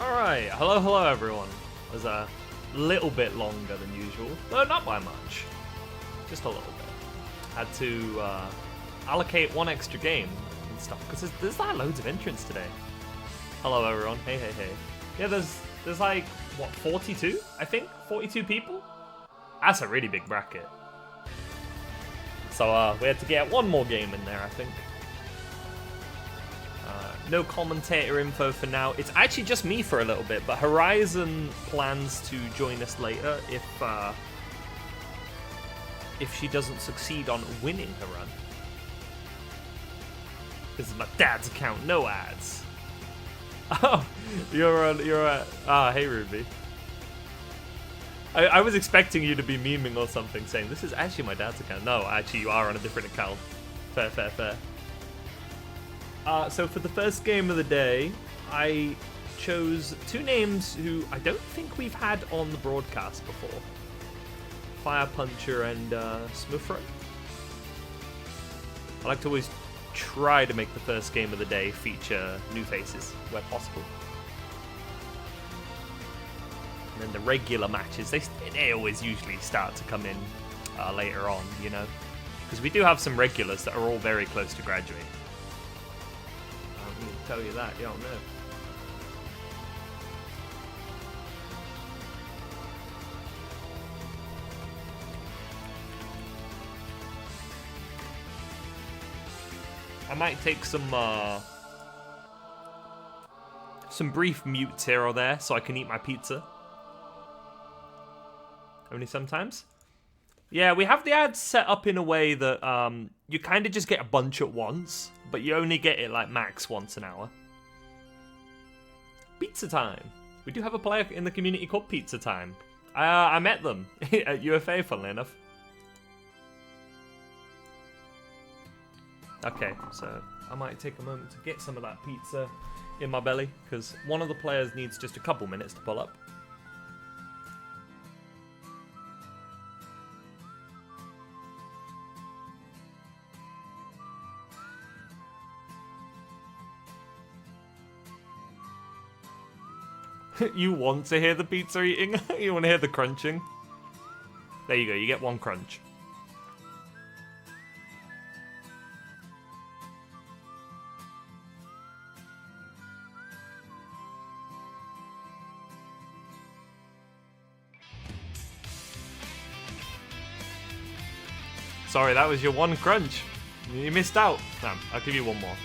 Alright, hello everyone. It was a little bit longer than usual, though not by much. Just a little bit. Had to allocate one extra game and stuff, because there's like loads of entrants today. Hello everyone, hey. Yeah, there's like, what, 42, I think? 42 people? That's a really big bracket. So we had to get one more game in there, I think. No commentator info for now. It's actually just me for a little bit, but Horizon plans to join us later if she doesn't succeed on winning her run. This is my dad's account, no ads. Oh, hey Ruby. I was expecting you to be memeing or something, saying this is actually my dad's account. No, actually you are on a different account. Fair. So for the first game of the day, I chose two names who I don't think we've had on the broadcast before. Fire Puncher and Smoothfront. I like to always try to make the first game of the day feature new faces where possible. And then the regular matches, they always usually start to come in later on, you know? Because we do have some regulars that are all very close to graduating. I can tell you that, you don't know. I might take some brief mutes here or there so I can eat my pizza. Only sometimes. Yeah, we have the ads set up in a way that you kind of just get a bunch at once, but you only get it like max once an hour. Pizza Time. We do have a player in the community called Pizza Time. I met them at UFA, funnily enough. Okay, so I might take a moment to get some of that pizza in my belly, because one of the players needs just a couple minutes to pull up. You want to hear the pizza eating? You want to hear the crunching? There you go, you get one crunch. Sorry, that was your one crunch. You missed out. Damn, I'll give you one more.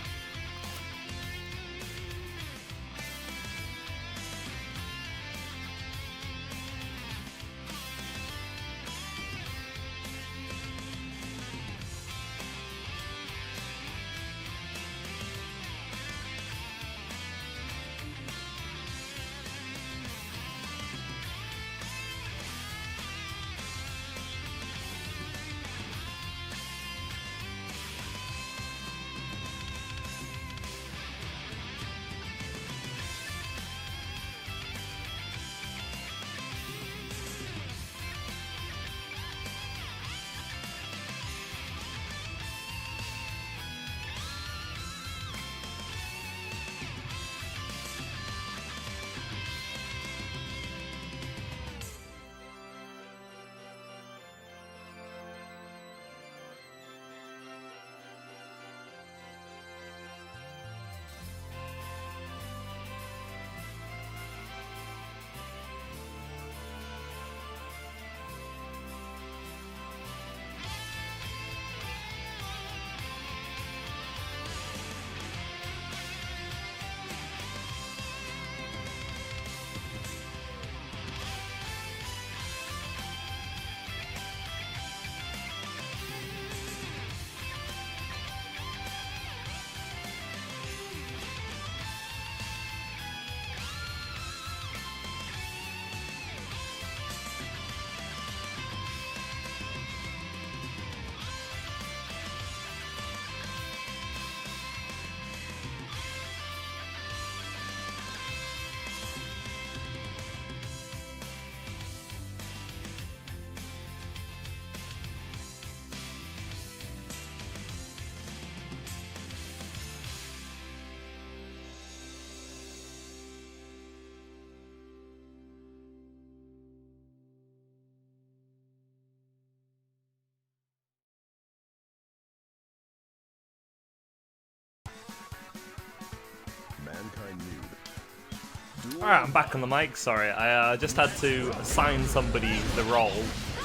Alright, I'm back on the mic, sorry. I just had to assign somebody the role.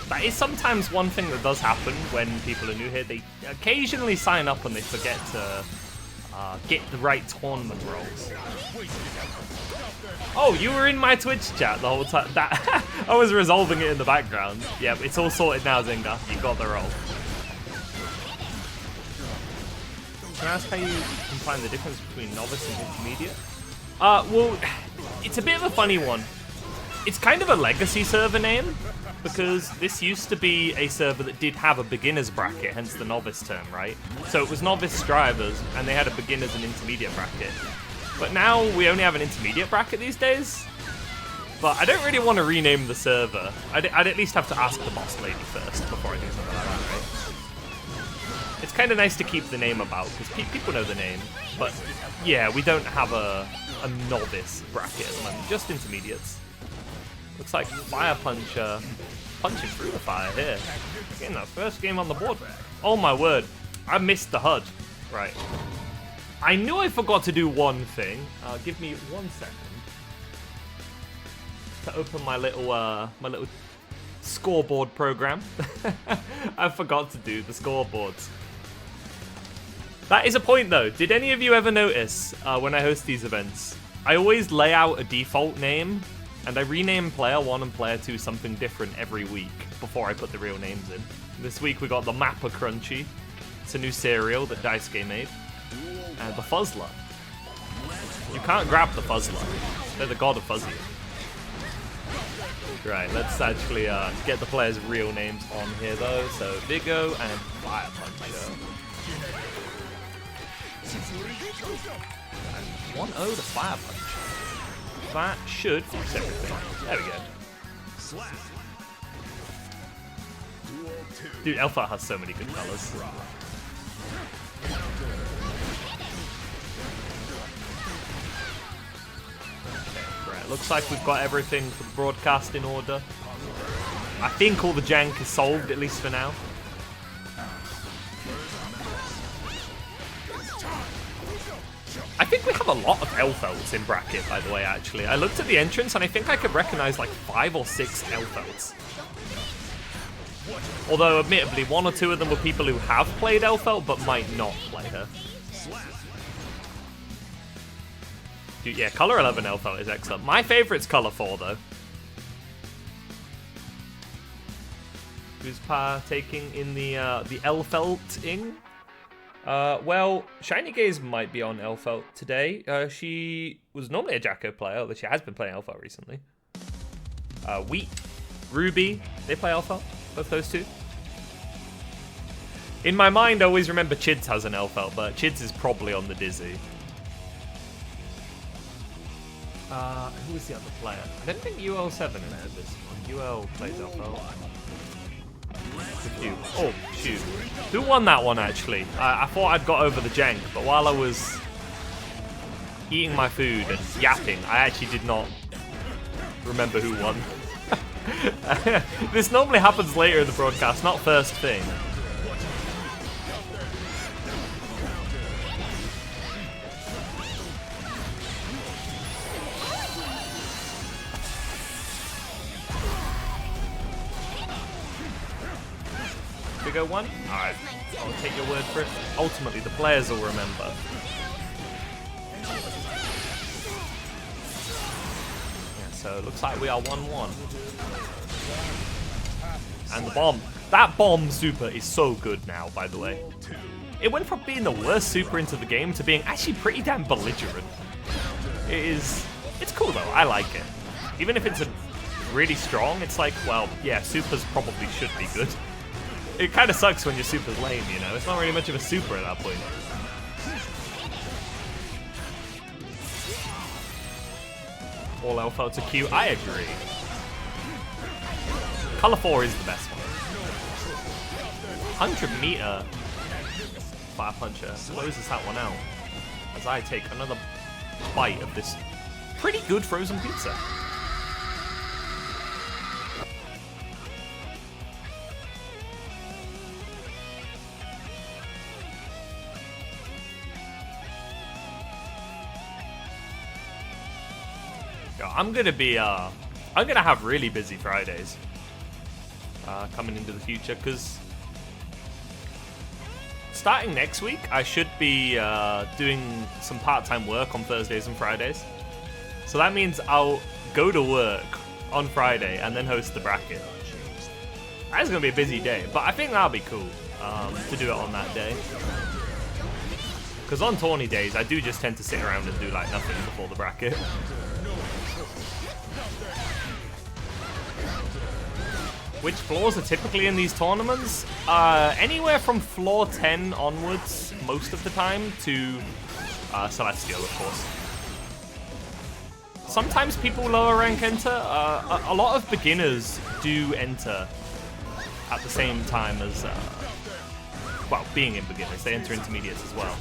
That is sometimes one thing that does happen when people are new here. They occasionally sign up and they forget to get the right tournament roles. Oh, you were in my Twitch chat the whole time. That I was resolving it in the background. Yeah, it's all sorted now, Zynga. You got the role. Can I ask how you can find the difference between novice and intermediate? Well, it's a bit of a funny one. It's kind of a legacy server name, because this used to be a server that did have a beginner's bracket, hence the novice term, right? So it was novice strivers, and they had a beginner's and intermediate bracket. But now we only have an intermediate bracket these days. But I don't really want to rename the server. I'd at least have to ask the boss lady first before I do something like that, right? It's kind of nice to keep the name about, because people know the name. But yeah, we don't have a novice bracket at the moment, just intermediates. Looks like Fire Puncher punching through the fire here. Getting that first game on the board. Oh my word, I missed the HUD. Right. I knew I forgot to do one thing. Give me 1 second to open my little scoreboard program. I forgot to do the scoreboards. That is a point though. Did any of you ever notice when I host these events, I always lay out a default name and I rename player 1 and player 2 something different every week before I put the real names in. This week we got the Mappa Crunchy. It's a new cereal that Daisuke made. And the Fuzzler. You can't grab the Fuzzler. They're the god of fuzzy. Right, let's actually get the players' real names on here though. So Vigo and Fire Puncher. And 1-0 to Fire Puncher. That should fix everything. There we go. Dude, Alpha has so many good colors. Right, looks like we've got everything for the broadcast in order. I think all the jank is solved, at least for now. I think we have a lot of Elfelds in bracket, by the way, actually. I looked at the entrance and I think I could recognize like 5 or 6 Elfelds. Although, admittedly, 1 or 2 of them were people who have played Elfeld but might not play her. Dude, yeah, Color 11 Elfeld is excellent. My favorite's Color 4, though. Who's partaking in the Elfelting? Well, Shiny Gaze might be on Elfeld today. She was normally a Jacko player, although she has been playing Elfeld recently. Wheat, Ruby, they play Elfeld, both those two. In my mind, I always remember Chids has an Elfeld, but Chids is probably on the Dizzy. Who was the other player? I don't think UL7 entered this one. UL plays Elfeld. Oh, shoot. Who won that one, actually? I thought I'd got over the jank, but while I was eating my food and yapping, I actually did not remember who won. This normally happens later in the broadcast, not first thing. Go one? Alright, I'll take your word for it. Ultimately, the players will remember. Yeah, so it looks like we are 1-1. And the bomb. That bomb super is so good now, by the way. It went from being the worst super into the game to being actually pretty damn belligerent. It's cool though, I like it. Even if it's really strong, it's like, well, yeah, supers probably should be good. It kind of sucks when your super's lame, you know? It's not really much of a super at that point. All Elfelds are cute. I agree. Color 4 is the best one. 100 meter Fire Puncher closes that one out as I take another bite of this pretty good frozen pizza. Yo, I'm gonna have really busy Fridays coming into the future, because starting next week I should be doing some part-time work on Thursdays and Fridays. So that means I'll go to work on Friday and then host the bracket. That's gonna be a busy day, but I think that'll be cool to do it on that day. Because on tourney days, I do just tend to sit around and do like nothing before the bracket. Which floors are typically in these tournaments? Anywhere from floor 10 onwards, most of the time, to Celestial, of course. Sometimes people lower rank enter. A lot of beginners do enter at the same time as, well, being in beginners. They enter intermediates as well.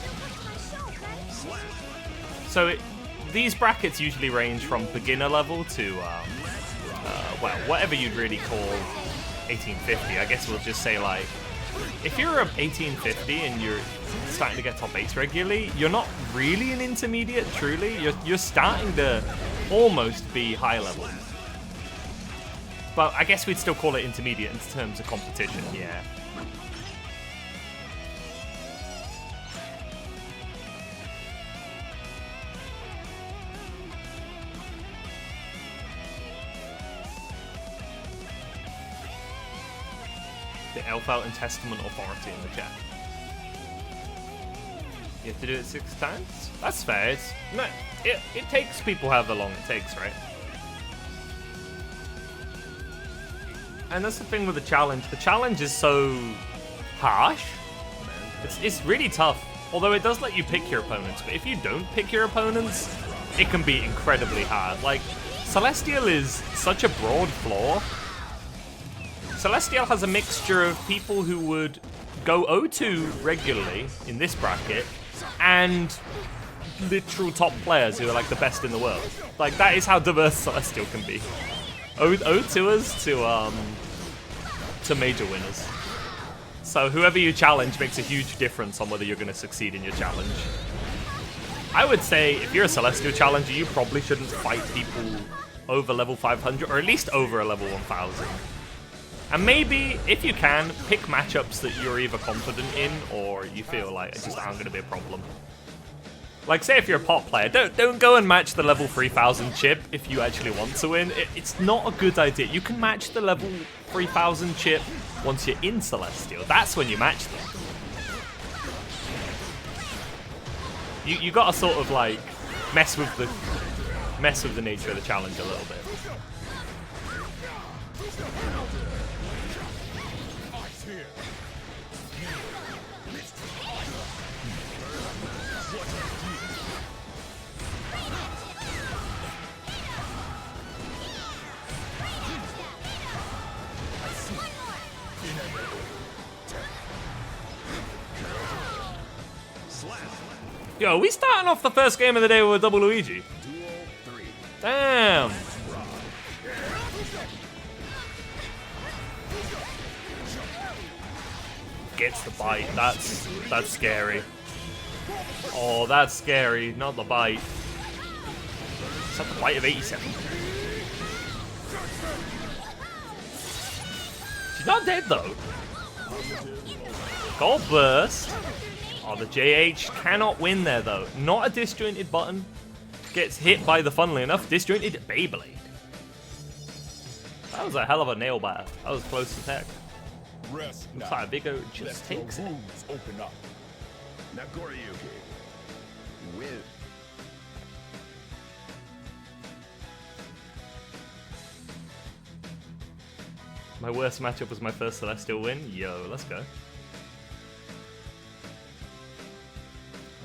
So these brackets usually range from beginner level to, well, whatever you'd really call 1850. I guess we'll just say, like, if you're a 1850 and you're starting to get top 8s regularly, you're not really an intermediate, truly. You're starting to almost be high level. But I guess we'd still call it intermediate in terms of competition, yeah. The Elf Out and Testament Authority in the chat. You have to do it 6 times? That's fair. It takes people however long it takes, right? And that's the thing with the challenge. The challenge is so harsh. It's really tough. Although it does let you pick your opponents. But if you don't pick your opponents, it can be incredibly hard. Like, Celestial is such a broad floor. Celestial has a mixture of people who would go 0-2 regularly in this bracket and literal top players who are like the best in the world. Like, that is how diverse Celestial can be. 0-2ers to major winners. So whoever you challenge makes a huge difference on whether you're going to succeed in your challenge. I would say if you're a Celestial challenger, you probably shouldn't fight people over level 500 or at least over a level 1000. And maybe, if you can, pick matchups that you're either confident in or you feel like it just aren't going to be a problem. Like, say if you're a pot player, don't go and match the level 3000 chip if you actually want to win. It's not a good idea. You can match the level 3000 chip once you're in Celestial. That's when you match them. You gotta sort of like mess with the nature of the challenge a little bit. Yo, are we starting off the first game of the day with a double Luigi? Damn. Gets the bite. That's scary. Oh, that's scary. Not the bite. Is that the bite of 87? She's not dead though. Gold burst. Oh, the JH cannot win there, though. Not a disjointed button. Gets hit by the, funnily enough, disjointed Beyblade. That was a hell of a nail biter. That was close to tech. Looks like Vigo just takes it. Open up. Nagoriyuki. Win. My worst matchup was my first Celestial win. Yo, let's go.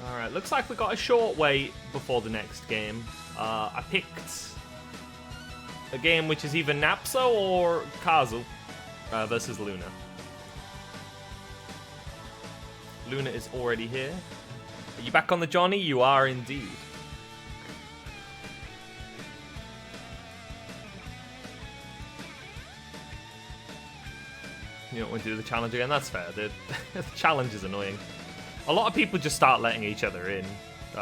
Alright, looks like we got a short wait before the next game. I picked a game which is either Napso or Kazu versus Luna. Luna is already here. Are you back on the Johnny? You are indeed. You don't want to do the challenge again? That's fair. The challenge is annoying. A lot of people just start letting each other in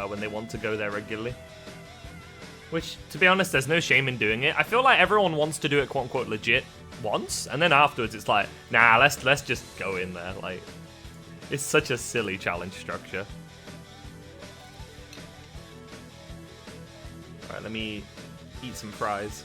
when they want to go there regularly. Which, to be honest, there's no shame in doing it. I feel like everyone wants to do it quote unquote legit once, and then afterwards it's like, nah, let's just go in there. Like, it's such a silly challenge structure. Alright, let me eat some fries.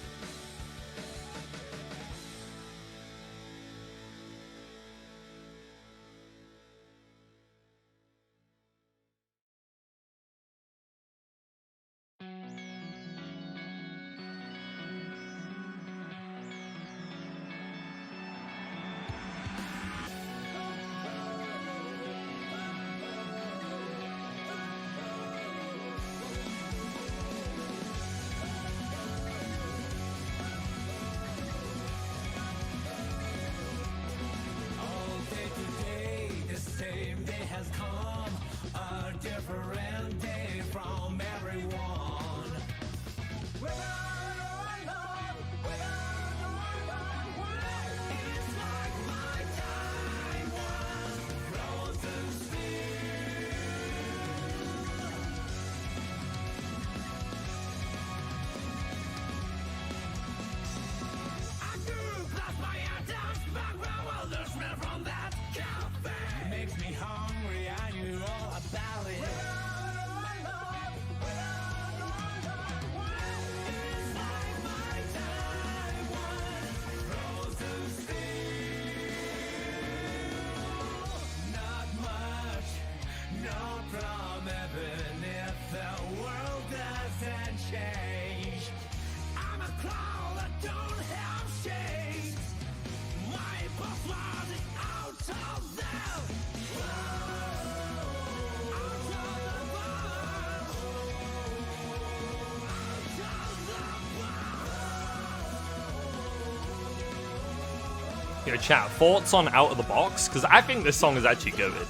Yo, chat, thoughts on Out of the Box? Because I think this song is actually good.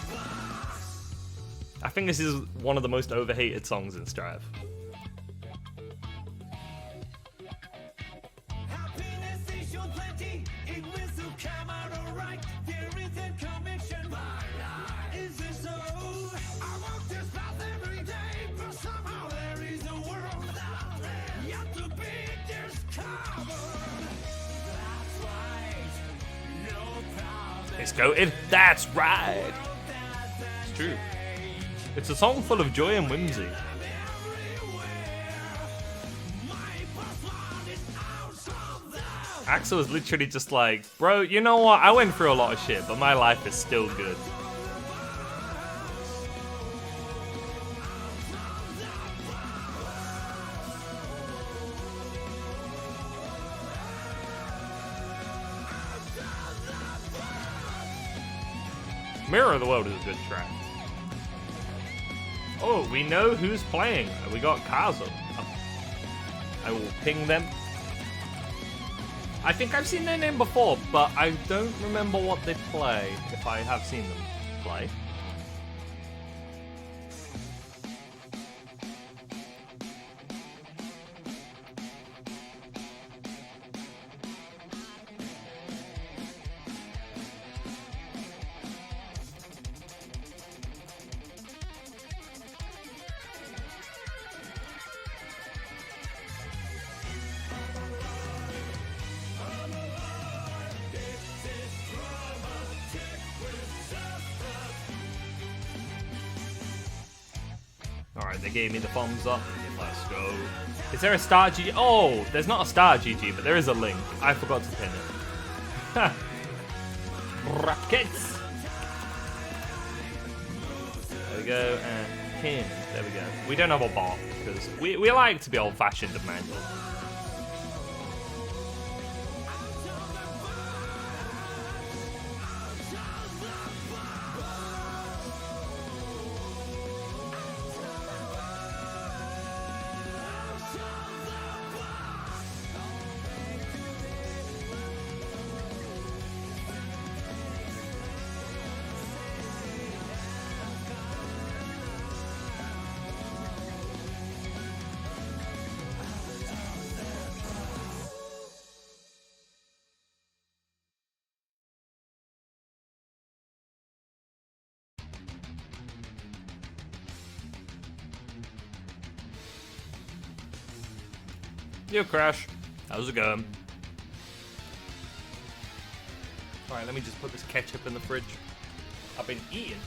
I think this is one of the most overhated songs in Strive. It's goated. That's right. It's true. It's a song full of joy and whimsy. Axel is literally just like, bro, you know what? I went through a lot of shit, but my life is still good. Mirror of the World is a good track. Oh, we know who's playing. We got Kazo. I will ping them. I think I've seen their name before, but I don't remember what they play, if I have seen them play. Alright, they gave me the thumbs up. Let's go. Is there a star GG? Oh, there's not a star GG, but there is a link. I forgot to pin it. Rockets! There we go, and pin. There we go. We don't have a bot, because we like to be old-fashioned and manual. Yo, Crash. How's it going? Alright, let me just put this ketchup in the fridge. I've been eating.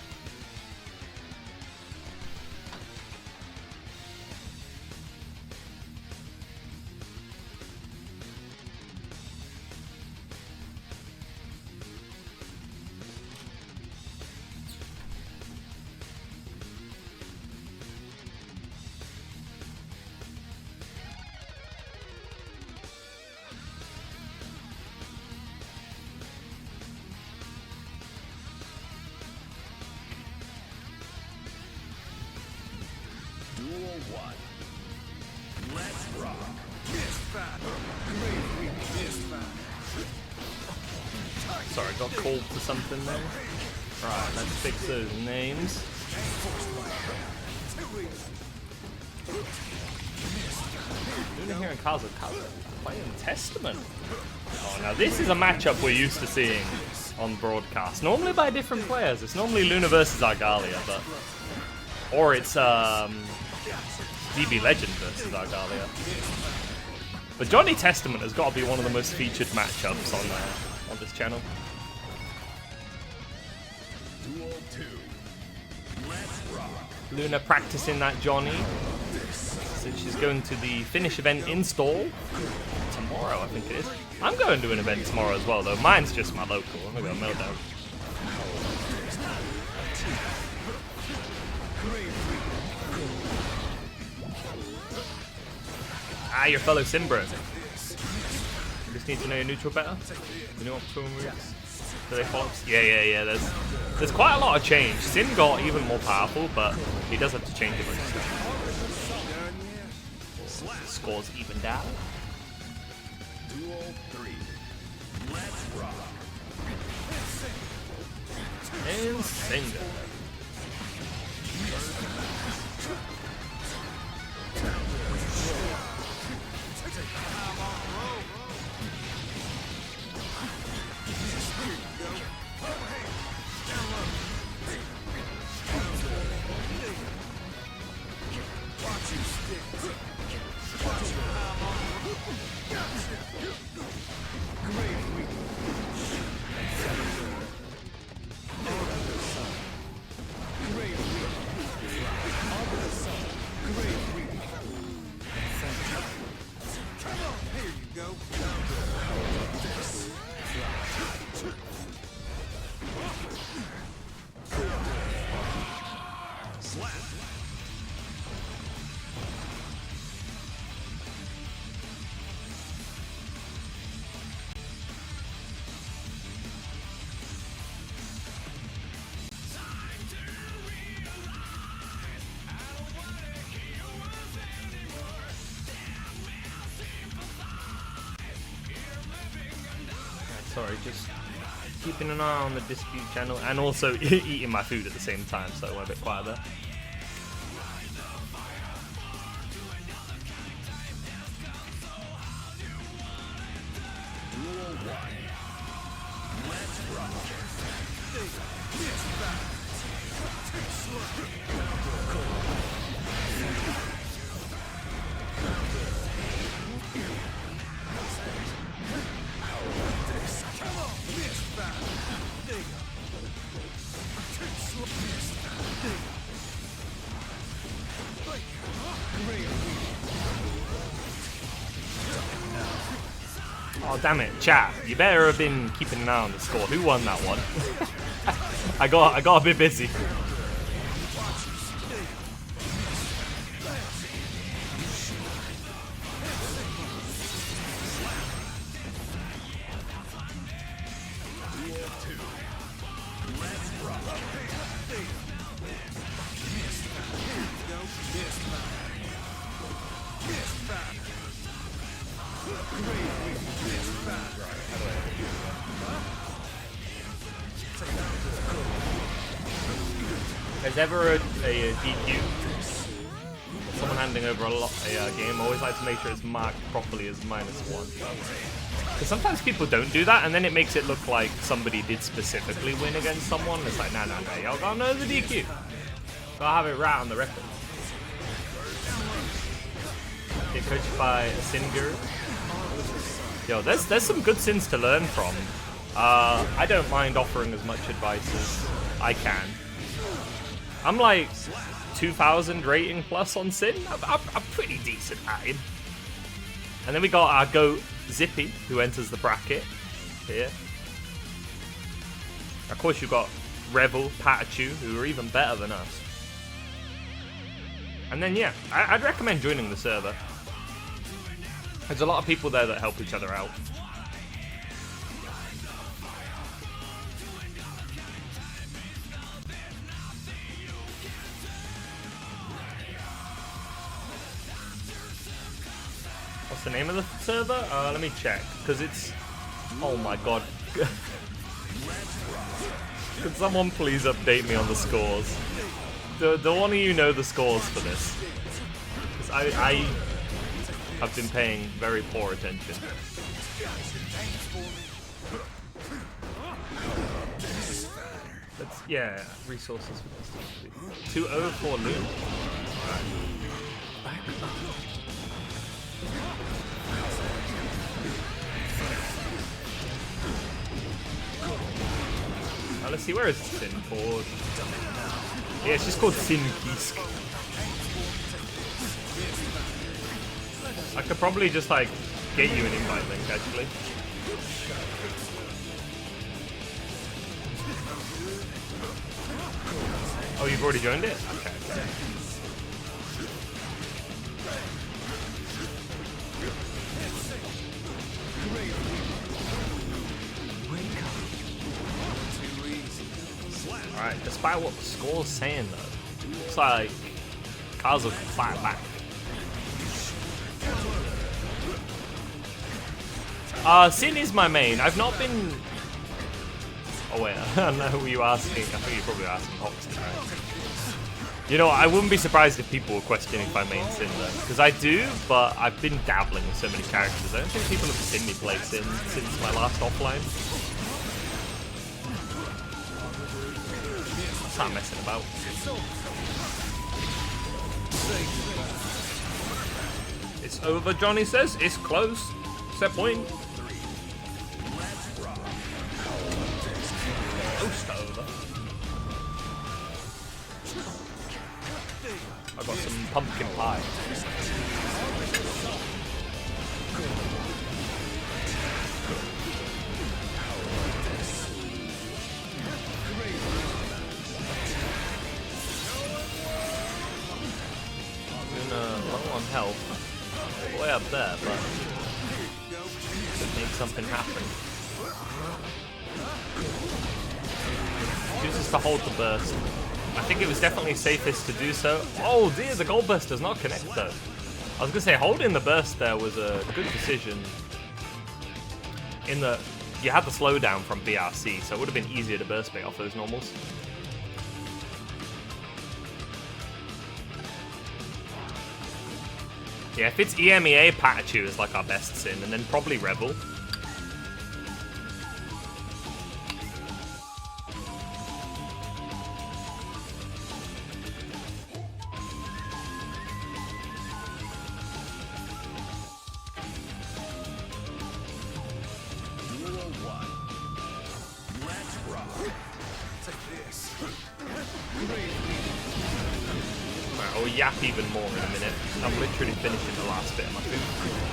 Duel 1. Let's rock. Sorry, got called to something there. Right, let's fix those names. Luna here in Kaza playing Testament. Oh, now this is a matchup we're used to seeing on broadcast. Normally by different players. It's normally Luna versus Argalia, but... Or it's DB Legend versus Argalia. But Johnny Testament has got to be one of the most featured matchups on this channel. Duel 2. Let's rock. Luna practicing that Johnny. So she's going to the finish event install tomorrow, I think it is. I'm going to an event tomorrow as well, though. Mine's just my local. I'm going to go Meltdown. Ah, your fellow Simbra. Just need to know your neutral better. The new optional moves. Do they follow? Yeah. There's quite a lot of change. Sin got even more powerful, but he does have to change it. Scores evened out. Duel 3. Let's rock. And Singa. Sorry, just keeping an eye on the dispute channel and also eating my food at the same time, so I went a bit quiet there. Duel 1. Let's rock. Oh damn it, chat! You better have been keeping an eye on the score. Who won that one? I got a bit busy. There's ever a DQ, someone handing over a game, I always like to make sure it's marked properly as -1. Because sometimes people don't do that, and then it makes it look like somebody did specifically win against someone. It's like, no, y'all gotta know the DQ. Gotta have it right on the record. Get coached by a Sin Guru. Yo, there's some good sins to learn from. I don't mind offering as much advice as I can. I'm like 2,000 rating plus on Sin. I'm pretty decent at him. And then we got our goat Zippy, who enters the bracket here. Of course, you've got Revel, Patachu, who are even better than us. And then, yeah, I'd recommend joining the server. There's a lot of people there that help each other out. What's the name of the server? Let me check, because it's... Oh my god. Could someone please update me on the scores? Do one of you know the scores for this? Because I have been paying very poor attention. Let's, yeah, resources for this. 2-0 for Loon. Let's see, where is Sin called? Yeah, it's just called Sin Kisk. I could probably just like get you an invite link actually. Oh, you've already joined it? Okay. Alright, despite what the score's saying though, looks like Kazu can fight back. Sin is my main. I've not been... Oh wait, I don't know who you asking. I think you're probably asking Hoxton, right? You know, I wouldn't be surprised if people were questioning if I main Sin though. Because I do, but I've been dabbling with so many characters. I don't think people have seen me play Sin since my last offline. Not messing about. It's over, Johnny says. It's close. Set point. Close to over. I got some pumpkin pie. Low on health, way up there, but could make something happen. Chooses to hold the burst. I think it was definitely safest to do so. Oh dear, the gold burst does not connect though. I was gonna say holding the burst there was a good decision. In that you had the slowdown from BRC, so it would have been easier to burst bait off those normals. Yeah, if it's EMEA, Patachu is like our best Sin, and then probably Rebel. I'll yap even more in a minute. I'm literally finishing the last bit of my food.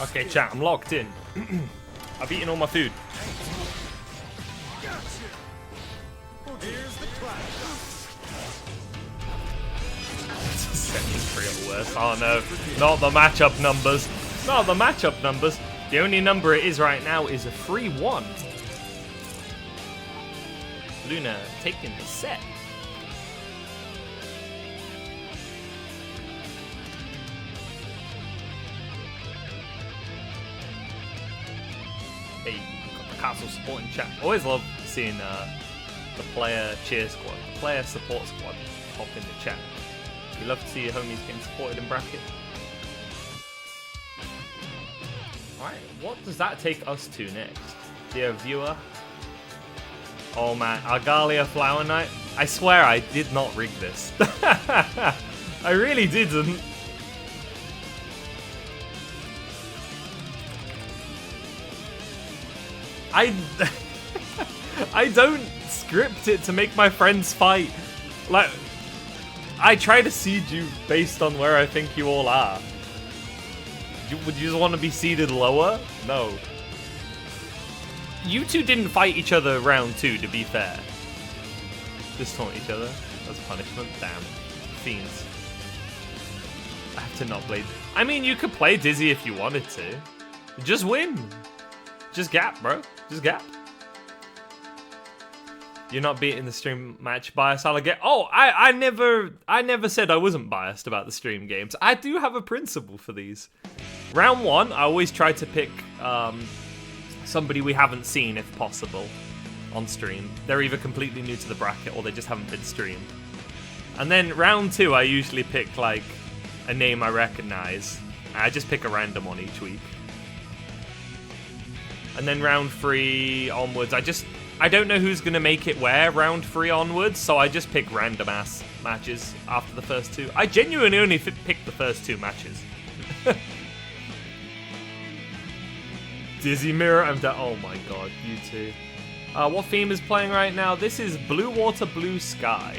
Okay, chat, I'm locked in. I've eaten all my food. Here's the clap. Seconds real worse. Oh no, not the matchup numbers. Not the matchup numbers. The only number it is right now is a 3-1. Luna taking the set. Hey, got the castle supporting chat. Always love seeing the player cheer squad, the player support squad pop in the chat. You love to see your homies getting supported in bracket. Alright, what does that take us to next? Dear viewer. Oh man, Argalia Flower Knight. I swear I did not rig this. I really didn't. I don't script it to make my friends fight. Like, I try to seed you based on where I think you all are. Would you just want to be seeded lower? No. You two didn't fight each other round 2, to be fair. Just taunt each other. That's punishment. Damn. Fiends. I have to not play. I mean, you could play Dizzy if you wanted to. Just win. Just gap, bro. Just gap. You're not beating the stream match bias. I'll get. Oh, I never said I wasn't biased about the stream games. I do have a principle for these. Round 1, I always try to pick somebody we haven't seen if possible on stream. They're either completely new to the bracket or they just haven't been streamed. And then round 2, I usually pick like a name I recognize. I just pick a random one each week. And then round 3 onwards, I don't know who's gonna make it where round 3 onwards, so I just pick random ass matches after the first 2. I genuinely only pick the first 2 matches. Dizzy Mirror, I'm down. Oh my god, you two. What theme is playing right now? This is Blue Water, Blue Sky.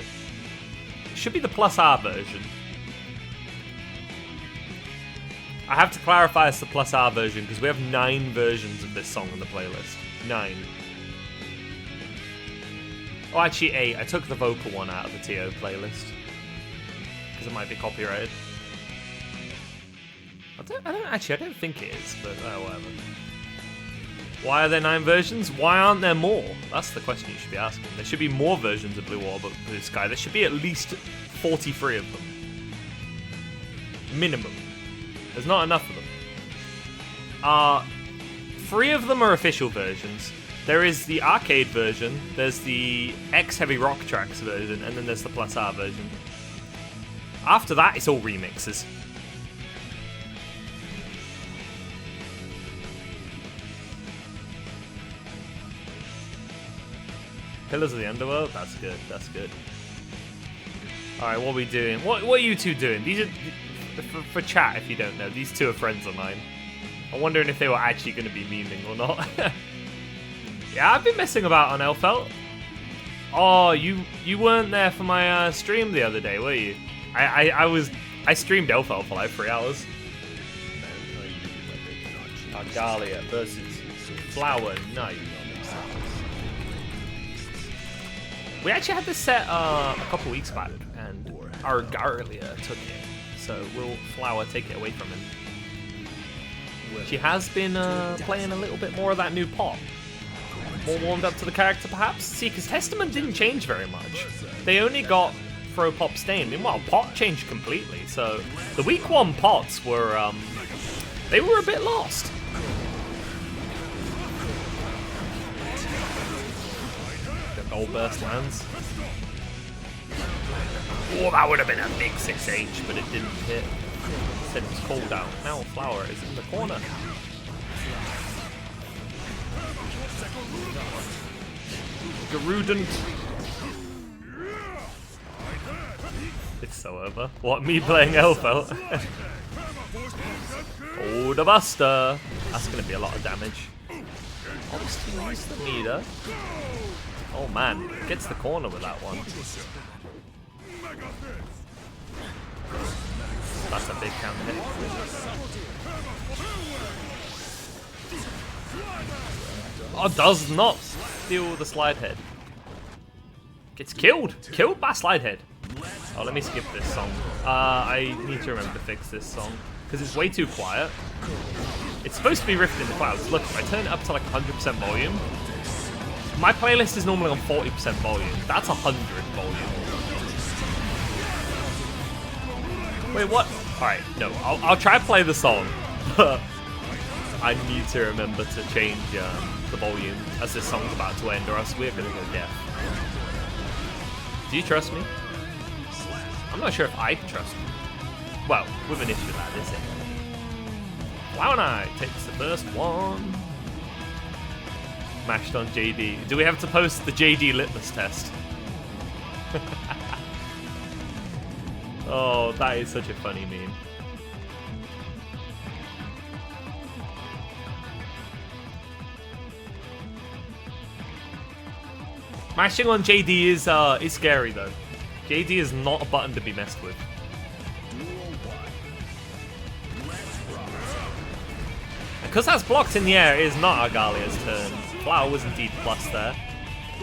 It should be the Plus R version. I have to clarify it's the Plus R version because we have 9 versions of this song on the playlist. 9. Oh, actually 8. I took the vocal one out of the TO playlist because it might be copyrighted. I don't think it is, but whatever. Why are there 9 versions? Why aren't there more? That's the question you should be asking. There should be more versions of Blue Water, Blue Sky. There should be at least 43 of them. Minimum. There's not enough of them. 3 of them are official versions. There is the arcade version, there's the X Heavy Rock Tracks version, and then there's the Plus R version. After that, it's all remixes. Pillars of the Underworld? That's good, that's good. Alright, what are we doing? What are you two doing? These are... For chat, if you don't know, these 2 are friends of mine. I'm wondering if they were actually going to be memeing or not. Yeah, I've been messing about on Elfelt. Oh, you weren't there for my stream the other day, were you? I streamed Elfelt for like 3 hours. Argalia versus Flower Knight. We actually had this set a couple weeks back, and Argalia took it. So will Flower take it away from him? She has been playing a little bit more of that new pot. More warmed up to the character, perhaps? See, because Testament didn't change very much. They only got Throw Pop Stain. Meanwhile, Pot changed completely. So the week 1 pots were, they were a bit lost. The Gold Burst lands. Oh, that would have been a big 6H, but it didn't hit. It said it was cooldown. Now Flower is in the corner. Garudant. It's so over. What, me playing Elfelt? Oh, the Buster. That's going to be a lot of damage. Obviously, use the meter. Oh man, gets the corner with that one. That's a big counter hit. Oh, does not steal the slide head. Gets killed. Killed by slide head. Oh, let me skip this song. I need to remember to fix this song because it's way too quiet. It's supposed to be Rift in the Clouds. Look, if I turn it up to like 100% volume, my playlist is normally on 40% volume. That's 100 volume. Wait, what? Alright, no, I'll try to play the song, but I need to remember to change the volume as this song's about to end, or else we're gonna go deaf. Do you trust me? I'm not sure if I trust you. Well, with an issue that is it. Flower Knight takes the first one. Mashed on JD. Do we have to post the JD litmus test? Oh, that is such a funny meme. Mashing on JD is scary though. JD is not a button to be messed with. Because that's blocked in the air, it is not Argalia's turn. Flower was indeed plus there.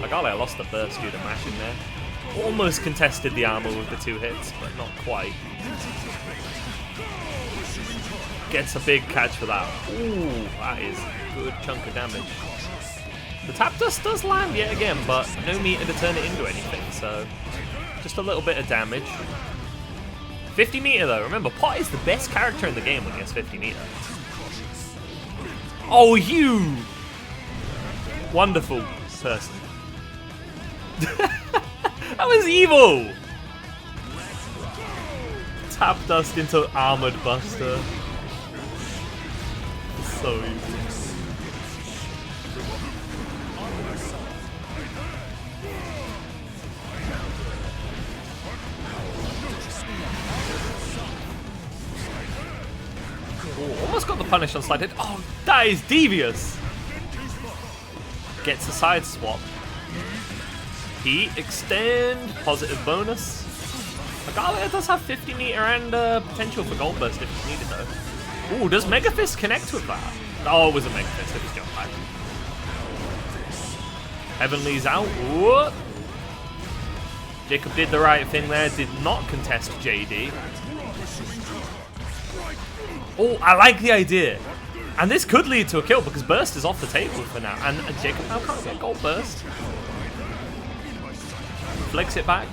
Argalia lost the burst due to mashing there. Almost contested the armor with the 2 hits, but not quite. Gets a big catch for that. Ooh, that is a good chunk of damage. The tap dust does land yet again, but no meter to turn it into anything, so just a little bit of damage. 50 meter though, remember, Pot is the best character in the game when he has 50 meter. Oh, you wonderful person. That was evil! Tap dust into Armored Buster. So evil. Ooh, almost got the punish on slide hit. Oh, that is devious! Gets a side swap. Heat, extend, positive bonus. Argalia does have 50 meter and potential for Gold Burst if it's needed though. Ooh, does Mega Fist connect with that? Oh, it was a Mega Fist, it was jump back. Heavenly's out. Ooh. Jacob did the right thing there, did not contest JD. Oh, I like the idea. And this could lead to a kill because Burst is off the table for now. And Jacob now can't get Gold Burst. Flicks it back.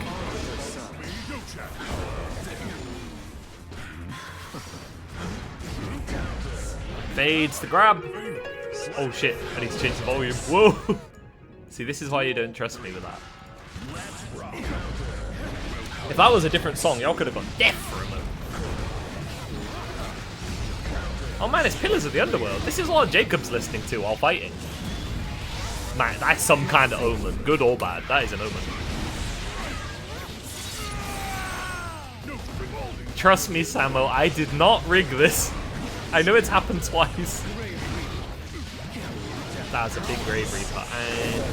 Fades the grab. Oh shit, I need to change the volume. Whoa! See, this is why you don't trust me with that. If that was a different song, y'all could have gone deaf for a moment. Oh man, it's Pillars of the Underworld. This is what Jacob's listening to while fighting. Man, that's some kind of omen. Good or bad, that is an omen. Trust me, Samo, I did not rig this. I know it's happened twice. That's a big Grave Reaper. And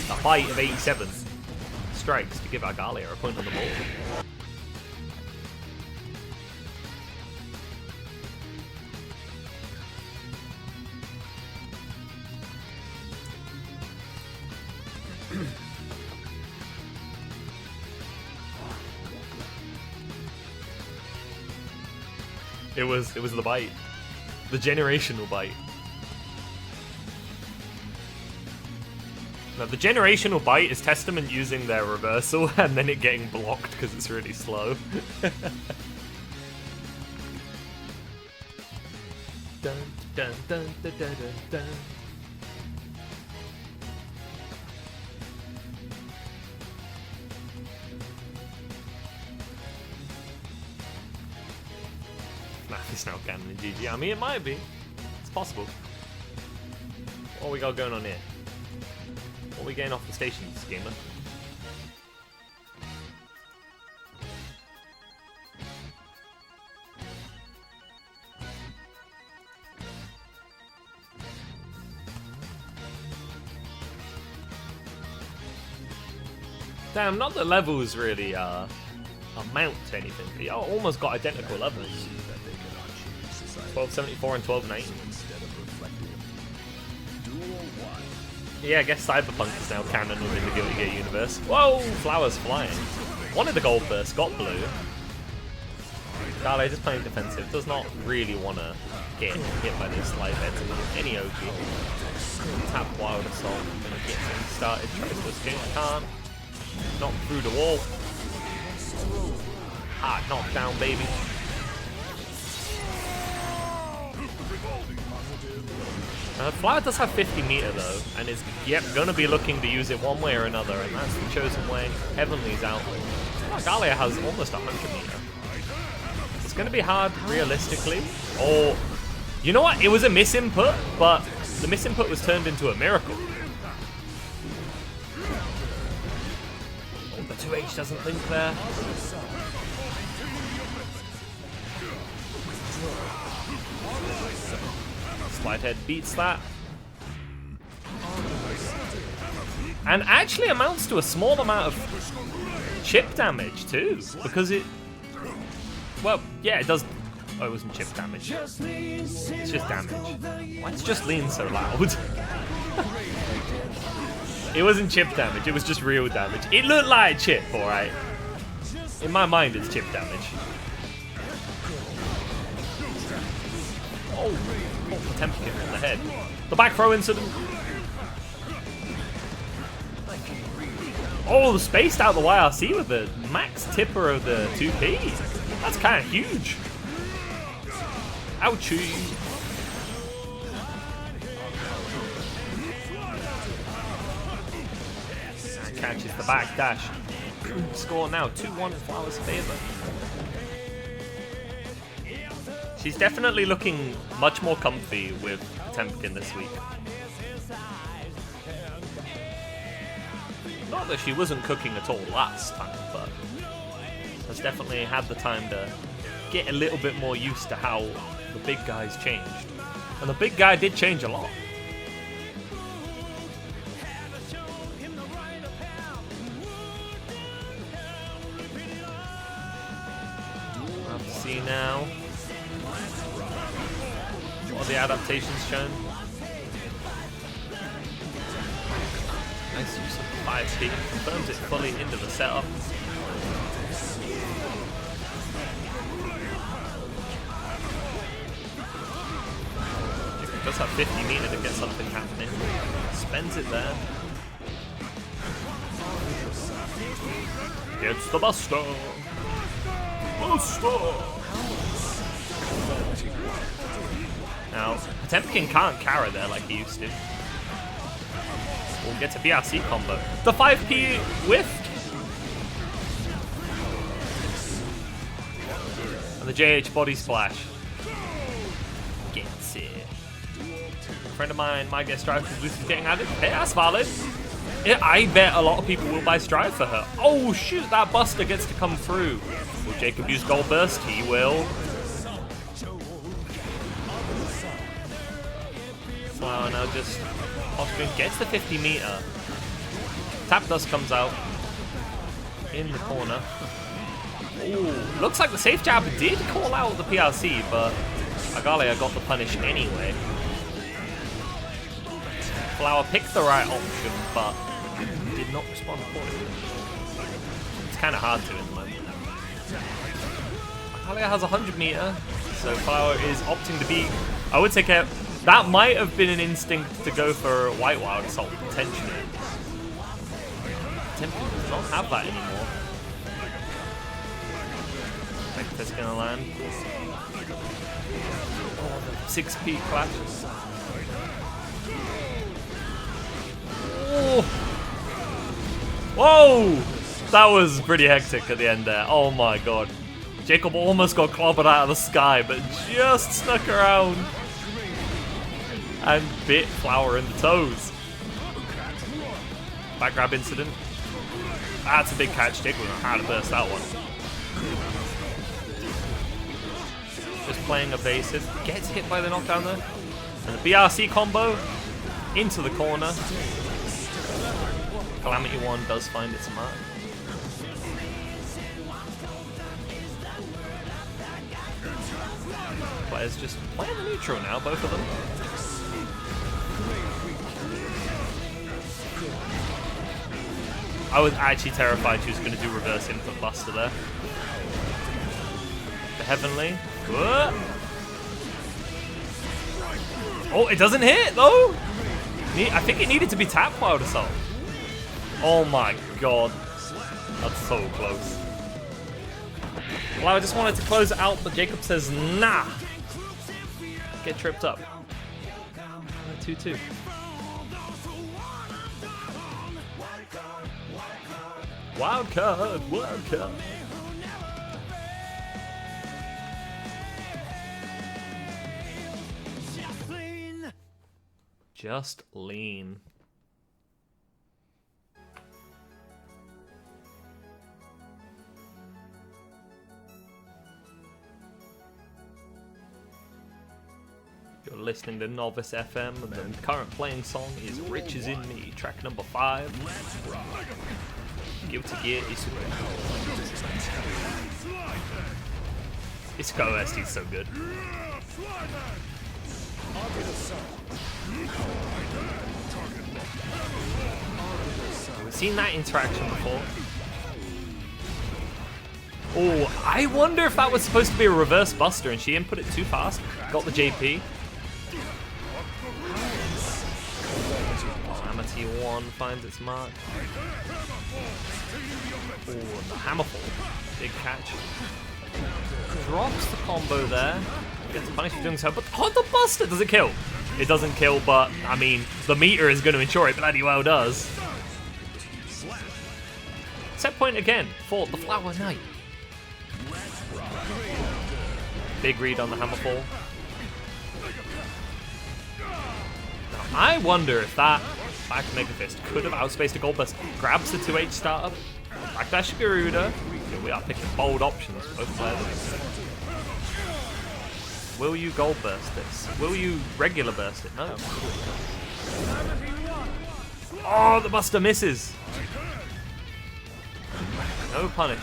the height of 87 strikes to give Argalia a point on the board. It was the bite. The generational bite. Now the generational bite is Testament using their reversal and then it getting blocked because it's really slow. Dun, dun, dun, dun, dun, dun, dun. It's now canon in GG. I mean, it might be. It's possible. What we got going on here? What are we getting off the stations, gamer? Damn, not the levels really are amount to anything. They almost got identical levels. 1274 and 1290. Yeah, I guess Cyberpunk is now canon within the Guilty Gear universe. Whoa, flowers flying. Wanted the gold burst, got blue. Dale just playing defensive, does not really want to get hit by this live edge. Any OG. Tap Wild Assault, gonna get him started, tries to escape, can't. Knock through the wall. Hard knockdown, baby. Flower does have 50 meter though, and is gonna be looking to use it one way or another, and that's the chosen way. Heavenly's out. Galia has almost 100 meter. It's gonna be hard realistically. Or, you know what? It was a misinput, but the misinput was turned into a miracle. Oh, the 2H doesn't link there. Slidehead beats that. And actually amounts to a small amount of chip damage too, because it... Well, yeah, it does... Oh, it wasn't chip damage. It's just damage. Why is just lean so loud? It wasn't chip damage, it was just real damage. It looked like chip, alright? In my mind, it's chip damage. Oh, the temper kick in the head. The back throw incident. Oh, spaced out the YRC with the max tipper of the 2P. That's kind of huge. Ouchie. And catches the back dash. Score now 2-1 in Flower's favor. She's definitely looking much more comfy with Temkin this week. Not that she wasn't cooking at all last time, but has definitely had the time to get a little bit more used to how the big guys changed. And the big guy did change a lot. Let's see now. What are the adaptations shown? Nice use of 5P. Confirms it fully into the setup. Does have 50 meter to get something happening. Spends it there. Gets the Buster. Buster! Now, Temkin can't carry there like he used to. We'll get to BRC combo. The 5P whiffed. And the JH body splash. Gets it. A friend of mine might get Strive because Lucy's getting added. Hey, that's valid. I bet a lot of people will buy Strive for her. Oh shoot, that Buster gets to come through. Will Jacob use Gold Burst? He will. Flower now just Oscar gets the 50 meter. Tap Dust comes out in the corner. Ooh, looks like the safe jab did call out the PRC, but Agalia got the punish anyway. Flower picked the right option, but did not respond accordingly. It's kind of hard to at the moment. Agalia has 100 meter, so Flower is opting to be. I would say that might have been an instinct to go for White Wild Assault, potentially. Temple does not have that anymore. I think that's gonna land. Oh, the 6P clash. Oh. Whoa! That was pretty hectic at the end there. Oh my god. Jacob almost got clobbered out of the sky, but just snuck around and bit Flower in the toes. Back grab incident. That's a big catch. Jacob knows how to burst that one. Just playing evasive. Gets hit by the knockdown there. And the BRC combo into the corner. Calamity 1 does find its mark. players just playing the neutral now, both of them. I was actually terrified she was going to do reverse input Buster there. The Heavenly. Whoa. Oh, it doesn't hit though. I think it needed to be tap wild assault. Oh my god. That's so close. Well, I just wanted to close it out, but Jacob says, nah. Get tripped up. 2-2. Wild card, wild card. Just lean. You're listening to Novice FM, and the current playing song is Riches in Me, track number 5. Guilty Gear Isuka. Isuka OST is so good. We've seen that interaction before. Oh, I wonder if that was supposed to be a reverse Buster and she input it too fast. Got the JP. Hammer T1 finds its mark. Oh, the Hammerfall. Big catch. Drops the combo there. Gets punished for doing so, but oh, the Buster! Does it kill? It doesn't kill, but I mean, the meter is going to ensure it bloody well does. Set point again for the Flower Knight. Big read on the Hammerfall. Now, I wonder if that back Mega Fist could have outspaced a Gold Burst. Grabs the 2H startup. Backdash Garuda. We are picking bold options for both players. Will you Gold Burst this? Will you regular burst it? No. Oh, the Buster misses. No punish.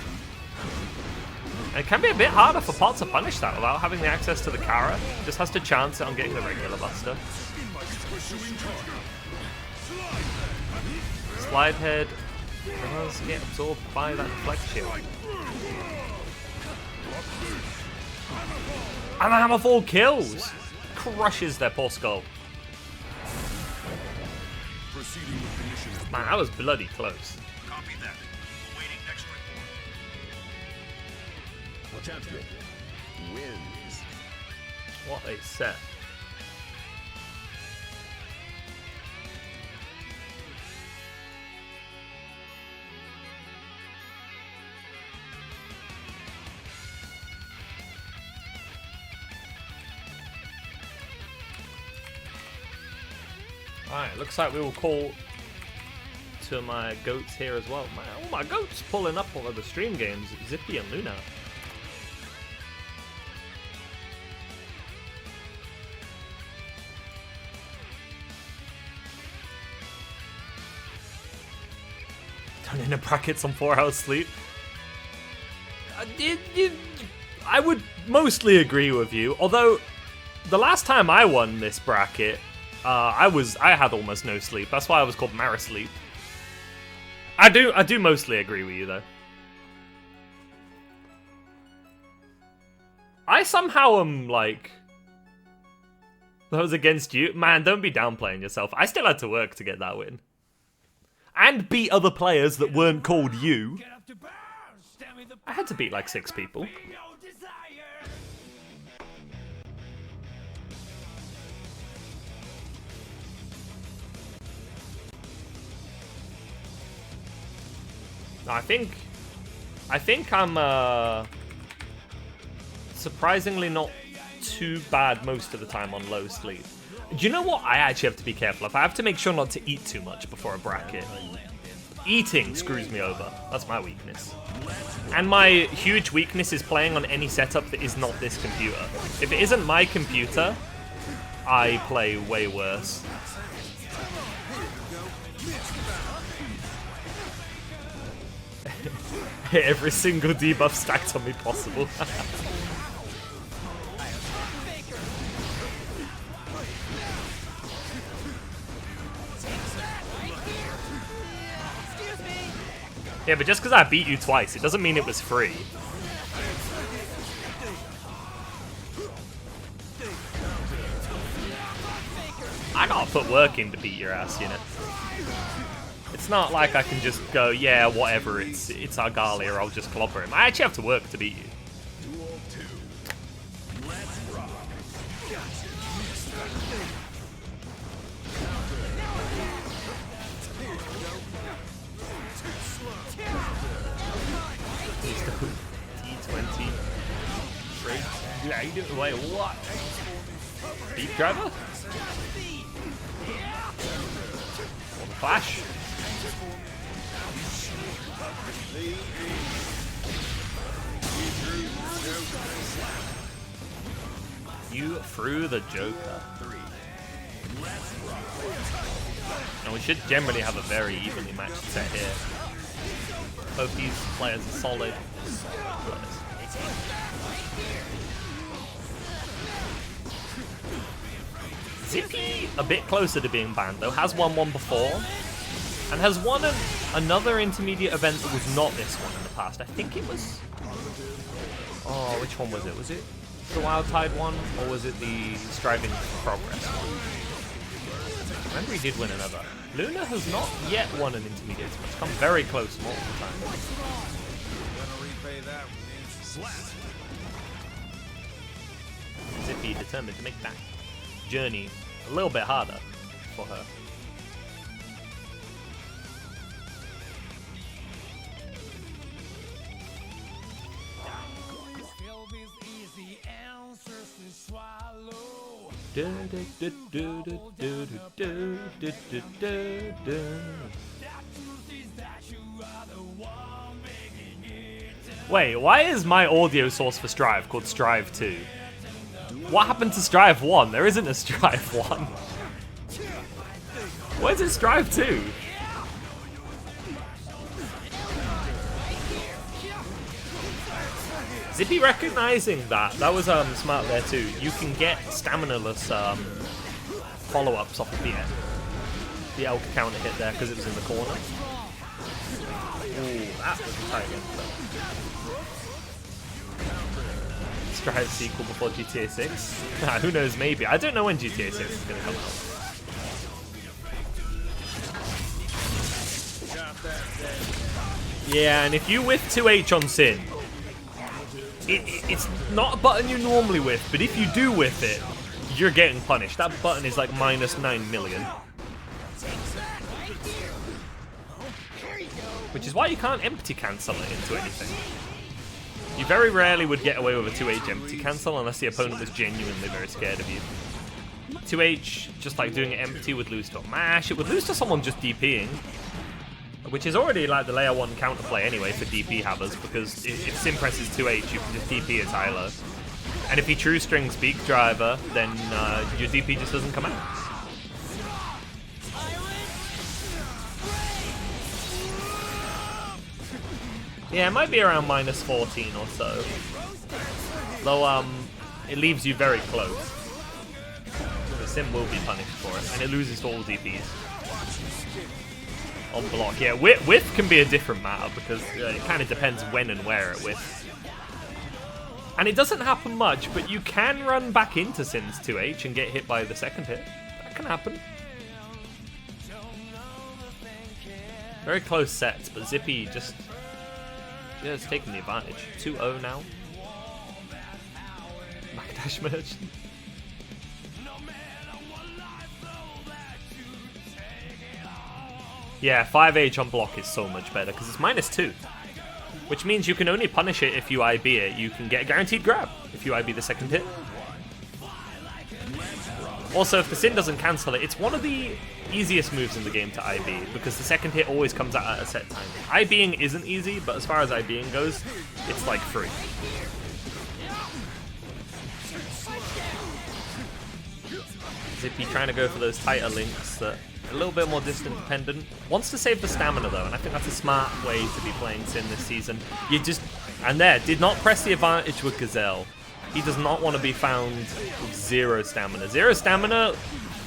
And it can be a bit harder for Pot to punish that without having the access to the Kara. Just has to chance it on getting the regular Buster. Slide head does get absorbed by that deflect shield. And the Hammerfall kills! Crushes their poor skull. Man, that was bloody close. Copy that. Waiting next report. Champion wins. What a set. Alright, looks like we will call to my goats here as well. All my goats pulling up all of the stream games, Zippy and Luna. Done in the brackets on 4 hours sleep. I would mostly agree with you, although the last time I won this bracket, I had almost no sleep. That's why I was called Marisleep. I do mostly agree with you though. I somehow am like, that was against you. Man, don't be downplaying yourself. I still had to work to get that win. And beat other players that weren't called you. I had to beat like 6 people. I think I'm surprisingly not too bad most of the time on low sleep. Do you know what I actually have to be careful of? I have to make sure not to eat too much before a bracket. Eating screws me over. That's my weakness. And my huge weakness is playing on any setup that is not this computer. If it isn't my computer, I play way worse. Hit every single debuff stacked on me possible. Yeah, but just because I beat you twice, it doesn't mean it was free. I gotta put work in to beat your ass, you know. It's not like I can just go, yeah, whatever, it's Argali, or I'll just clobber him. I actually have to work to beat you. Duel 2. Let's rock. T20. Straight. Dude, how you doing? Wait, what? Beat driver? Clash. You threw the Joker. And we should generally have a very evenly matched set here. Both these players are solid players. Zippy, a bit closer to being banned though, has won one before, and has won another intermediate event that was not this one in the past. I think it was... Oh, which one was it? Was it the Wild Tide one, or was it the Striving for Progress one? I remember he did win another. Luna has not yet won an intermediate, but it's come very close multiple times. Zippy determined to make that journey a little bit harder for her. Wait, why is my audio source for Strive called Strive 2? What happened to Strive 1? There isn't a Strive 1. Where's it Strive 2? Zippy recognizing that. That was smart there too. You can get stamina-less follow-ups off of the Elka counter hit there because it was in the corner. Ooh, that was a tight one. Strive sequel before GTA 6? Who knows, maybe. I don't know when GTA 6 is going to come out. Yeah, and if you whiff 2H on Sin, it's not a button you normally whiff, but if you do whiff it, you're getting punished. That button is like minus 9 million. Which is why you can't empty cancel it into anything. You very rarely would get away with a 2H empty cancel unless the opponent was genuinely very scared of you. 2H, just like doing it empty, would lose to a mash. It would lose to someone just DPing. Which is already like the layer 1 counterplay anyway for DP havers, because if Sim presses 2H, you can just DP as high-low. And if he true strings Beak Driver, then your DP just doesn't come out. Yeah, it might be around minus 14 or so. Though, it leaves you very close. The Sim will be punished for it, and it loses to all DPs. On block, yeah. Whiff can be a different matter, because it kind of depends when and where it whiffs. And it doesn't happen much, but you can run back into Sin's 2H and get hit by the second hit. That can happen. Very close sets, but Zippy just... yeah, it's taking the advantage. 2-0 now. Macdash Merchant. Yeah, 5H on block is so much better because it's minus 2. Which means you can only punish it if you IB it. You can get a guaranteed grab if you IB the second hit. Also, if the Sin doesn't cancel it, it's one of the easiest moves in the game to IB because the second hit always comes out at a set time. IBing isn't easy, but as far as IBing goes, it's like free. Zippy trying to go for those tighter links that are a little bit more distant dependent. Wants to save the stamina though, and I think that's a smart way to be playing Sin this season. You just, and there, did not press the advantage with Gazelle. He does not want to be found with 0 stamina. 0 stamina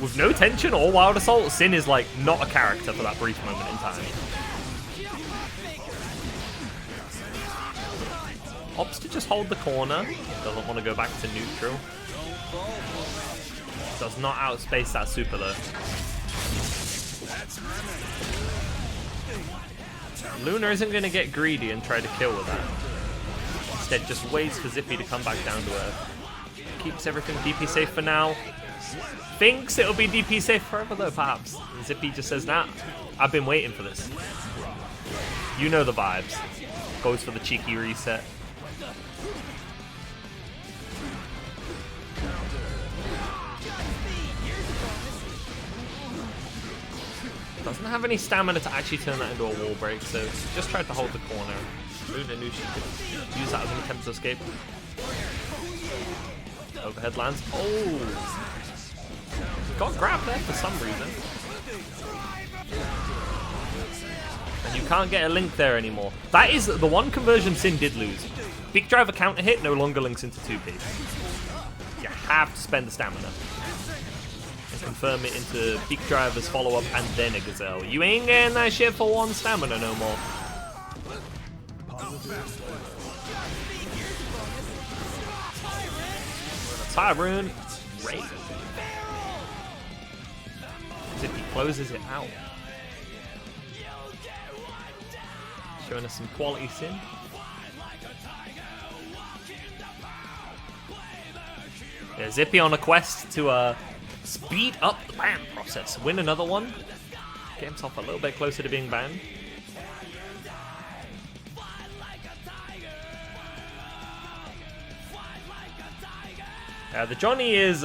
with no tension or Wild Assault. Sin is like not a character for that brief moment in time. Opts to just hold the corner. Doesn't want to go back to neutral. Does not outspace that super though. Luna isn't going to get greedy and try to kill with that. Instead just waits for Zippy to come back down to earth. Keeps everything DP safe for now. Thinks it'll be DP safe forever though, perhaps. And Zippy just says, nah, I've been waiting for this. You know the vibes. Goes for the cheeky reset. Doesn't have any stamina to actually turn that into a wall break, so just tried to hold the corner. Luna knew she could use that as an attempt to escape. Overhead lands. Oh! Got grabbed there for some reason. And you can't get a link there anymore. That is the one conversion Sin did lose. Big driver counter hit no longer links into 2P. You have to spend the stamina. Confirm it into Peak Driver's follow-up and then a Gazelle. You ain't getting that shit for 1 stamina no more. Tyrant Ray. Zippy closes it out. Showing us some quality Sin. Yeah, Zippy on a quest to speed up the ban process. Win another one. Get himself a little bit closer to being banned. The Johnny is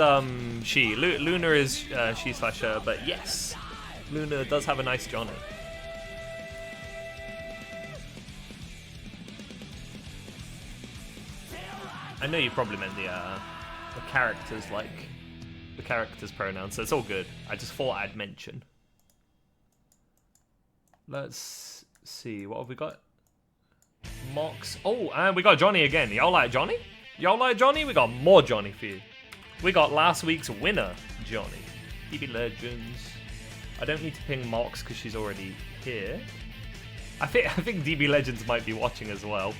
she. Luna is she/her, but yes, Luna does have a nice Johnny. I know you probably meant the characters, like the character's pronouns, so it's all good. I just thought I'd mention. Let's see, what have we got? Mox. Oh, and we got Johnny again. Y'all like Johnny? Y'all like Johnny? We got more Johnny for you. We got last week's winner, Johnny. DB Legends. I don't need to ping Mox because she's already here. I think DB Legends might be watching as well.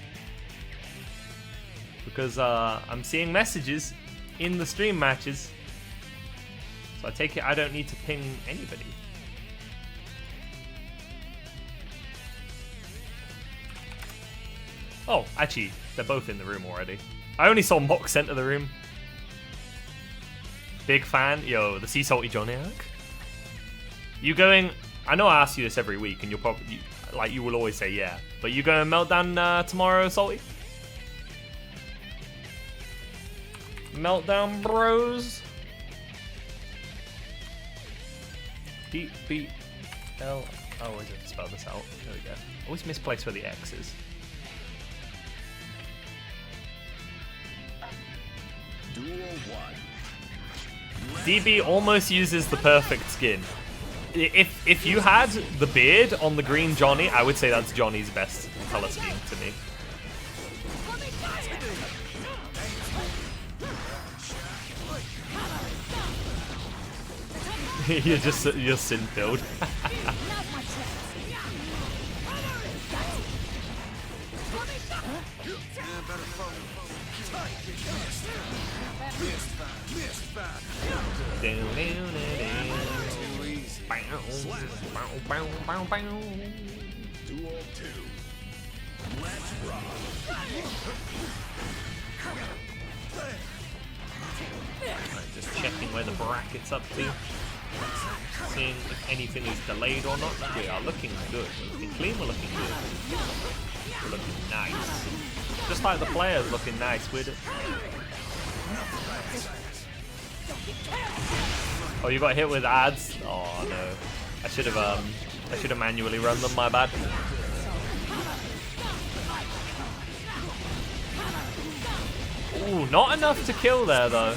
Because I'm seeing messages in the stream matches. So I take it I don't need to ping anybody. Oh, actually, they're both in the room already. I only saw Mox enter the room. Big fan. Yo, the Sea Salty Johnny arc. You going... I know I ask you this every week, and you'll probably... Like, you will always say yeah. But you going Meltdown tomorrow, Salty? Meltdown bros. D-B-L... Oh, I didn't spell this out. There we go. Always misplace where the X is. DB almost uses the perfect skin. If you had the beard on the green Johnny, I would say that's Johnny's best color scheme to me. you're sin filled. Duel 2. Let's rock. Just checking where the bracket's up to. Seeing if anything is delayed or not. We are looking good. We're looking clean, we're looking good. We're looking nice. Just like the players looking nice with it. Oh, you got hit with ads? Oh no. I should have manually run them, my bad. Ooh, not enough to kill there though.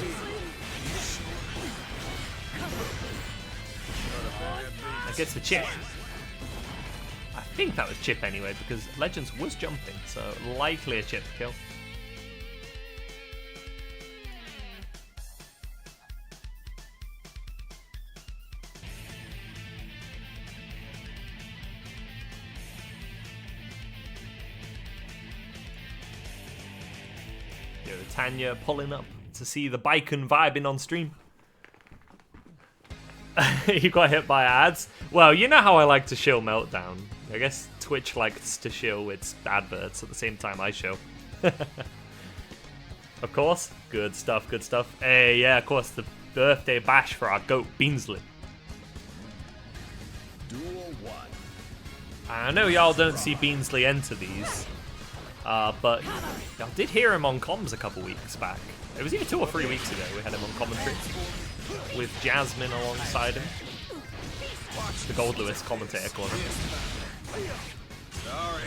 That gets the chip. I think that was chip anyway, because Legends was jumping, so likely a chip kill. Yo, Tanya pulling up to see the Bicon vibing on stream. You got hit by ads? Well, you know how I like to shill Meltdown. I guess Twitch likes to shill its adverts at the same time I shill. Of course. Good stuff, good stuff. Hey, yeah, of course, the birthday bash for our goat Beansley. Duel 1. I know y'all don't see Beansley enter these, but y'all did hear him on comms a couple weeks back. It was either 2 or 3 weeks ago we had him on commentary with Jasmine alongside him. The Gold Lewis commentator corner. Sorry.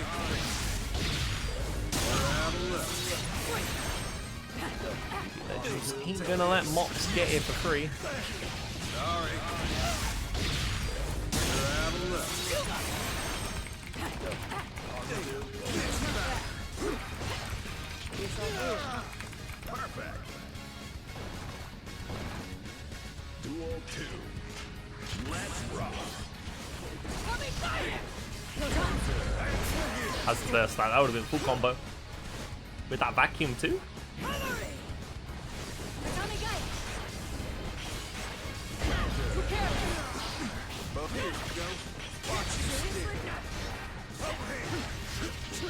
Legends ain't gonna let Mox get here for free. Sorry. Perfect. Duel 2. Let's rock. Has the burst that would have been full combo. With that vacuum too?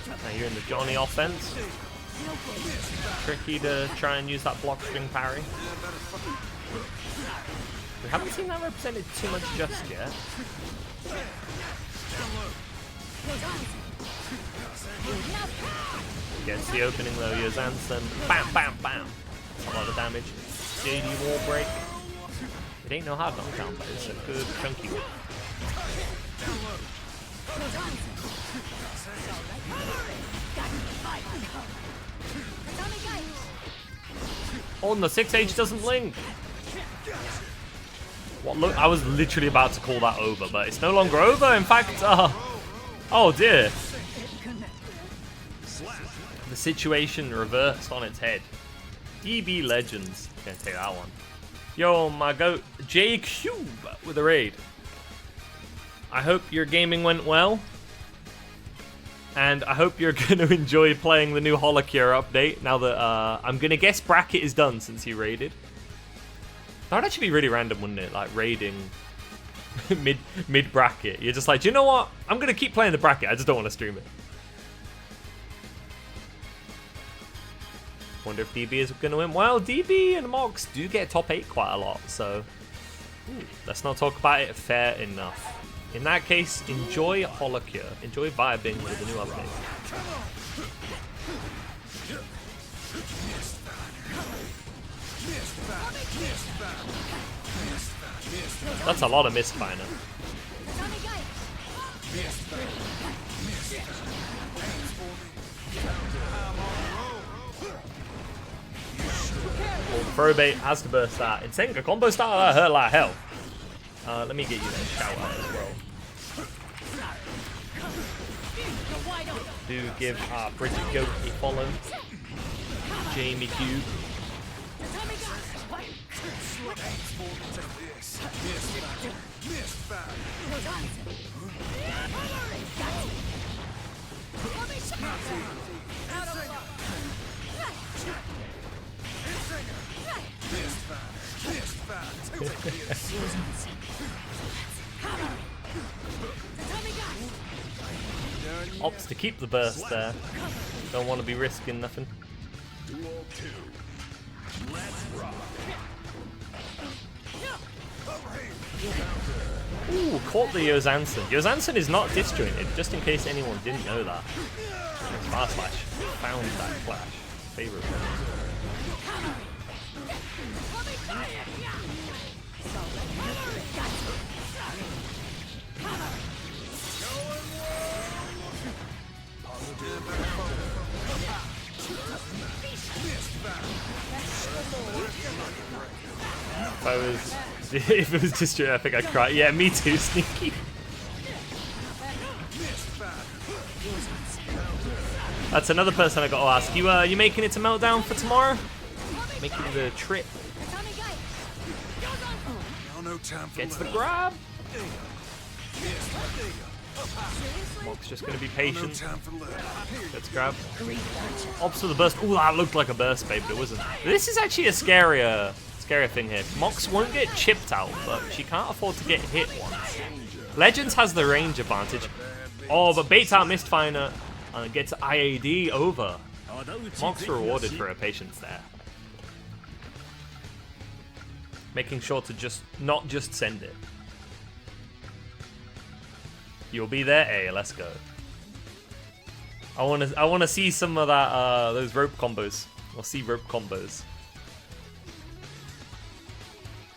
Now you're in the Johnny offense. Tricky to try and use that block string parry. We haven't seen that represented too much just yet. Gets the opening though, Yozansen. Bam, bam, bam. That's a lot of damage. JD wall break. It ain't no hard knockdown, but it's a good chunky one. Oh, and the 6H doesn't link. What? Look, I was literally about to call that over, but it's no longer over. In fact, oh dear. The situation reversed on its head. DB Legends. Gonna take that one. Yo, my goat, J Cube with a raid. I hope your gaming went well. And I hope you're going to enjoy playing the new Holocure update now that I'm going to guess bracket is done since you raided. That would actually be really random, wouldn't it? Like raiding mid bracket. You're just like, do you know what? I'm going to keep playing the bracket. I just don't want to stream it. Wonder if DB is going to win. Well, DB and Mox do get top 8 quite a lot. So let's not talk about it. Fair enough. In that case, enjoy Holocure. Enjoy vibing with the new update. That's a lot of misfire. Throw bait has to burst that. Insenga combo style that hurt like hell. Let me get you that shout out as well. Do give Bridget Goat a follow. Jamie Cube. Opts to keep the burst there. Don't want to be risking nothing. Duel 2. Let's rock. Ooh, caught the Yozansen. Yozansen is not disjointed, just in case anyone didn't know that. Fast Slash found that flash. Favorite one. If it was disjointed, I think I'd cry. Yeah, me too, Sneaky. That's another person I got to ask. You making it to Meltdown for tomorrow? Making the trip. Gets the grab. Mock's just going to be patient. Let's grab. Ops for the burst. Ooh, that looked like a burst bait, but it wasn't. This is actually a scarier thing here. Mox won't get chipped out, but she can't afford to get hit once. Legends has the range advantage. Oh, but baits out Mistfinder and gets IAD over. Mox rewarded for her patience there. Making sure to not just send it. You'll be there, hey, let's go. I wanna see some of that those rope combos. We'll see rope combos.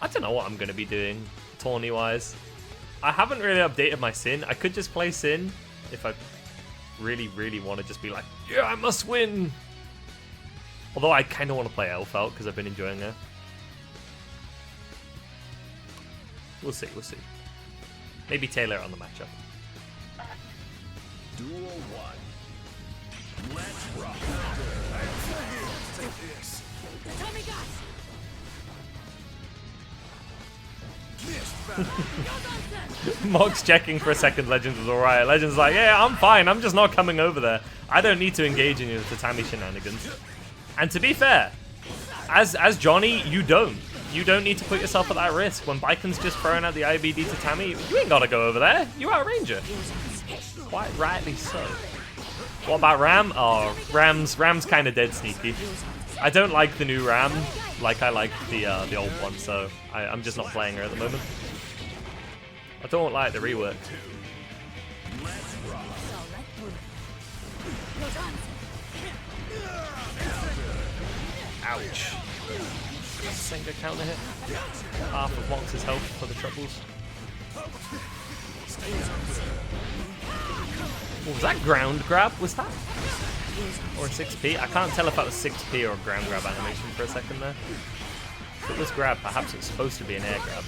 I don't know what I'm gonna be doing, tourney wise. I haven't really updated my Sin. I could just play Sin if I really, really want to just be like, yeah, I must win. Although I kind of want to play Elf out because I've been enjoying her. We'll see, we'll see. Maybe tailor it on the matchup. Duel 1. Let's rock. Take this. Mox checking for a second. Legends was alright. Legends like, yeah, I'm fine. I'm just not coming over there. I don't need to engage in your tatami shenanigans. And to be fair, as Johnny, you don't. You don't need to put yourself at that risk. When Baikon's just throwing out the IBD tatami, you ain't gotta go over there. You outrange her. Quite rightly so. What about Ram? Oh, Ram's kind of dead sneaky. I don't like the new Ram like I like the old one, so I'm just not playing her at the moment. I don't like the rework. Ouch. Senga counter hit. Half of Mox's health for the troubles. What was that ground grab? Was that? Or 6p? I can't tell if that was 6p or a ground grab animation for a second there. If it was grab, perhaps it's supposed to be an air grab.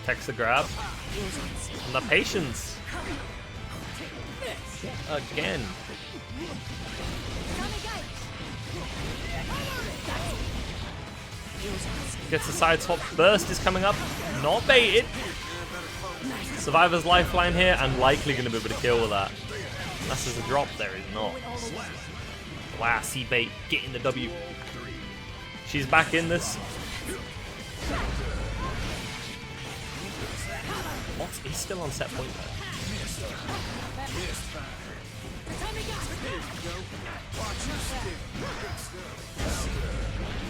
Takes the grab. And the patience. Again. Gets the side swap. Burst is coming up. Not baited. Survivor's lifeline here and likely going to be able to kill with that. Unless there's a drop, there is not. Wow, C-bait getting the W. She's back in this. Mox is still on set point though.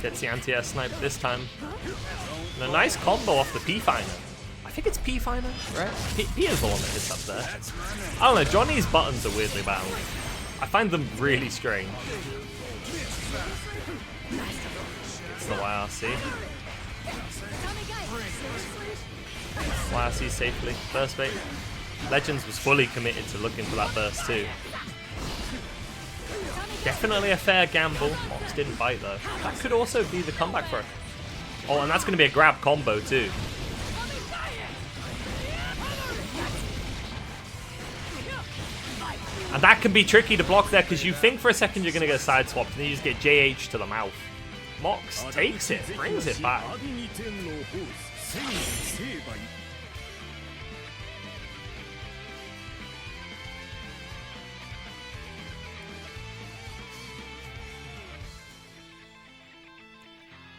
Gets the anti-air snipe this time. And a nice combo off the P-Finer. I think it's P-Finer, right? P is the one that hits up there. I don't know, Johnny's buttons are weirdly bound. I find them really strange. It's the YRC. YRC safely. Burst bait. Legends was fully committed to looking for that burst too. Definitely a fair gamble. Mox didn't bite though. That could also be the comeback for her. Oh, and that's going to be a grab combo too. And that can be tricky to block there because you think for a second you're going to get side swapped and then you just get JH to the mouth. Mox takes it, brings it back.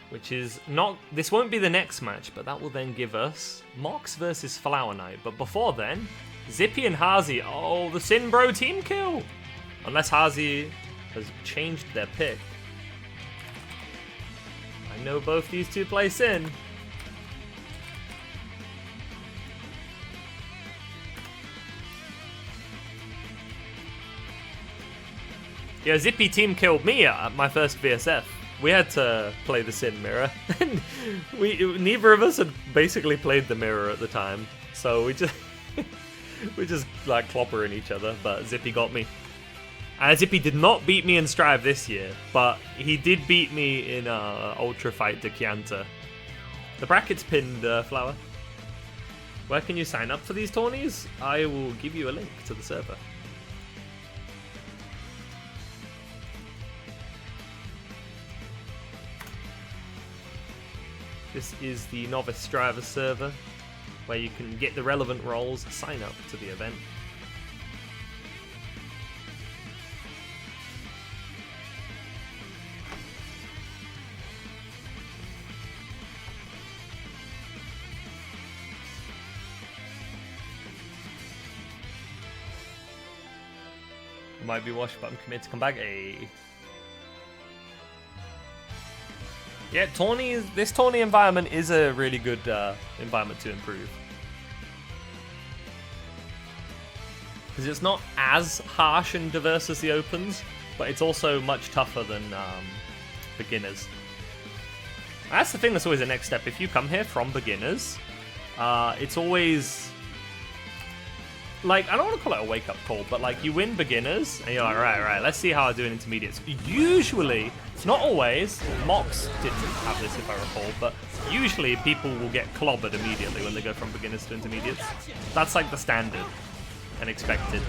Which is not, this won't be the next match, but that will then give us Mox versus Flower Knight. But before then, Zippy and Hazy. Oh, the Sin Bro team kill. Unless Hazy has changed their pick. I know both these two play Sin. Yeah, Zippy team killed me at my first VSF. We had to play the Sin mirror, and neither of us had basically played the mirror at the time, so we just like cloppering each other. But Zippy got me. Zippy did not beat me in Strive this year, but he did beat me in Ultra Fight to Chianta. The bracket's pinned, Flower. Where can you sign up for these tourneys? I will give you a link to the server. This is the Novice driver server, where you can get the relevant roles, sign up to the event. Might be washed, but I'm committed to come back. Hey. Yeah, this tourney environment is a really good environment to improve. Because it's not as harsh and diverse as the Opens, but it's also much tougher than beginners. That's the thing that's always the next step. If you come here from beginners, it's always... Like, I don't want to call it a wake-up call, but like, you win beginners, and you're like, right, let's see how I do in intermediates. Usually, not always, Mox didn't have this if I recall, but usually people will get clobbered immediately when they go from beginners to intermediates. That's like the standard and expected.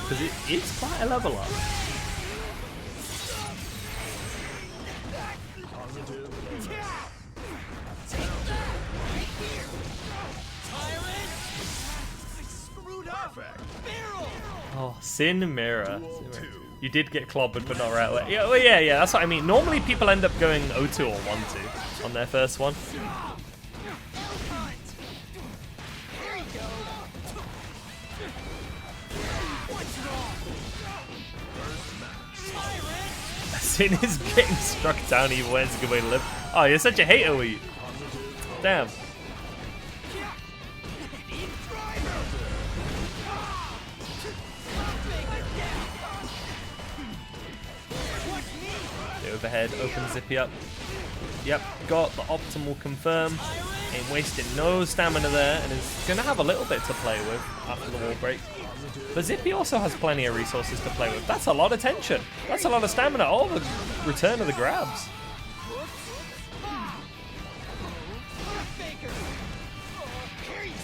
Because it is quite a level up. Oh, Sin Mirror. You did get clobbered, but not right away. Yeah, well, yeah, that's what I mean. Normally people end up going 0-2 or 1-2 on their first one. Sin is getting struck down even when it's a good way to live. Oh, you're such a hater, were you? Damn. Overhead, open Zippy up. Yep, got the optimal confirm. Ain't wasting no stamina there, and is going to have a little bit to play with after the wall break. But Zippy also has plenty of resources to play with. That's a lot of tension. That's a lot of stamina. Oh, the return of the grabs.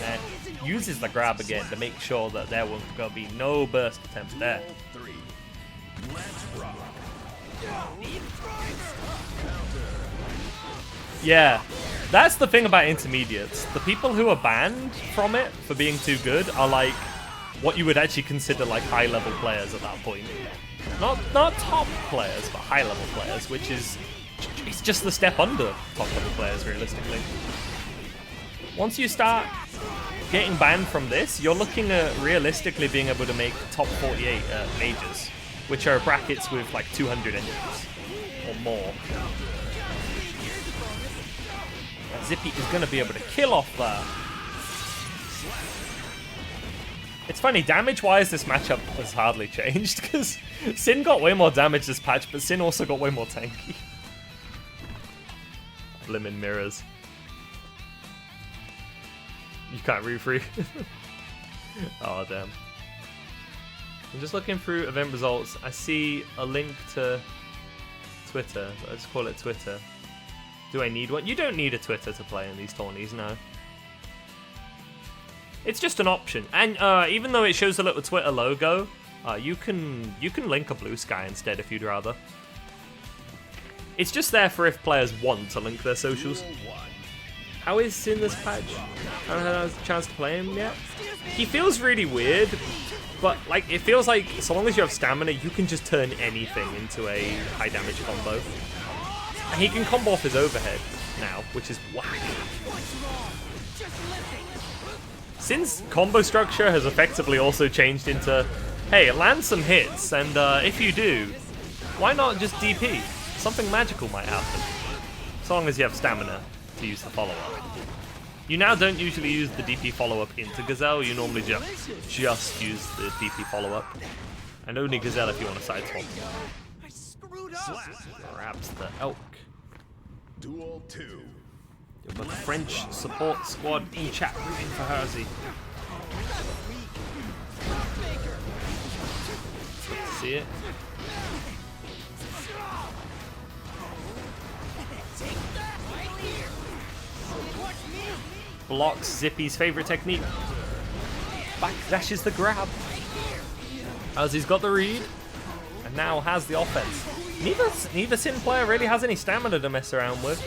And uses the grab again to make sure that there won't go be no burst attempts there. Yeah, that's the thing about intermediates. The people who are banned from it for being too good are like what you would actually consider like high-level players at that point. Not top players, but high-level players, which is it's just the step under top-level players, realistically. Once you start getting banned from this, you're looking at realistically being able to make top 48 majors, which are brackets with like 200 entries or more. Zippy is going to be able to kill off that. It's funny, damage-wise, this matchup has hardly changed, because Sin got way more damage this patch, but Sin also got way more tanky. Blimmin' mirrors. You can't refree. Oh, damn. I'm just looking through event results. I see a link to Twitter. Let's call it Twitter. Do I need one? You don't need a Twitter to play in these tourneys, no. It's just an option. And even though it shows a little Twitter logo, you can link a Blue Sky instead if you'd rather. It's just there for if players want to link their socials. How is Sin this patch? I haven't had a chance to play him yet. He feels really weird, but like it feels like so long as you have stamina, you can just turn anything into a high damage combo. And he can combo off his overhead now, which is whack. Sin's combo structure has effectively also changed into, hey, land some hits, and if you do, why not just DP? Something magical might happen. So long as you have stamina to use the follow-up. You now don't usually use the DP follow-up into Gazelle, you normally just use the DP follow-up. And only Gazelle if you want to side swap. Grabs the elk. Duel 2. You've got the French support squad in chat rooting for Hersey. Good to see it. Blocks Zippy's favorite technique. Back dashes the grab. As he's got the read. And now has the offense. Neither Sin player really has any stamina to mess around with.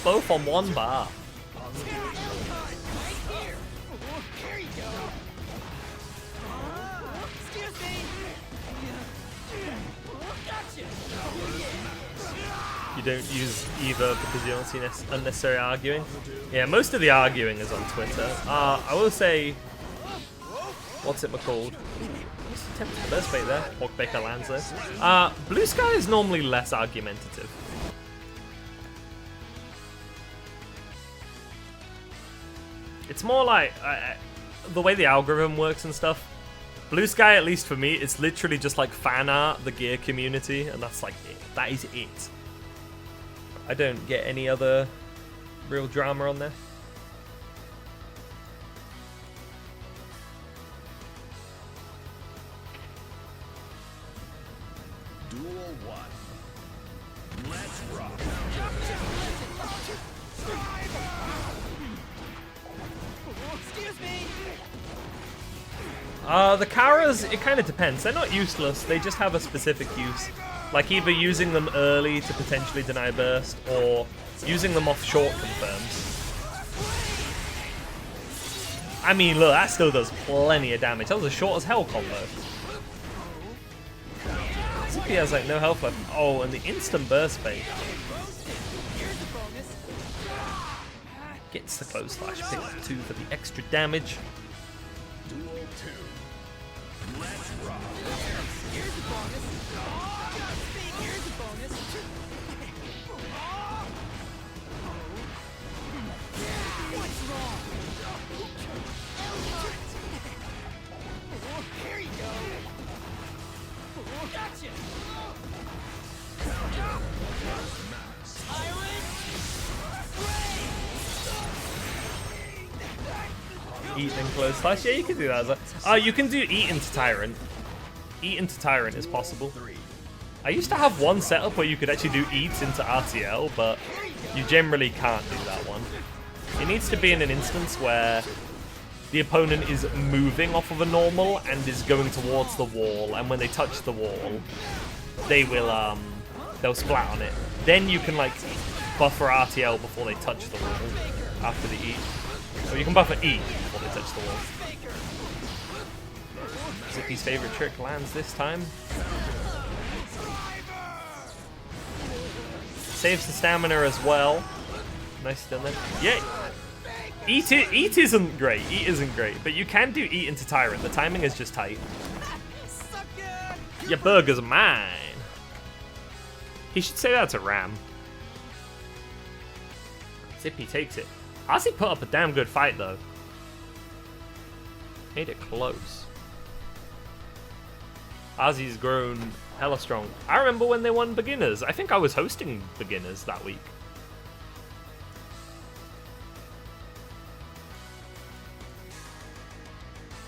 Both on one bar. You don't use either because you don't see unnecessary arguing. Yeah, most of the arguing is on Twitter. I will say, what's it called? Attempted the burst bait there. Hawk Baker lands there. Blue Sky is normally less argumentative. It's more like the way the algorithm works and stuff. Blue Sky, at least for me, it's literally just like fan art, the gear community, and that's like it. That is it. I don't get any other real drama on there. Duel 1. Let's rock. Excuse me. The Karas, it kind of depends. They're not useless, they just have a specific use. Like either using them early to potentially deny burst, or using them off short confirms. I mean, look, that still does plenty of damage. That was a short as hell combo. Zippy has like no health left. Oh, and the instant burst bait. Gets the close slash, picks up 2 for the extra damage. Duel 2. Let's rock. Here's a bonus. Here's a bonus. What's wrong? Here you go. Gotcha. Eat and close slash. Yeah, you can do that as well. You can do eat into Tyrant. Eat into Tyrant is possible. I used to have one setup where you could actually do eats into RTL, but you generally can't do that one. It needs to be in an instance where the opponent is moving off of a normal and is going towards the wall, and when they touch the wall, they will they'll splat on it. Then you can like buffer RTL before they touch the wall after the eat. Or you can buffer eat before they touch the wall. Zippy's favorite trick lands this time. Saves the stamina as well. Nice still there. Yeah. Eat isn't great. Eat isn't great, but you can do eat into Tyrant. The timing is just tight. Your burger's mine. He should say that to Ram. Zippy takes it. Ozzy put up a damn good fight though. Made it close. Ozzy's grown hella strong. I remember when they won Beginners. I think I was hosting Beginners that week.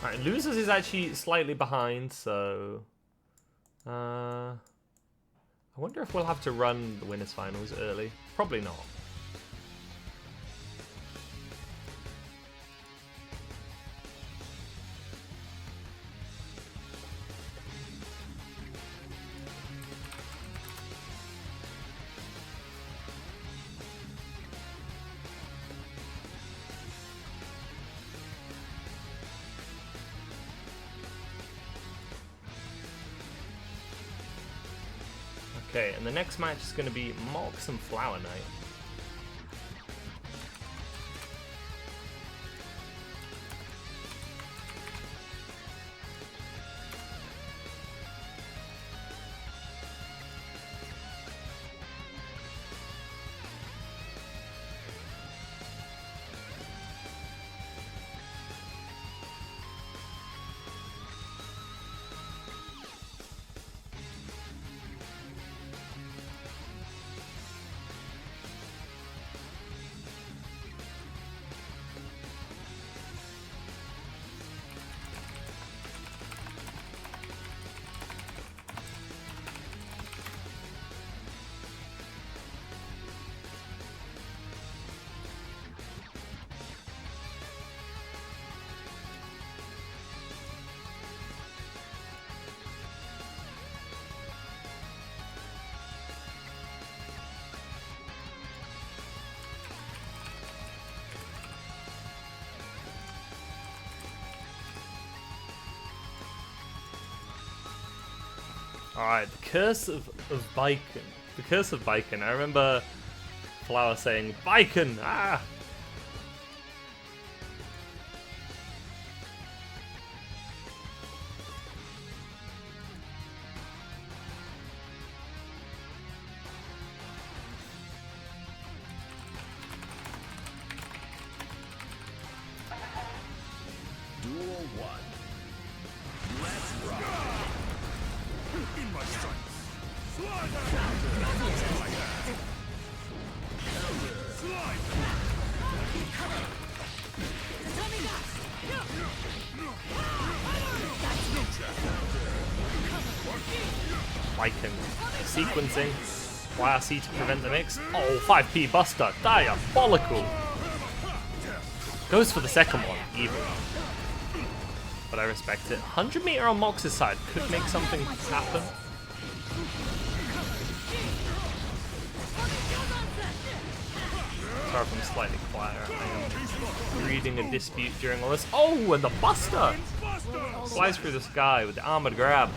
Alright, Losers is actually slightly behind, so... I wonder if we'll have to run the Winners Finals early. Probably not. Okay, and the next match is going to be Mox and Flower Knight. Alright, the curse of Baiken. The curse of Baiken. I remember Flower saying, Baiken! Ah! Duel 1. Let's rock. In my sights. Slide that. Slide. Baiken. Sequencing. YRC to prevent the mix. Oh, 5p Buster. Diabolical. Goes for the second one, even. But I respect it. 100 meter on Mox's side could make something happen. Sorry if I'm slightly quieter. I am reading a dispute during all this. Oh, and the Buster! Flies through the sky with the armored grab.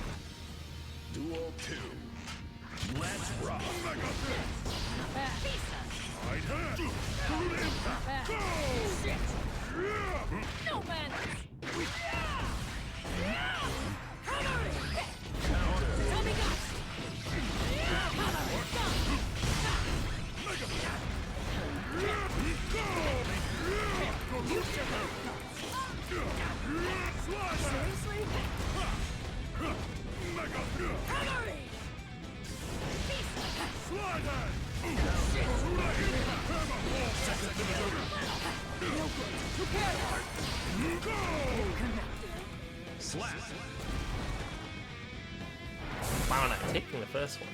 Duel 2. Let's rock. No man. Seriously? Slap. Wow, not taking the first one.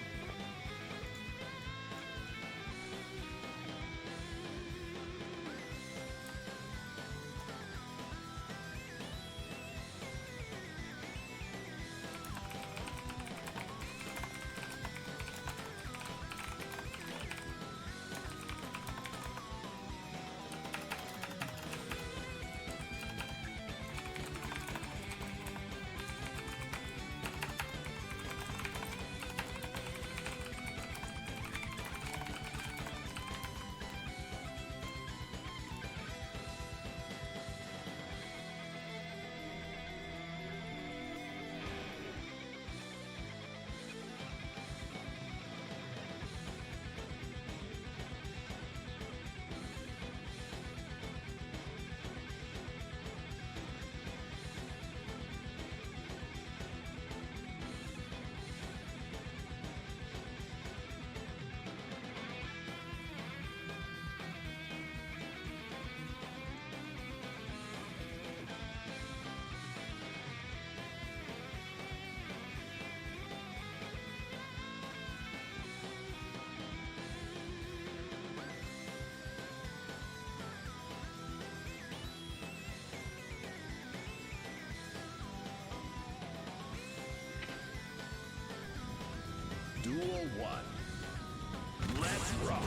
Duel 1. Let's rock.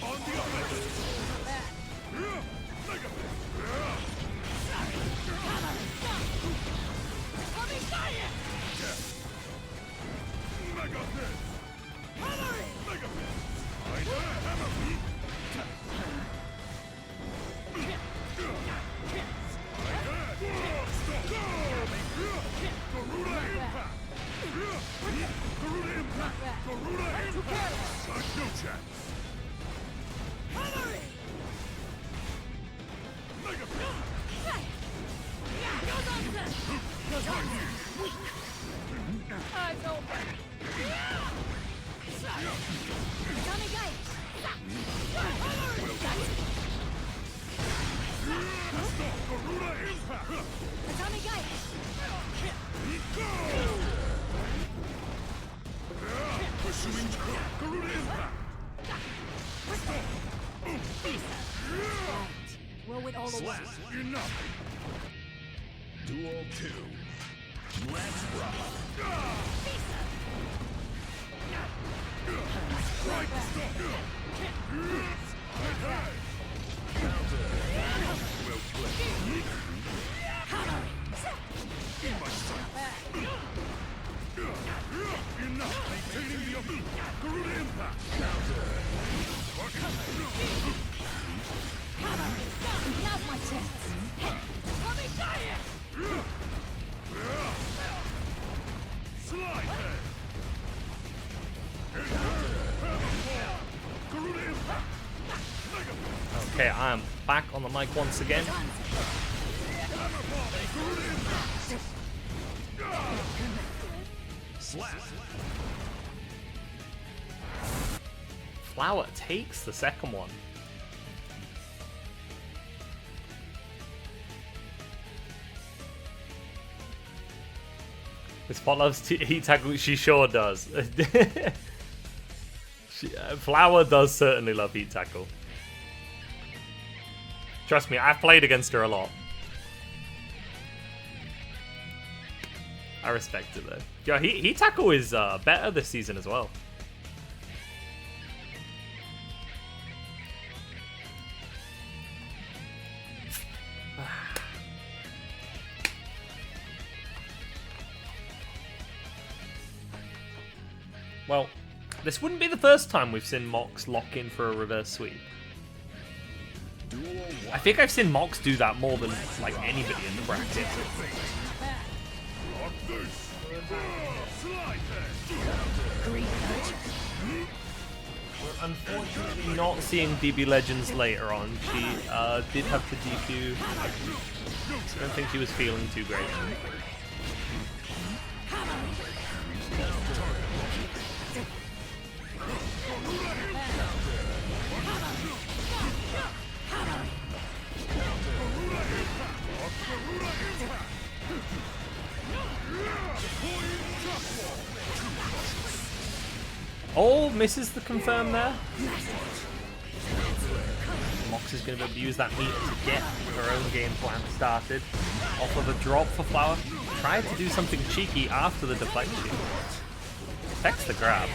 On the offensive. Slap. Enough. Duel 2. Let's rock. Right. Counter. Well played. In my sight. Garuda impact. Now's my chance. Let me die it! Slide head. Garuda impact. Okay, I am back on the mic once again. Slap. Flower takes the second one. This Spot loves heat tackle. She sure does. Flower does certainly love heat tackle. Trust me, I've played against her a lot. I respect it though. Yeah, heat tackle is better this season as well. Well, this wouldn't be the first time we've seen Mox lock in for a reverse sweep. I think I've seen Mox do that more than like anybody in the bracket. We're unfortunately not seeing DB Legends later on. She did have to DQ. I don't think she was feeling too great. Oh, misses the confirm there. Mox is going to be able to use that meter to get her own game plan started. Off of a drop for Flower. Tried to do something cheeky after the deflection. Takes the grab.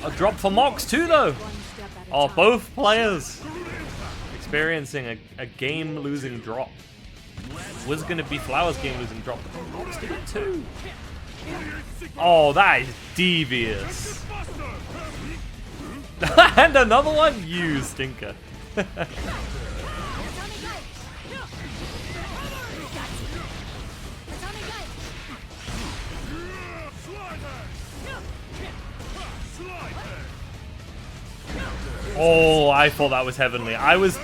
A drop for Mox too though. Oh, both players experiencing a game-losing drop. Was going to be Flower's game-losing drop, but Mox did it too. Oh, that is devious. And another one? You stinker. Oh, I thought that was Heavenly. I was...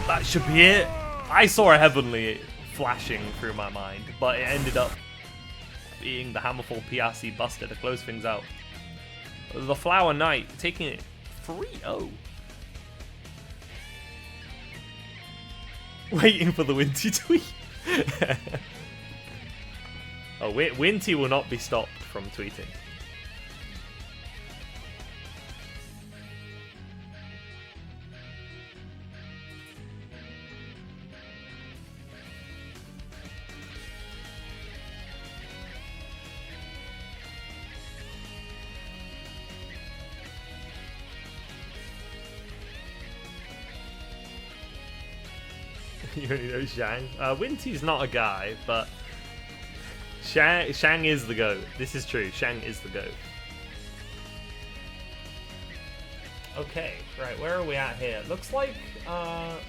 That should be it. I saw a Heavenly flashing through my mind, but it ended up being the Hammerfall PRC Buster to close things out. The Flower Knight taking it 3-0. Waiting for the Winty tweet. Oh, Winty will not be stopped from tweeting. You already know Shang. Winty's not a guy, but Shang is the GOAT. This is true. Shang is the GOAT. Okay, right, where are we at here? Looks like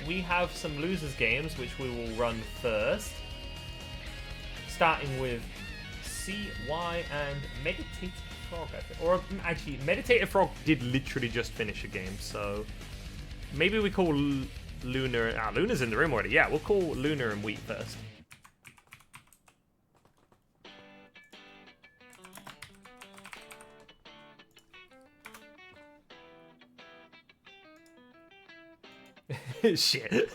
we have some losers games, which we will run first. Starting with CY and Meditative Frog, I think. Or actually, Meditative Frog did literally just finish a game, so maybe we call Lunar... Ah, Lunar's in the room already. Yeah, we'll call Lunar and Wheat first. Shit.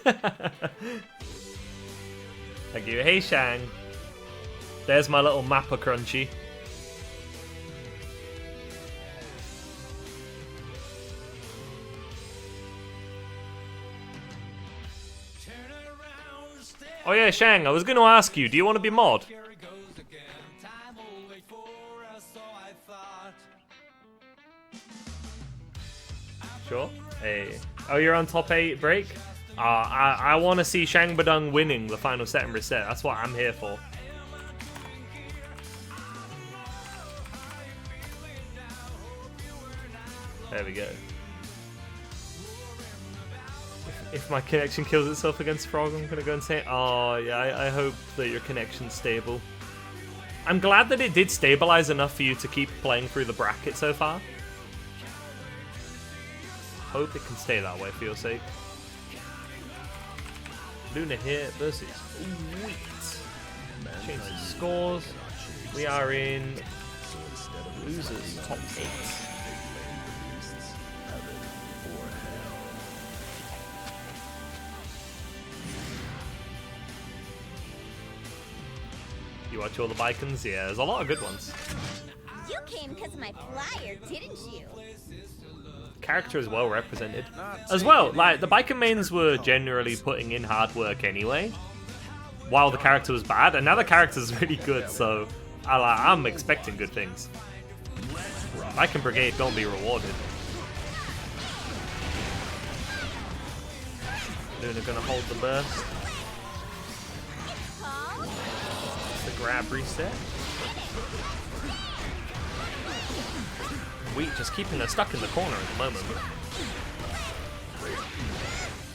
Thank you. Hey, Shang. There's my little Mappa Crunchy. Oh yeah, Shang, I was going to ask you, do you want to be mod? Sure. Hey. Oh, you're on top 8 break? I want to see Shang Badung winning the final set and reset. That's what I'm here for. There we go. If my connection kills itself against Frog, I'm gonna go and say, oh yeah, I hope that your connection's stable. I'm glad that it did stabilize enough for you to keep playing through the bracket so far. Hope it can stay that way for your sake. Luna here versus Wheat. Change the scores. We are in losers top 8. You watch all the Bicons? Yeah, there's a lot of good ones. You came because of my flyer, didn't you? Character is well represented. As well, like, the Bicon mains were generally putting in hard work anyway, while the character was bad, and now the character's really good, so I'm expecting good things. Bicon Brigade don't be rewarded. Luna gonna hold the burst. The grab reset. Wheat just keeping her stuck in the corner at the moment.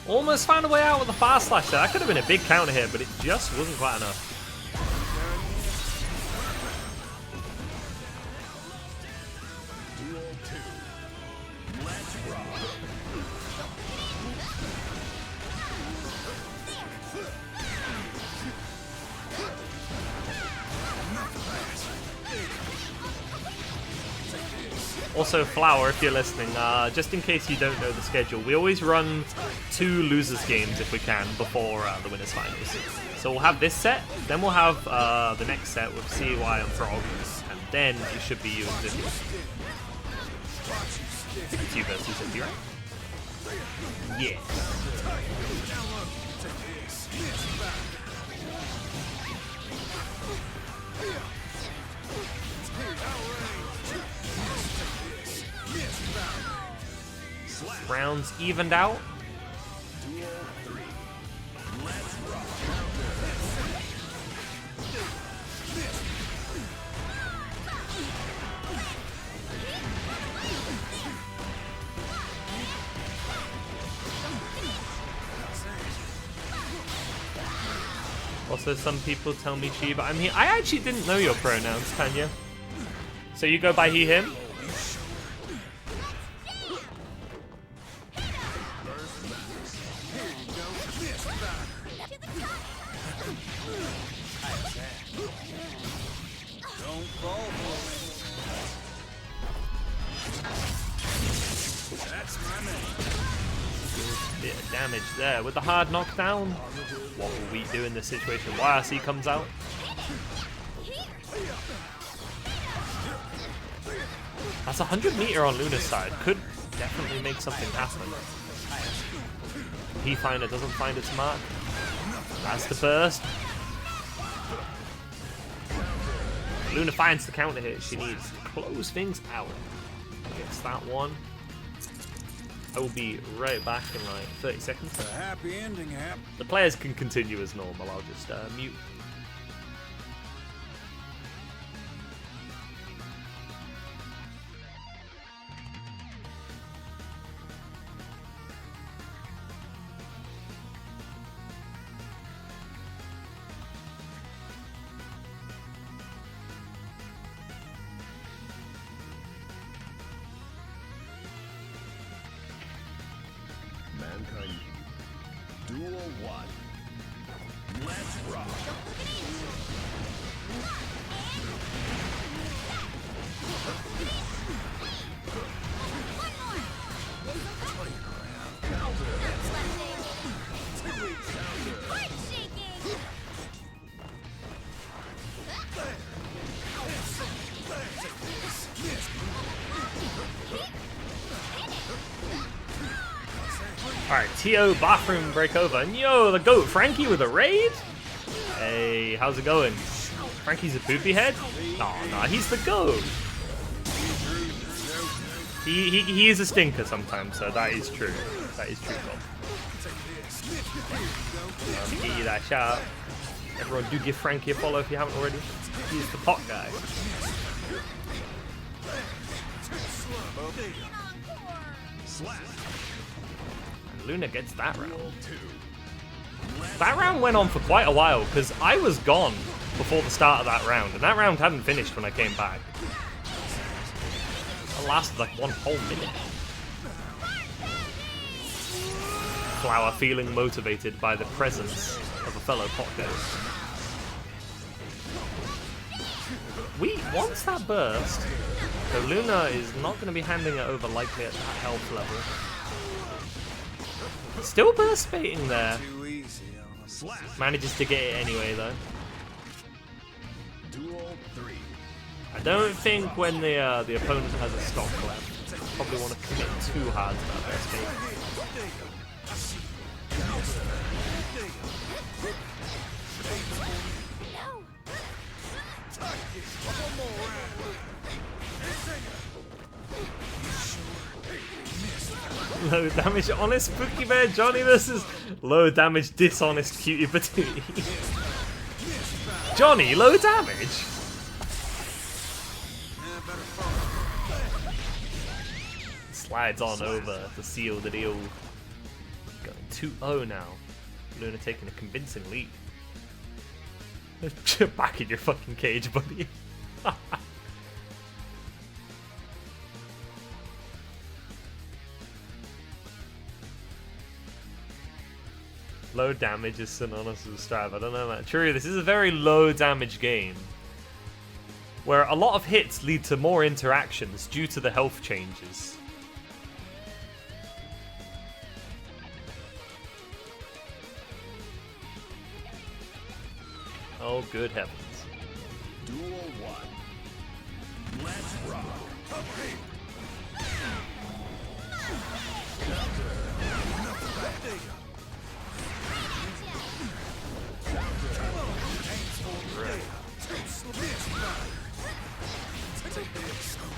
Almost found a way out with the fast slash there. That could have been a big counter hit, but it just wasn't quite enough. Also, Flower, if you're listening, just in case you don't know the schedule, we always run 2 losers games if we can before the winners finals. So we'll have this set, then we'll have the next set with CY and Frog, and then it should be you and Zippy. It's you versus Zippy, right? Yeah. Rounds evened out. Also, some people tell me she, but I'm here. I actually didn't know your pronouns, Tanya. So you go by he, him? Bit of damage there with the hard knockdown. What will we do in this situation? YRC comes out. That's 100 meter on Luna's side. Could definitely make something happen. P-Finder doesn't find its mark. That's the burst. Luna finds the counter hit she needs to close things out. Gets that one. I will be right back in like 30 seconds. A happy ending, Hap. The players can continue as normal. I'll just mute. Mankind. Duel 1. Let's rock. Alright, TO bathroom break over. And yo, the GOAT, Frankie with a raid? Hey, how's it going? Frankie's a poopy head? No, he's the GOAT. He is a stinker sometimes, so that is true. That is true, Bob. Get you that shout out. Everyone do give Frankie a follow if you haven't already. He's the pot guy. And Luna gets that round. That round went on for quite a while because I was gone before the start of that round, and that round hadn't finished when I came back. It lasted like 1 whole minute. Flower feeling motivated by the presence of a fellow Potgo. Once that burst, so Luna is not going to be handing it over likely at that health level. Still burst baiting there. Manages to get it anyway though. I don't think when the opponent has a stock left, probably want to commit too hard to that burst bait. Low damage honest Spooky Bear Johnny versus low damage dishonest Cutie Patootie. Johnny, low damage? Slides on over to seal the deal. Going 2-0 now. Luna taking a convincing lead. Back in your fucking cage, buddy. Low damage is synonymous with strive. I don't know, man. True, this is a very low damage game where a lot of hits lead to more interactions due to the health changes. Oh, good heavens. Duel 1. Let's rock.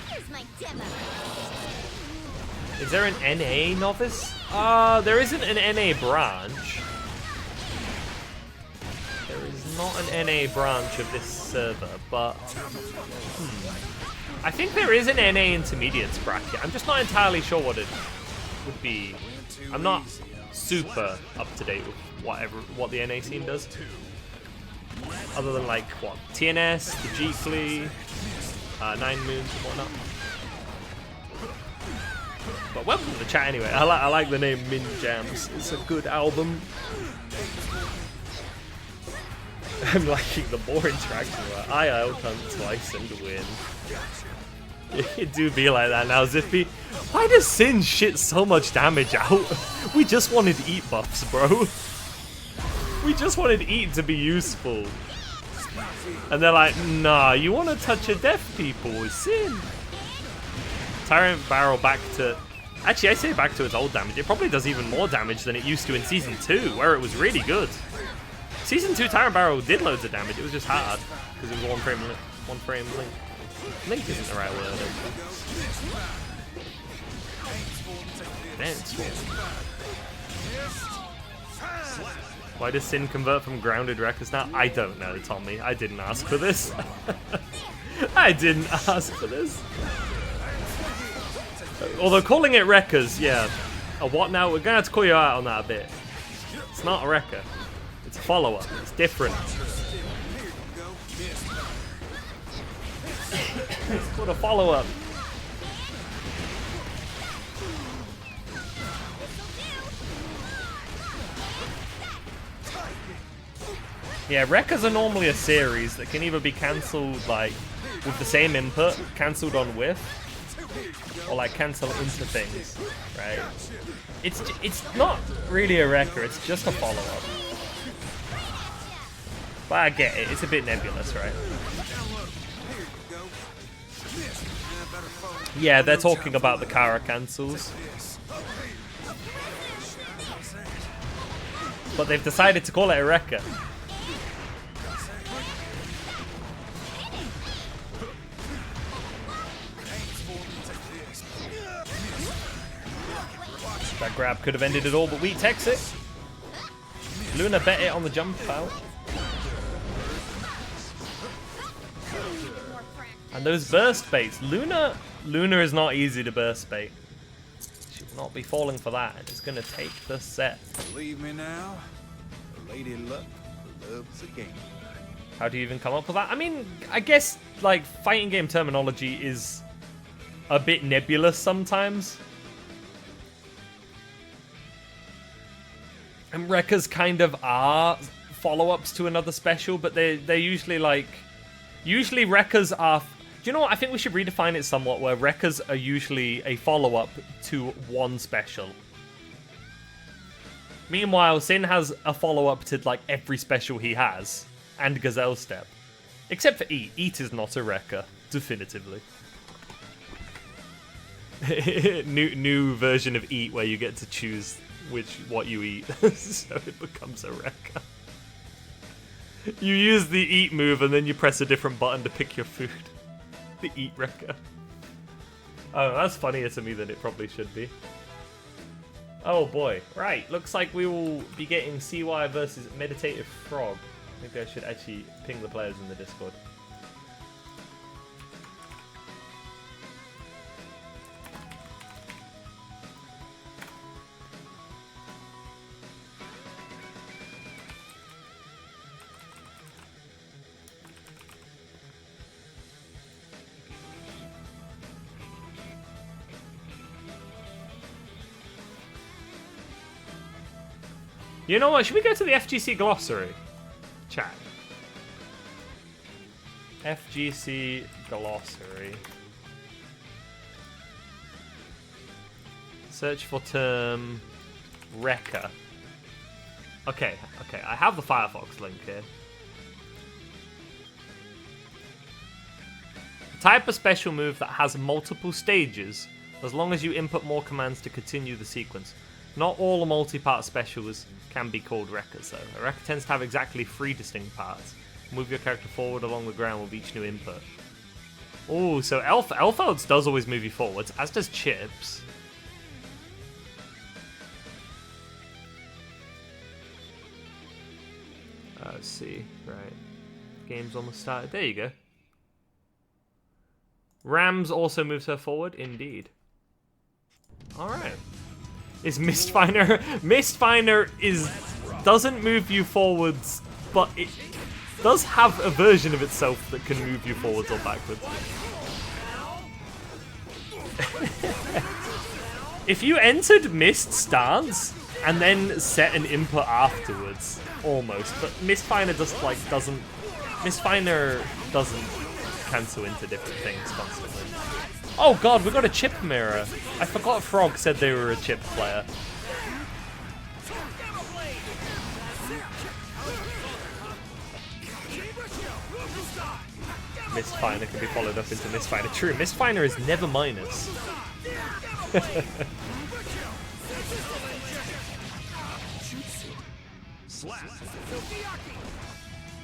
Here's my demo. Is there an NA Novice? There isn't an NA branch. There is not an NA branch of this server, but I think there is an NA Intermediates bracket. I'm just not entirely sure what it would be. I'm not super up to date with what the NA scene does. Other than like what TNS, the Geekly, 9 Moons and whatnot. But welcome to the chat anyway. I like the name Min Jams. It's a good album. I'm liking the more interaction where I'll come twice and win. It do be like that now, Zippy. Why does Sin shit so much damage out? We just wanted eat buffs, bro. We just wanted eat to be useful. And they're like, nah, you want to touch a deaf people with Sin. Tyrant Barrel back to... Actually, I say back to its old damage. It probably does even more damage than it used to in Season 2, where it was really good. Season 2 Tyrant Barrel did loads of damage. It was just hard, because it was one frame link. Link isn't the right word. Why does Sin convert from grounded Wreckers now? I don't know, Tommy. I didn't ask for this. I didn't ask for this. Although calling it Wreckers, yeah. A what now? We're gonna have to call you out on that a bit. It's not a Wrecker. It's a follower. It's different. It's called a follow-up. Yeah, Wreckers are normally a series that can either be cancelled like with the same input, cancelled on whiff, or like cancel into things, right? It's not really a Wrecker, it's just a follow-up. But I get it, it's a bit nebulous, right? Yeah, they're talking about the Kara cancels. But they've decided to call it a Wrecker. That grab could have ended it all, but we text it. Luna bet it on the jump out. And those burst baits. Luna is not easy to burst bait. not be falling for that. It's going to take the set. Believe me now, Lady Luck loves a game. How do you even come up with that? I mean, I guess, like, fighting game terminology is a bit nebulous sometimes. And Rekkers kind of are follow-ups to another special, but they're usually, like... Usually Rekkers are... Do you know what? I think we should redefine it somewhat, where Rekkers are usually a follow-up to one special. Meanwhile, Sin has a follow-up to, like, every special he has. And Gazelle Step. Except for Eat. Eat is not a Rekker. Definitively. new version of Eat where you get to choose what you eat. So it becomes a Rekker. You use the Eat move and then you press a different button to pick your food. The Eat Rekker. Oh, that's funnier to me than it probably should be. Oh boy. Right, looks like we will be getting CY versus Meditative Frog. Maybe I should actually ping the players in the Discord. You know what? Should we go to the FGC glossary? Chat. FGC glossary. Search for term Rekker. Okay, I have the Firefox link here. Type a special move that has multiple stages, as long as you input more commands to continue the sequence. Not all multi-part specials can be called Rekkers, though. A Rekker tends to have exactly 3 distinct parts. Move your character forward along the ground with each new input. Oh, so Elfelds does always move you forwards, as does Chips. Let's see. Right. Game's almost started. There you go. Rams also moves her forward, indeed. Alright. Is Mistfinder... Mistfinder doesn't move you forwards, but it does have a version of itself that can move you forwards or backwards. If you entered Mist stance and then set an input afterwards, almost, but Mistfinder just doesn't. Mistfinder doesn't cancel into different things constantly. Oh god, we got a chip mirror. I forgot Frog said they were a chip player. Mistfinder can be followed up into Mistfinder. True, Mistfinder is never minus.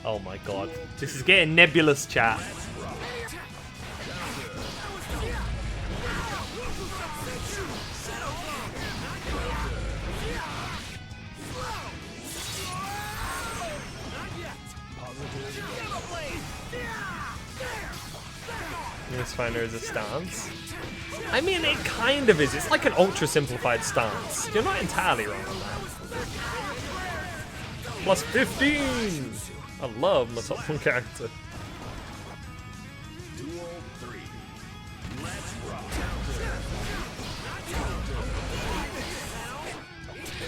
Oh my god. This is getting nebulous, chat. Mistfinder is a stance. I mean, it kind of is. It's like an ultra simplified stance. You're not entirely wrong on that. Plus 15! I love my top 1 character.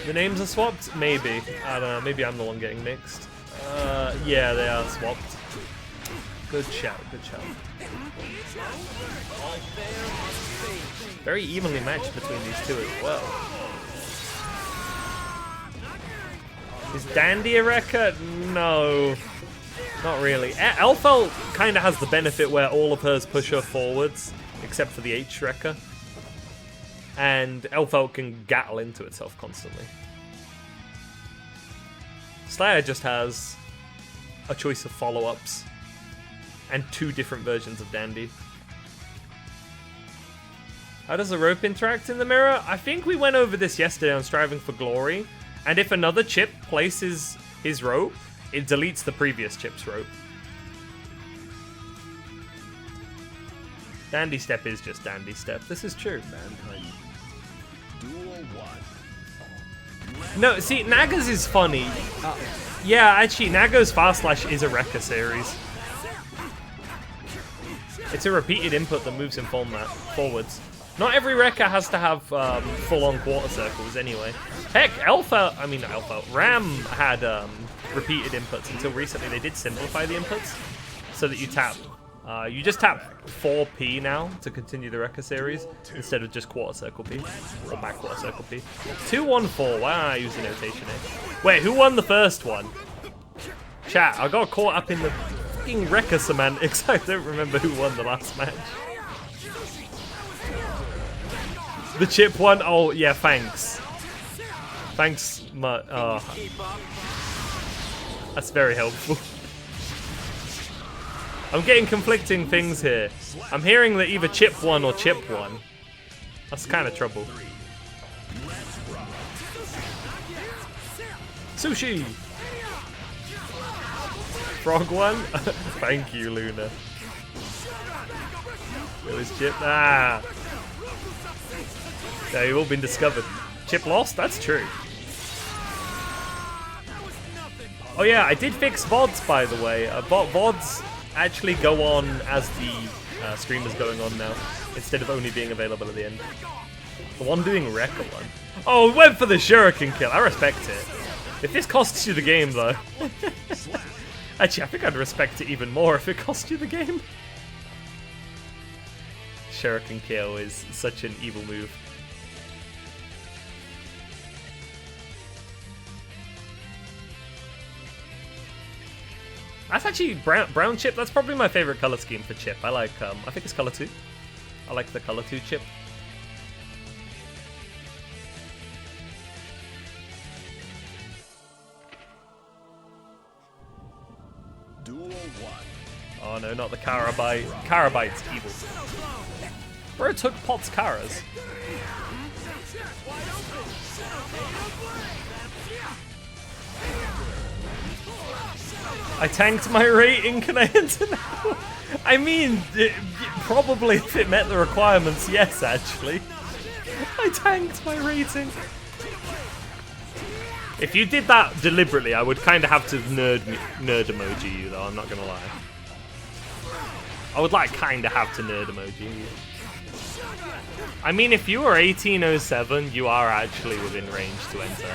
The names are swapped? Maybe. I don't know. Maybe I'm the one getting mixed. Yeah, they are swapped. Good shout, good shout. Very evenly matched between these two as well. Is Dandy a Rekker? No. Not really. Elfelt kind of has the benefit where all of hers push her forwards, except for the H Rekker. And Elfelt can gattle into itself constantly. Slayer just has a choice of follow-ups and 2 different versions of Dandy. How does the rope interact in the mirror? I think we went over this yesterday on Striving for Glory. And if another chip places his rope, it deletes the previous chip's rope. Dandy Step is just Dandy Step. This is true. No, see, Naga's is funny. Yeah, actually, Naga's Fast Slash is a Rekka series. It's a repeated input that moves him forwards. Not every Rekka has to have full-on quarter circles anyway. Heck, Ram had repeated inputs until recently. They did simplify the inputs so that you just tap 4P now to continue the Rekka series instead of just quarter circle P or back quarter circle P. 2-1-4. Why don't I use the notation here? Wait, who won the first one? Chat, I got caught up in the fucking Rekka semantics. I don't remember who won the last match. The chip one? Oh, yeah, thanks. Thanks, that's very helpful. I'm getting conflicting things here. I'm hearing that either chip won or chip won. That's kind of trouble. Sushi! Frog one? Thank you, Luna. It was chip. Ah! Yeah, you've all been discovered. Chip lost? That's true. Oh yeah, I did fix VODs, by the way. VODs actually go on as the stream is going on now, instead of only being available at the end. The one doing Rekka one. Oh, went for the Shuriken kill. I respect it. If this costs you the game, though. Actually, I think I'd respect it even more if it cost you the game. Shuriken kill is such an evil move. That's actually brown chip. That's probably my favorite color scheme for chip. I like, I think it's color 2. I like the color 2 chip. Oh no, not the Carabite. Carabite's evil. Bro took Pot's Karas. I tanked my rating, can I enter now? I mean, probably if it met the requirements, yes, actually. I tanked my rating. If you did that deliberately, I would kind of have to nerd emoji you, though, I'm not gonna lie. I would, like, kind of have to nerd emoji you. I mean, if you were 1807, you are actually within range to enter.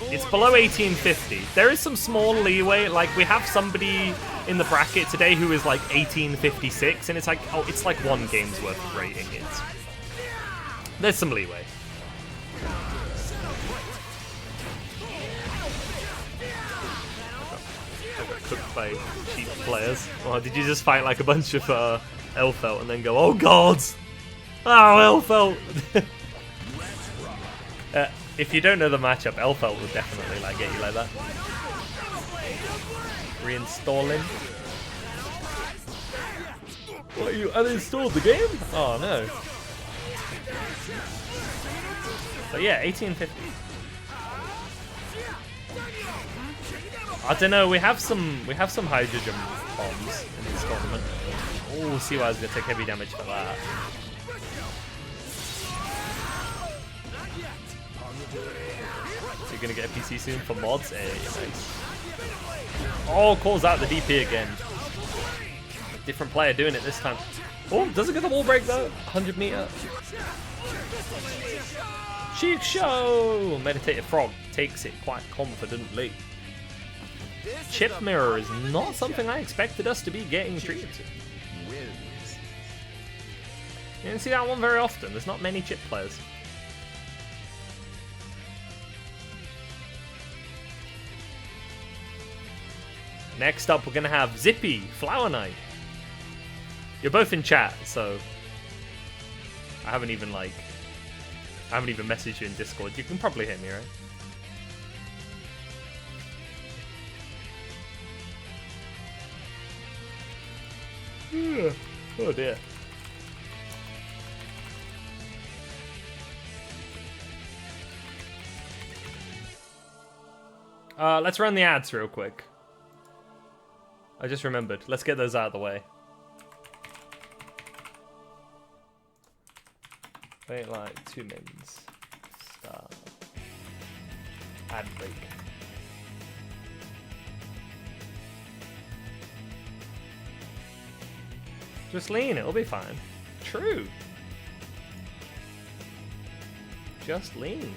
It's below 1850. There is some small leeway. Like, we have somebody in the bracket today who is like 1856, and it's like, oh, it's like one game's worth of rating. There's some leeway. I got cooked by cheap players. Oh, did you just fight like a bunch of Elfelt and then go, oh god! Oh, Elfelt! If you don't know the matchup, Elfelt will definitely like get you like that. Reinstalling. What, you uninstalled the game? Oh no. But yeah, 1850. I don't know. We have some hydrogen bombs in this tournament. Oh, see why I was gonna take heavy damage for that. So you're gonna get a PC soon for mods? Hey, nice. Oh, calls out the DP again. A different player doing it this time. Oh, doesn't get the wall break though. 100 meter. Chic Show! Meditative Frog takes it quite confidently. Chip Mirror is not something I expected us to be getting treated to. You don't see that one very often. There's not many chip players. Next up, we're going to have Zippy, Flower Knight. You're both in chat, so I haven't even messaged you in Discord. You can probably hear me, right? Yeah. Oh dear. Let's run the ads real quick. I just remembered. Let's get those out of the way. Wait like 2 minutes. Start. Ad break. Just lean, it'll be fine. True. Just lean.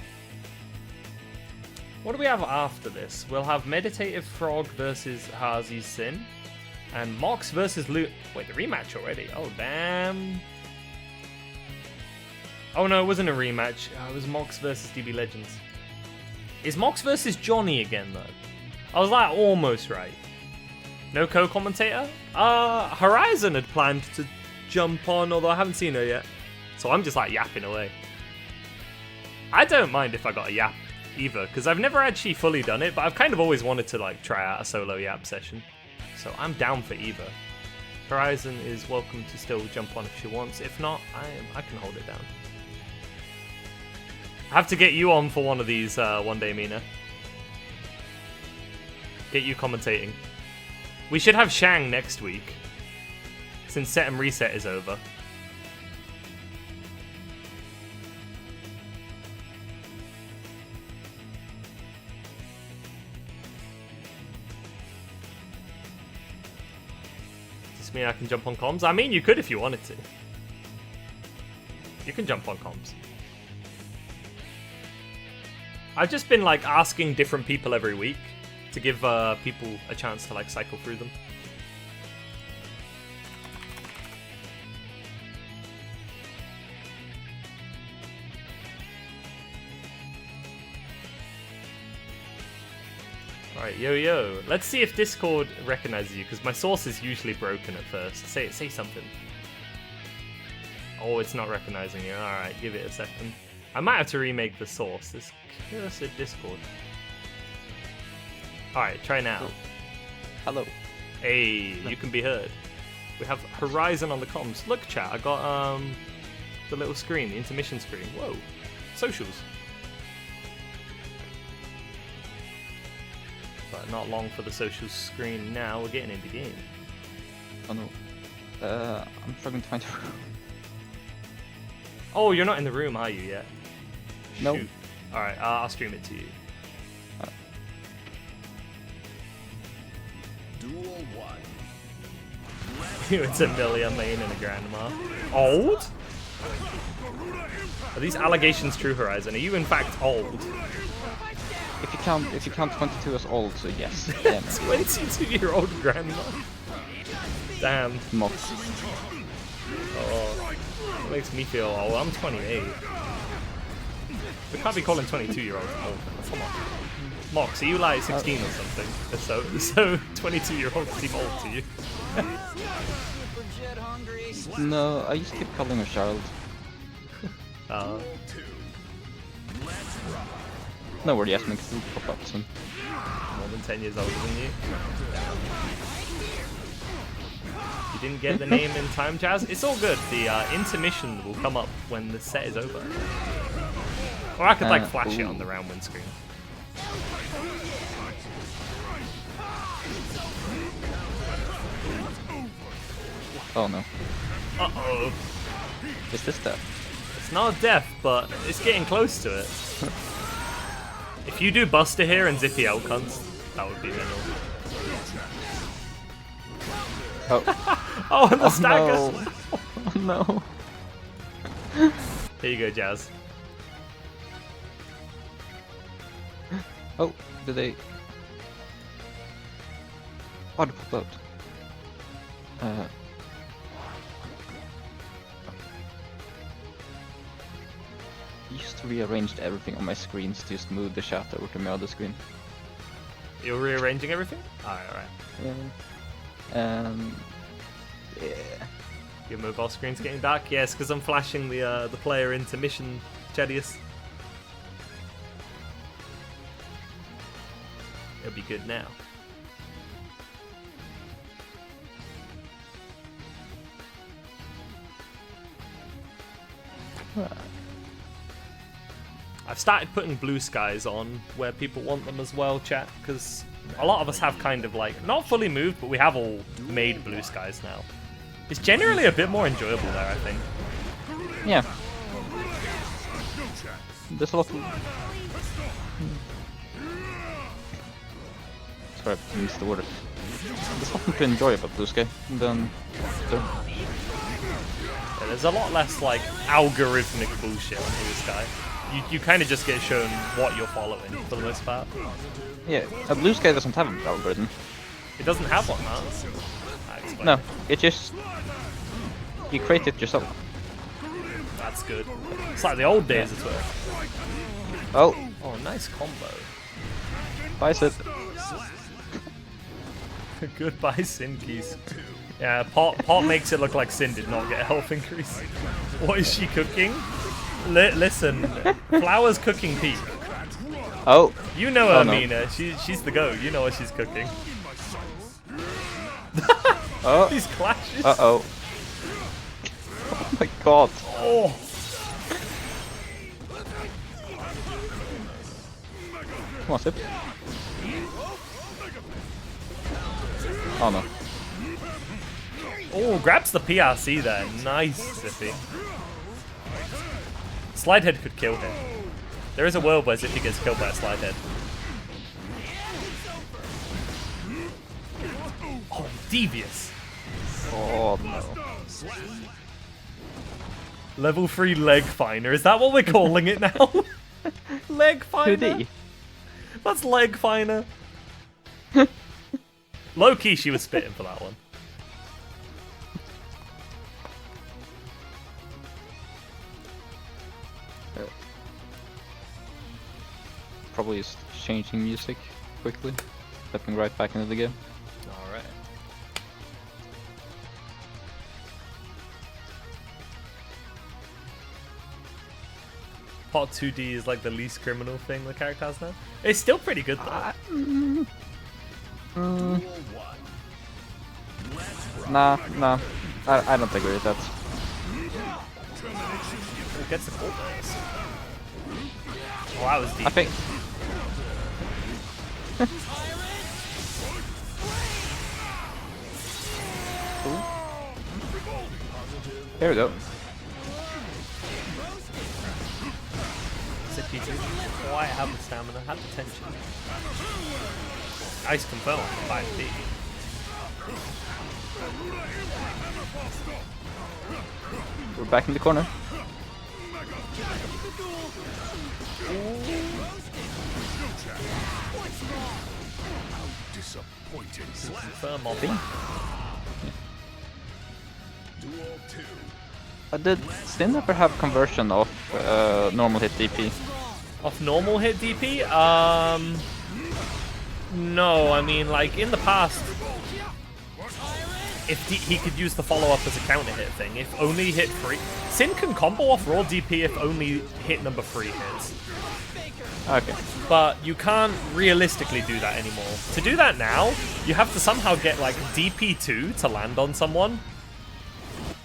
What do we have after this? We'll have Meditative Frog versus Hazi's Sin. And Mox versus Loot. Wait, the rematch already? Oh, damn. Oh, no, it wasn't a rematch. It was Mox versus DB Legends. Is Mox versus Johnny again, though? I was like almost right. No co-commentator? Horizon had planned to jump on, although I haven't seen her yet. So I'm just like yapping away. I don't mind if I got a yap either, because I've never actually fully done it, but I've kind of always wanted to like try out a solo yap session. So I'm down for either. Horizon is welcome to still jump on if she wants. If not, I can hold it down. I have to get you on for one of these one day, Mina. Get you commentating. We should have Shang next week, since Set and Reset is over. Does this mean I can jump on comms? I mean, you could if you wanted to. You can jump on comms. I've just been like asking different people every week to give people a chance to like cycle through them. Alright, yo. Let's see if Discord recognizes you, because my source is usually broken at first. Say something. Oh, it's not recognizing you. Alright, give it a second. I might have to remake the source. This cursed Discord. Alright, try now. Hello. Hey, you can be heard. We have Horizon on the comms. Look, chat, I got the little screen, the intermission screen. Whoa. Socials. But not long for the socials screen now. We're getting into game. Oh no. I'm struggling to find a room. Oh, you're not in the room, are you yet? No. Shoot. Alright, I'll stream it to you. Duel 1. It's a Milia main and a Grandma. Old? Are these allegations true, Horizon? Are you in fact old? If you count 22 as old, so yes. Yeah, 22-year-old Grandma. Damn. Mox. Oh, that makes me feel old. I'm 28. We can't be calling 22-year-olds old. Come on. Mox, are you like 16 or something? So 22-year-olds seem old to you. No, I used to keep calling her Charlotte. No worry, Yasmin, because will pop up soon. More than 10 years older than you. You didn't get the name in time, Jazz? It's all good. The intermission will come up when the set is over. Or I could like flash it on the round win screen. Oh no. Uh-oh. Is this death? It's not death, but it's getting close to it. If you do Buster here and Zippy outcunts, that would be middle. Oh. Oh, and the stagger! No. Oh no. Here you go, Jazz. Oh, did they... Oh, they popped out. I used to rearrange everything on my screens to just move the chat over to my other screen. You're rearranging everything? Alright. Yeah. Your mobile screen's getting dark? Yes, because I'm flashing the player intermission, Jedius. It'll be good now. I've started putting blue skies on where people want them as well, chat, because a lot of us have kind of like, not fully moved, but we have all made blue skies now. It's generally a bit more enjoyable there, I think. Yeah. there's a lot of... Sorry, I missed the word. There's something to enjoy about this guy. Then... Yeah, there's a lot less like algorithmic bullshit on this guy. You kind of just get shown what you're following for the most part. Yeah, a blue sky doesn't have an algorithm. It doesn't have one, huh? No, it just... You create it yourself. That's good. It's like the old days as well. Oh, Oh, nice combo. bicep. Goodbye, Sin Keys. Yeah, Pot makes it look like Sin did not get a health increase. What is she cooking? Listen, Flower's cooking peak. Oh. You know her, Oh, no. Mina. She's the goat. You know what she's cooking. Oh. These clashes. Uh-oh. Oh my god. Oh. Come on, Sip. Oh no. Oh, grabs the PRC there. Nice, Zippy. Slidehead could kill him. There is a world where Zippy gets killed by a Slidehead. Oh, devious. Oh no. Level 3 leg finder. Is that what we're calling it now? Leg finder? 2D. That's leg finder. Low key, she was spitting for that one. Probably just changing music quickly. Stepping right back into the game. Alright. Pot 2D is like the least criminal thing the character has now. It's still pretty good though. Nah. I don't agree with that. It gets the cool days. Oh, that was deep. I think... There we go. Zippy too. Oh, I have the stamina, have the tension. Ice confirmed for 5D. We're back in the corner. Confirm on that. Did Sin ever have conversion of normal hit DP? Off normal hit DP? No, I mean, like, in the past, if he could use the follow-up as a counter hit thing, if only hit 3. Sin can combo off raw DP if only hit number 3 hits. Okay. But you can't realistically do that anymore. To do that now, you have to somehow get, like, DP2 to land on someone,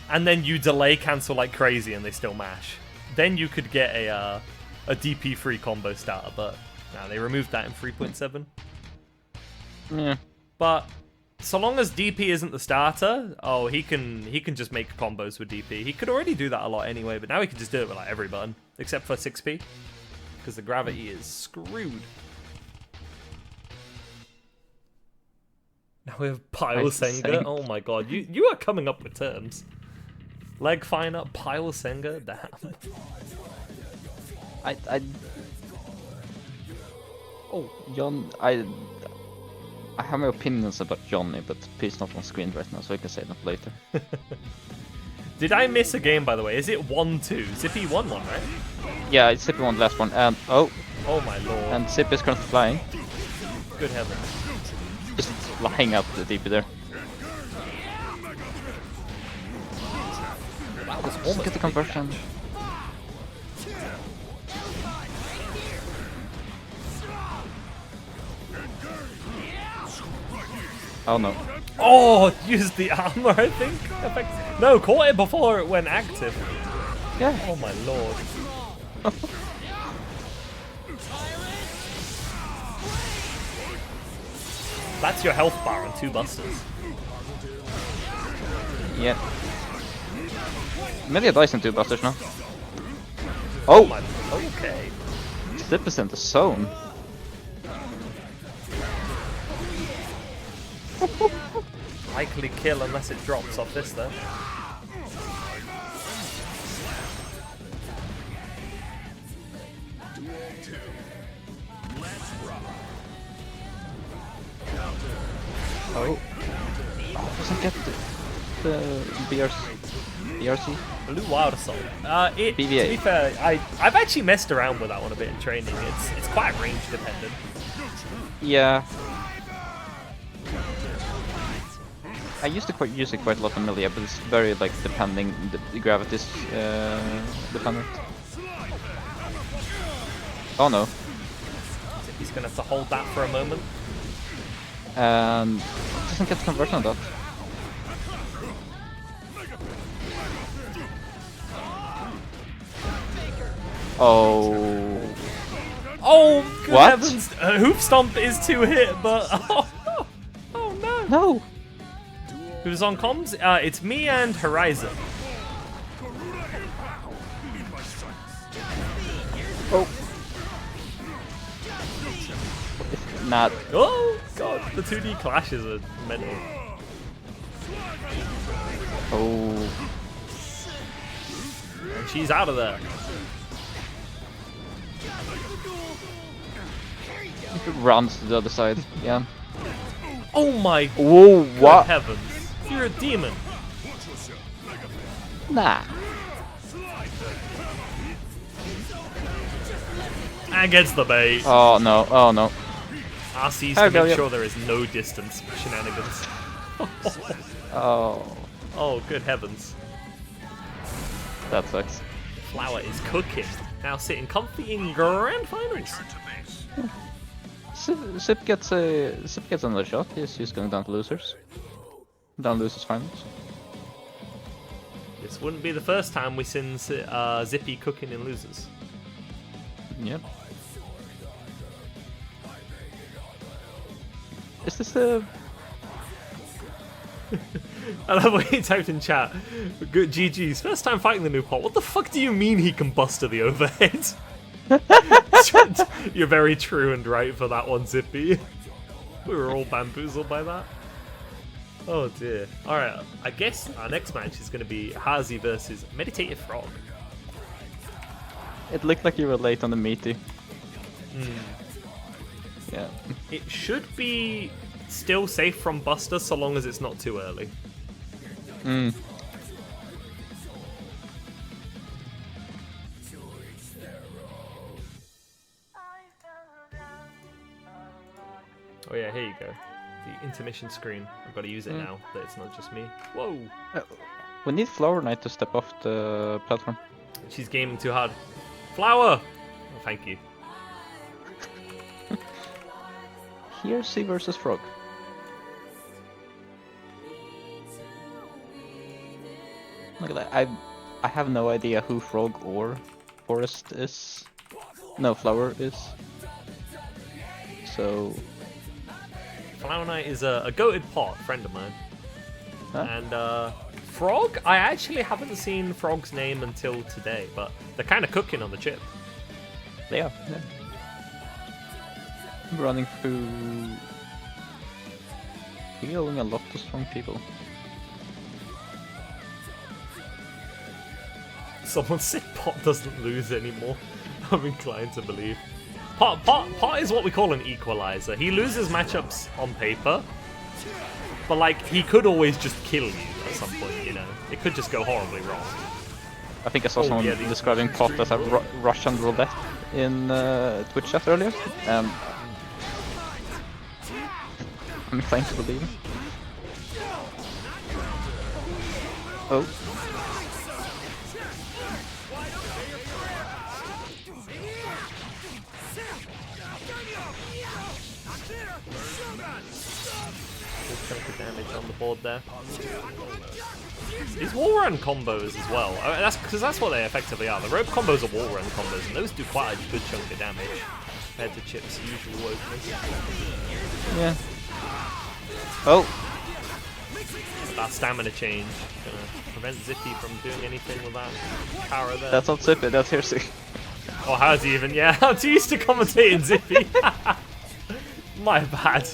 and then you delay cancel like crazy and they still mash. Then you could get a DP3 combo starter, but now they removed that in 3.7. Yeah. But so long as DP isn't the starter, oh, he can just make combos with DP. He could already do that a lot anyway, but now he can just do it with like every button except for 6P, because the gravity is screwed. Now we have Pile Senga. Oh my god, you are coming up with terms. Leg Finer, Pile Senga, damn. Oh, John, I have my opinions about Johnny, but he's not on screen right now, so I can say that later. Did I miss a game, by the way? Is it 1-2? Zippy won one, right? Yeah, it's Zippy won the last one, and oh my lord. and Zippy is currently flying. Good heavens. Just flying up the DP there. That was Just almost get the conversion. Oh no. Oh, used the armor, I think. No, caught it before it went active. Yeah. Oh my lord. That's your health bar on 2 busters. Yeah. Maybe a dice and 2 busters now. Oh! My, okay. Zip is in the zone. Likely kill unless it drops off this though. Oh. Doesn't get the BRC. Blue Wild Assault. To BVA. be fair, I've actually messed around with that one a bit in training. It's quite range dependent. Yeah. I used to use it quite a lot in melee, but it's very like depending the gravity's dependent. Oh no. He's gonna have to hold that for a moment. And doesn't get the conversion on that. Oh. Oh, good What? heavens! Hoof Stomp is 2 hit, but oh no! No. Who's on comms? It's me and Horizon. Oh. If not. Oh god, the 2D clashes are mental. Oh. And she's out of there. Runs to the other side. Yeah. Oh my Whoa! good What? heavens! You're a demon. Nah. And gets the bait. Oh no! Oh no! RC's Hi, to make Billy. sure there is no distance shenanigans. Oh, Oh, good heavens. that sucks. Flower is cooking. Now sitting comfy in grand finals. Zip gets another shot. He's going down to losers. Down losers finals. This wouldn't be the first time we've seen Zippy cooking in losers. Yep. Is this the? I love what he typed in chat. Good GG's. First time fighting the new pot. What the fuck do you mean he can buster the overhead? You're very true and right for that one, Zippy. We were all bamboozled by that. Oh dear. Alright, I guess our next match is going to be Hazi versus Meditative Frog. It looked like you were late on the meaty. Yeah. It should be still safe from Buster so long as it's not too early. Oh yeah, here you go. The intermission screen. I've got to use it now that it's not just me. Whoa! We need Flower Knight to step off the platform. She's gaming too hard. Flower! Oh, thank you. Here, C versus Frog. Look at that. I have no idea who Frog or Forest is. No, Flower is. So. Flower Knight is a goated pot, friend of mine. Huh? And Frog, I actually haven't seen Frog's name until today, but they're kind of cooking on the chip. They are. Yeah. Running through. Healing a lot of strong people. Someone said Pot doesn't lose anymore. I'm inclined to believe. Pot is what we call an equalizer. He loses matchups on paper, but like he could always just kill you at some point, you know. It could just go horribly wrong. I think I saw someone describing Pot as a Russian roulette in Twitch chat earlier, and I'm inclined to believe it. Oh. Chunk of damage on the board there. These wall run combos as well. I mean, that's because that's what they effectively are. The rope combos are wall run combos, and those do quite a good chunk of damage compared to Chip's usual wokeness. Yeah. Oh. that stamina change. Gonna prevent Zippy from doing anything with that power there. That's not Zippy, that's Hersey. Oh, how's he even? Yeah, I'm too used to commentating Zippy. My bad.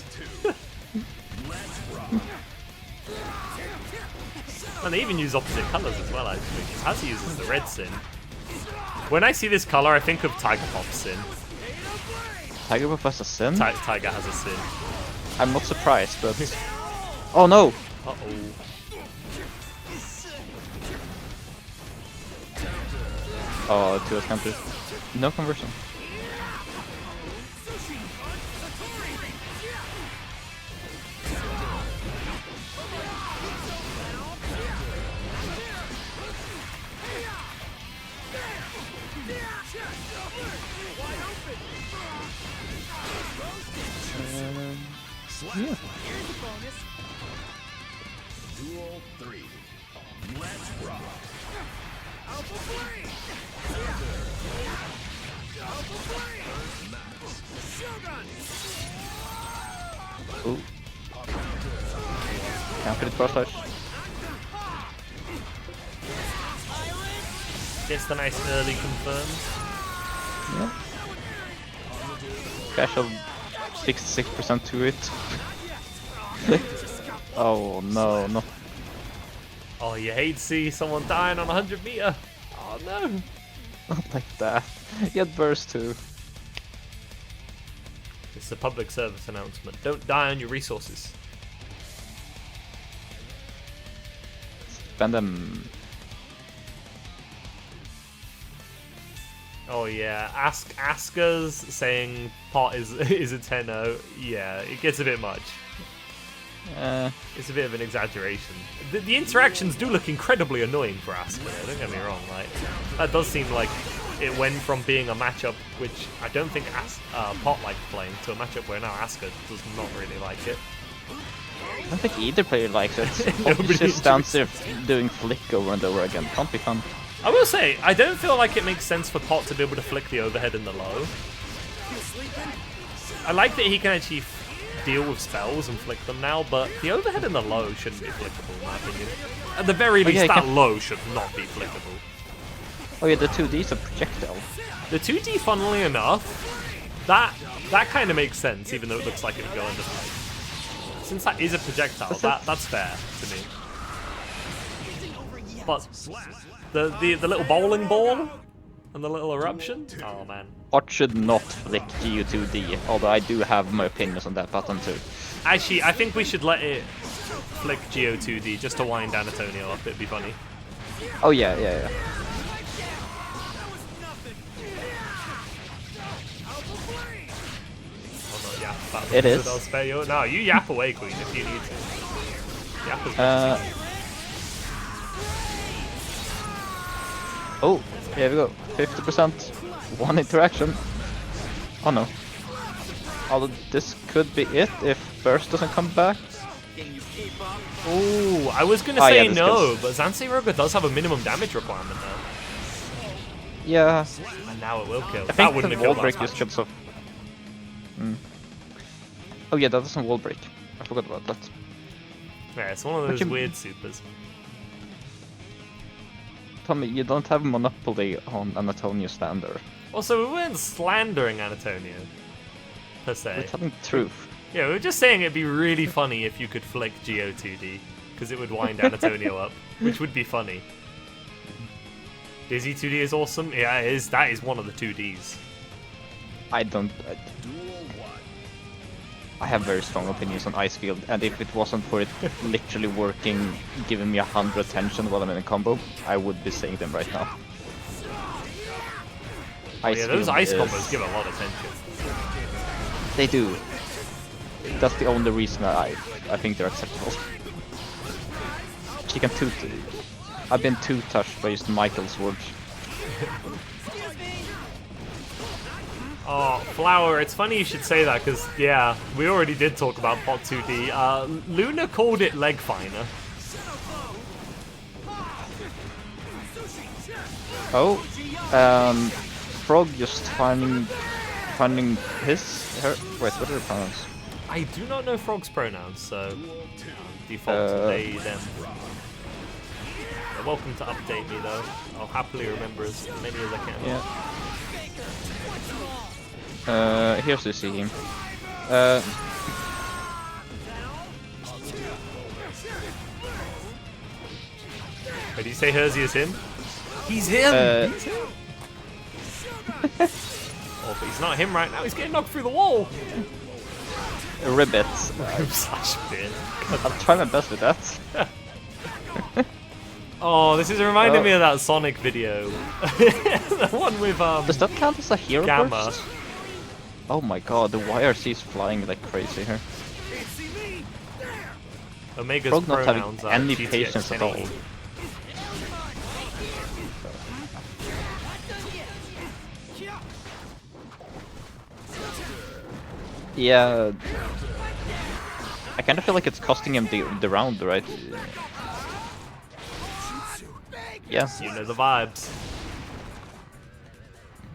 And they even use opposite colours as well, actually. How's he uses the red Sin? When I see this colour, I think of Tiger Pop's Sin. Tiger Pop has a Sin? Tiger has a Sin. I'm not surprised, but... Oh no! Uh-oh. Oh, 2S counter. No conversion. Yeah. Duel 3. Let's rock. Alpha Flame! Alpha Flame! Shogun! Ooh. Counter the cross slash. Gets the nice early confirmed. Yeah. Casual 66% to it. Oh no, not Oh, you hate to see someone dying on 100 meter. Oh no. not like that. He had burst too. It's a public service announcement. Don't die on your resources. Spend them. Oh yeah, Asuka's saying pot is a 10-0. Yeah, it gets a bit much. It's a bit of an exaggeration. The interactions do look incredibly annoying for Asuka, though, don't get me wrong. Like, that does seem like it went from being a matchup which I don't think Pot liked playing to a matchup where now Asuka does not really like it. I don't think either player likes it. Nobody He just stands there doing flick over and over again. Can't be fun. I will say, I don't feel like it makes sense for Pot to be able to flick the overhead and the low. I like that he can actually deal with spells and flick them now, but the overhead and the low shouldn't be flickable in my opinion. At the very least, that low should not be flickable. Oh yeah, the 2D's a projectile. The 2D, funnily enough, that kind of makes sense, even though it looks like it would go under spike. Since that is a projectile, that's fair to me. But the little bowling ball and the little eruption? Oh man. Pot should not flick GU2D, although I do have my opinions on that pattern too. Actually, I think we should let it flick Geo2D just to wind Antonio up, it'd be funny. Oh yeah, yeah, yeah. Oh no, yap. It is. I'll spare you. No, you yap away, Queen, if you need to. Yap is Oh, here we go. 50%. One interaction. Oh no. Although this could be it if burst doesn't come back. Ooh, I was gonna say no, but Zanseiroga does have a minimum damage requirement now. Yeah. And now it will kill. I That think wouldn't the have wall killed break last just match. kills off. Oh yeah, that doesn't wall break. I forgot about that. Yeah, it's one of those weird supers. Tommy, you don't have monopoly on Antonio Stander. Also, we weren't slandering Antonio, per se. We're telling the truth. Yeah, we were just saying it'd be really funny if you could flick Geo2D, because it would wind Antonio up, which would be funny. Dizzy 2D is awesome. Yeah, it is. That is one of the 2Ds. I don't... I have very strong opinions on Ice Field, and if it wasn't for it literally working, giving me 100 attention while I'm in a combo, I would be saying them right now. Yeah, those ice combos give a lot of attention. They do. That's the only reason I think they're acceptable. She can toot. I've been too touched by just Michael's words. Oh, Flower, it's funny you should say that, because, yeah, we already did talk about Pot 2D. Luna called it Leg Finer. Oh, Frog just finding her. Wait, what are the pronouns? I do not know Frog's pronouns, so default to they, them. You're welcome to update me though. I'll happily remember as many as I can. Yeah. Here's to see him. Wait, did you say Hersey is him? He's him! He's him! Oh, but he's not him right now. He's getting knocked through the wall. Ribbit. Slash bin. I'll try my best with that. Oh, this is reminding me of that Sonic video. The one with Does that count as a hero Gamma. burst? Oh my god, the YRC is flying like crazy here. Omega's Frog not having pronouns are any GTX patience at all. 1080. Yeah, I kind of feel like it's costing him the round, right? Yeah. You know the vibes.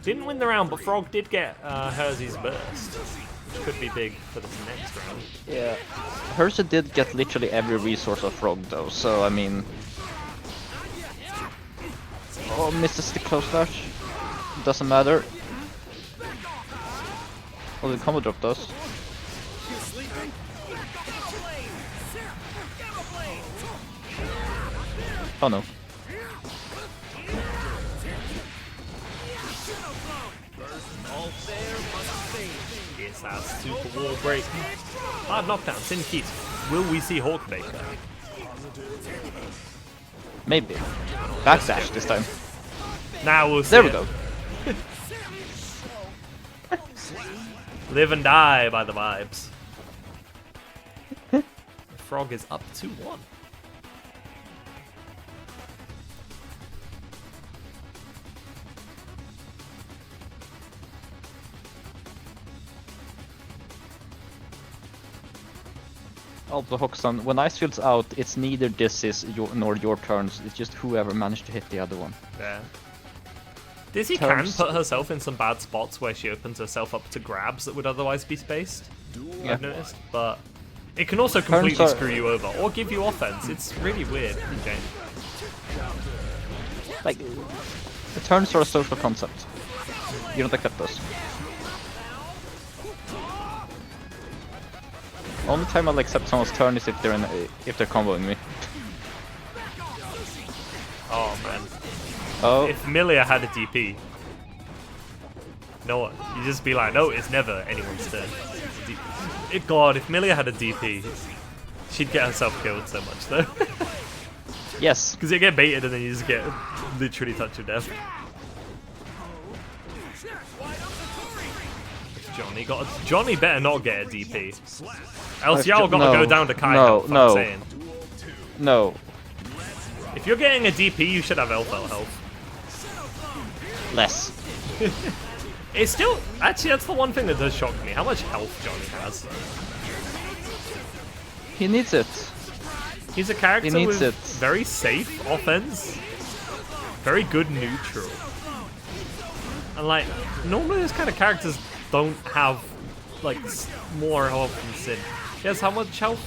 Didn't win the round, but Frog did get Hersey's burst, which could be big for this next round. Yeah. Hersey did get literally every resource of Frog though, so I mean... Oh, misses the close dash. Doesn't matter. Oh, the combo drop does. Oh no. Yes, that super wall break. Hard knockdown, Sin Keats. Will we see Hawkbaker? Maybe. Backdash this time. Now we'll see. There we it. go. Live and die by the vibes. Frog is up 2-1. Also, Hoxton, when Ice Field's out, it's neither this is nor your turns, it's just whoever managed to hit the other one. Yeah. Dizzy Turns. can put herself in some bad spots where she opens herself up to grabs that would otherwise be spaced, Yeah. I've noticed, but it can also Turns completely are- screw you over or give you offense. It's really weird. Okay. Like, the turns are a social concept. You don't accept those. Only time I'll accept someone's turn is if they're comboing me. Oh man. Oh, If Milia had a DP, no, you just be like, no, it's never anyone's turn. God, if Milia had a DP, she'd get herself killed so much though. yes. Because you get baited and then you just get literally touch of death. Johnny better not get a DP. Else y'all gotta go down to Kai health, I'm saying. No. If you're getting a DP, you should have LFL health. Less. It's still... Actually, that's the one thing that does shock me. How much health Johnny has. He needs it. He's a character He needs with it. very safe offense. Very good neutral. And like, normally those kind of characters don't have like more health than Sin. He has how much health?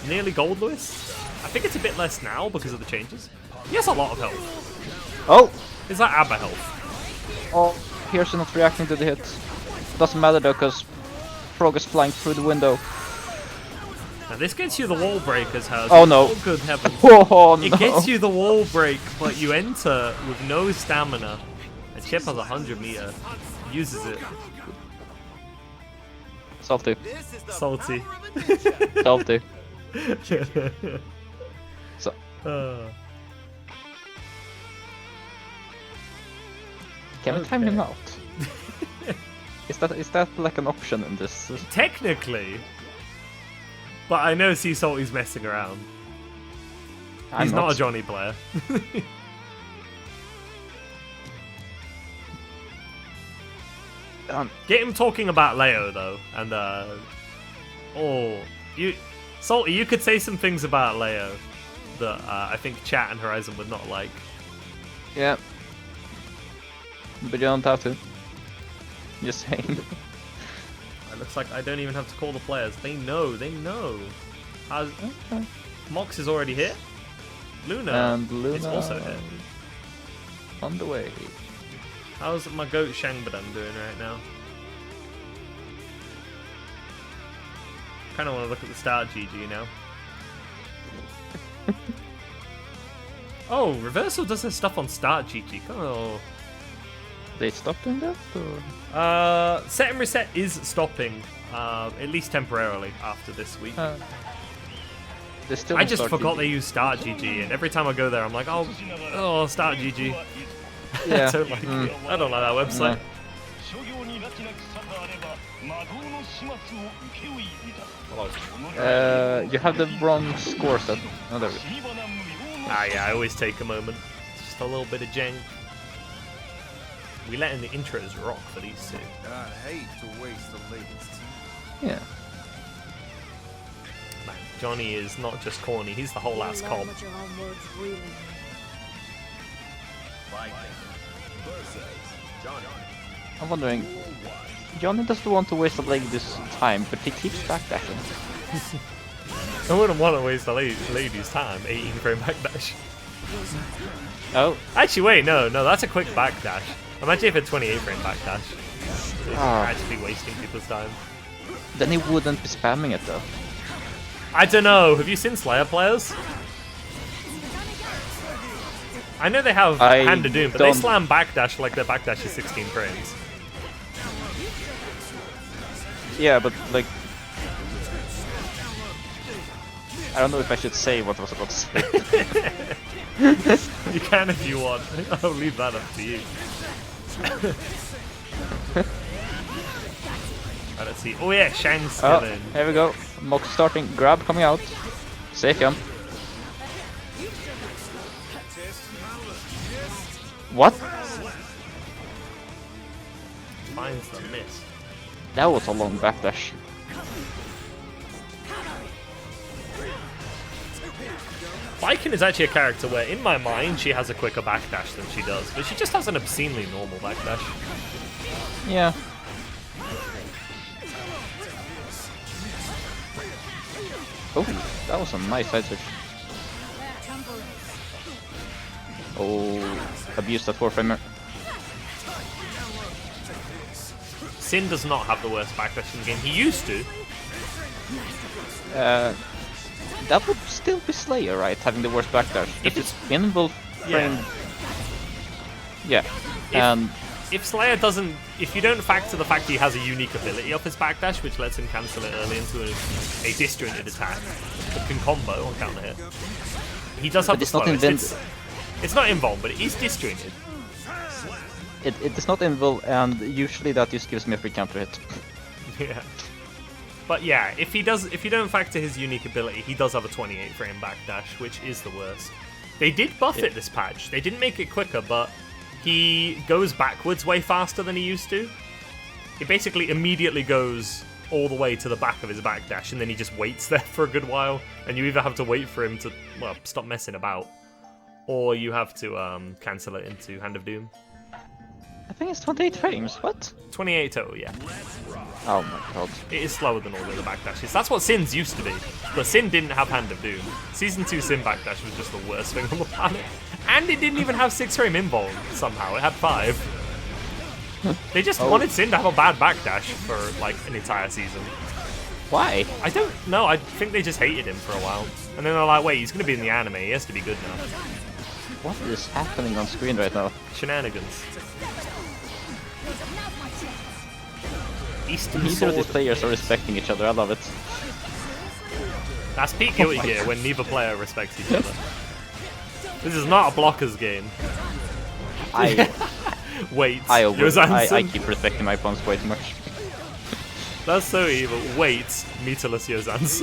Nearly gold, Lewis? I think it's a bit less now because of the changes. He has a lot of health. Oh! It's like ABBA health. Oh, Pearson not reacting to the hit. Doesn't matter though, because Frog is flying through the window. Now this gets you the wall break as her. Oh no. Oh good heavens. Oh no. It gets you the wall break, but you enter with no stamina. And Chip has 100 meter. Uses it. Salty. Salty. Salty. So, can we time him out? Is that like an option in this? Technically. But I know Sea Salty's messing around. I'm He's not a Johnny player. Get him talking about Leo though, and Salty, you could say some things about Leo that I think Chat and Horizon would not like. Yeah. But you don't have to. Just saying. It looks like I don't even have to call the players. They know. They know. Okay. Mox is already here. Luna, And Luna is also here. on the way. How's my goat Shangbadan doing right now? Kind of want to look at the start GG now. Oh, Reversal does their stuff on start GG. Oh. They stopped doing that? Or? Set and reset is stopping, at least temporarily after this week. They still I don't just start forgot GG. they use start GG, and every time I go there, I'm like, oh, start GG. Yeah. I don't like it. I don't like that website. You have the wrong score set. Oh, there we go. Ah, yeah, I always take a moment. Just a little bit of jank. We let in the intros rock for these two. I'd hate to waste the latest. Yeah. Man, Johnny is not just corny, he's the whole ass cob. I'm wondering, Johnny doesn't want to waste a leg this time, but he keeps backdashing. I wouldn't want to waste a lady's time, 18 frame backdash. Oh. Actually, wait, no, that's a quick backdash. Imagine if it's 28 frame backdash. It's actually wasting people's time. Then he wouldn't be spamming it though. I don't know, have you seen Slayer players? I know they have Hand of Doom, but they slam backdash like their backdash is 16 frames. Yeah, but like... I don't know if I should say what I was about to say. You can if you want. I'll leave that up to you. Right, let's see. Oh yeah, Shang's still in. Here we go. Mox starting. Grab coming out. Safe jump. What? Finds the miss. That was a long backdash. Lycan is actually a character where, in my mind, she has a quicker backdash than she does, but she just has an obscenely normal backdash. Yeah. Oh, that was a nice side switch. Oh, abused that 4-framer. Sin does not have the worst backdash in the game. He used to. That would still be Slayer, right? Having the worst backdash. If it's invul frame. Yeah. And if Slayer doesn't, if you don't factor the fact he has a unique ability off his backdash, which lets him cancel it early into a disjointed attack that can combo on counter hit, he does have the slowest. It's not invul, but it is disjointed. It is not invul, and usually that just gives me a free counter hit. Yeah. But yeah, if you don't factor his unique ability, he does have a 28 frame backdash, which is the worst. They did buff it this patch. They didn't make it quicker, but he goes backwards way faster than he used to. He basically immediately goes all the way to the back of his backdash, and then he just waits there for a good while, and you either have to wait for him to, well, stop messing about, or you have to cancel it into Hand of Doom. I think it's 28 frames, what? 28 total, yeah. Oh my god. It is slower than all the other backdashes. That's what Sin's used to be. But Sin didn't have Hand of Doom. Season 2 Sin backdash was just the worst thing on the planet. And it didn't even have 6 frame invul somehow. It had 5. They just wanted Sin to have a bad backdash for like an entire season. Why? I don't know. I think they just hated him for a while. And then they're like, wait, he's going to be in the anime. He has to be good now. What is happening on screen right now? Shenanigans. Eastern Neither of these Sword. players are respecting each other, I love it. That's peak Guilty Gear when neither player respects each other. This is not a blockers game. Wait, I keep respecting my opponents way too much. That's so evil. Wait, meterless Yozan's.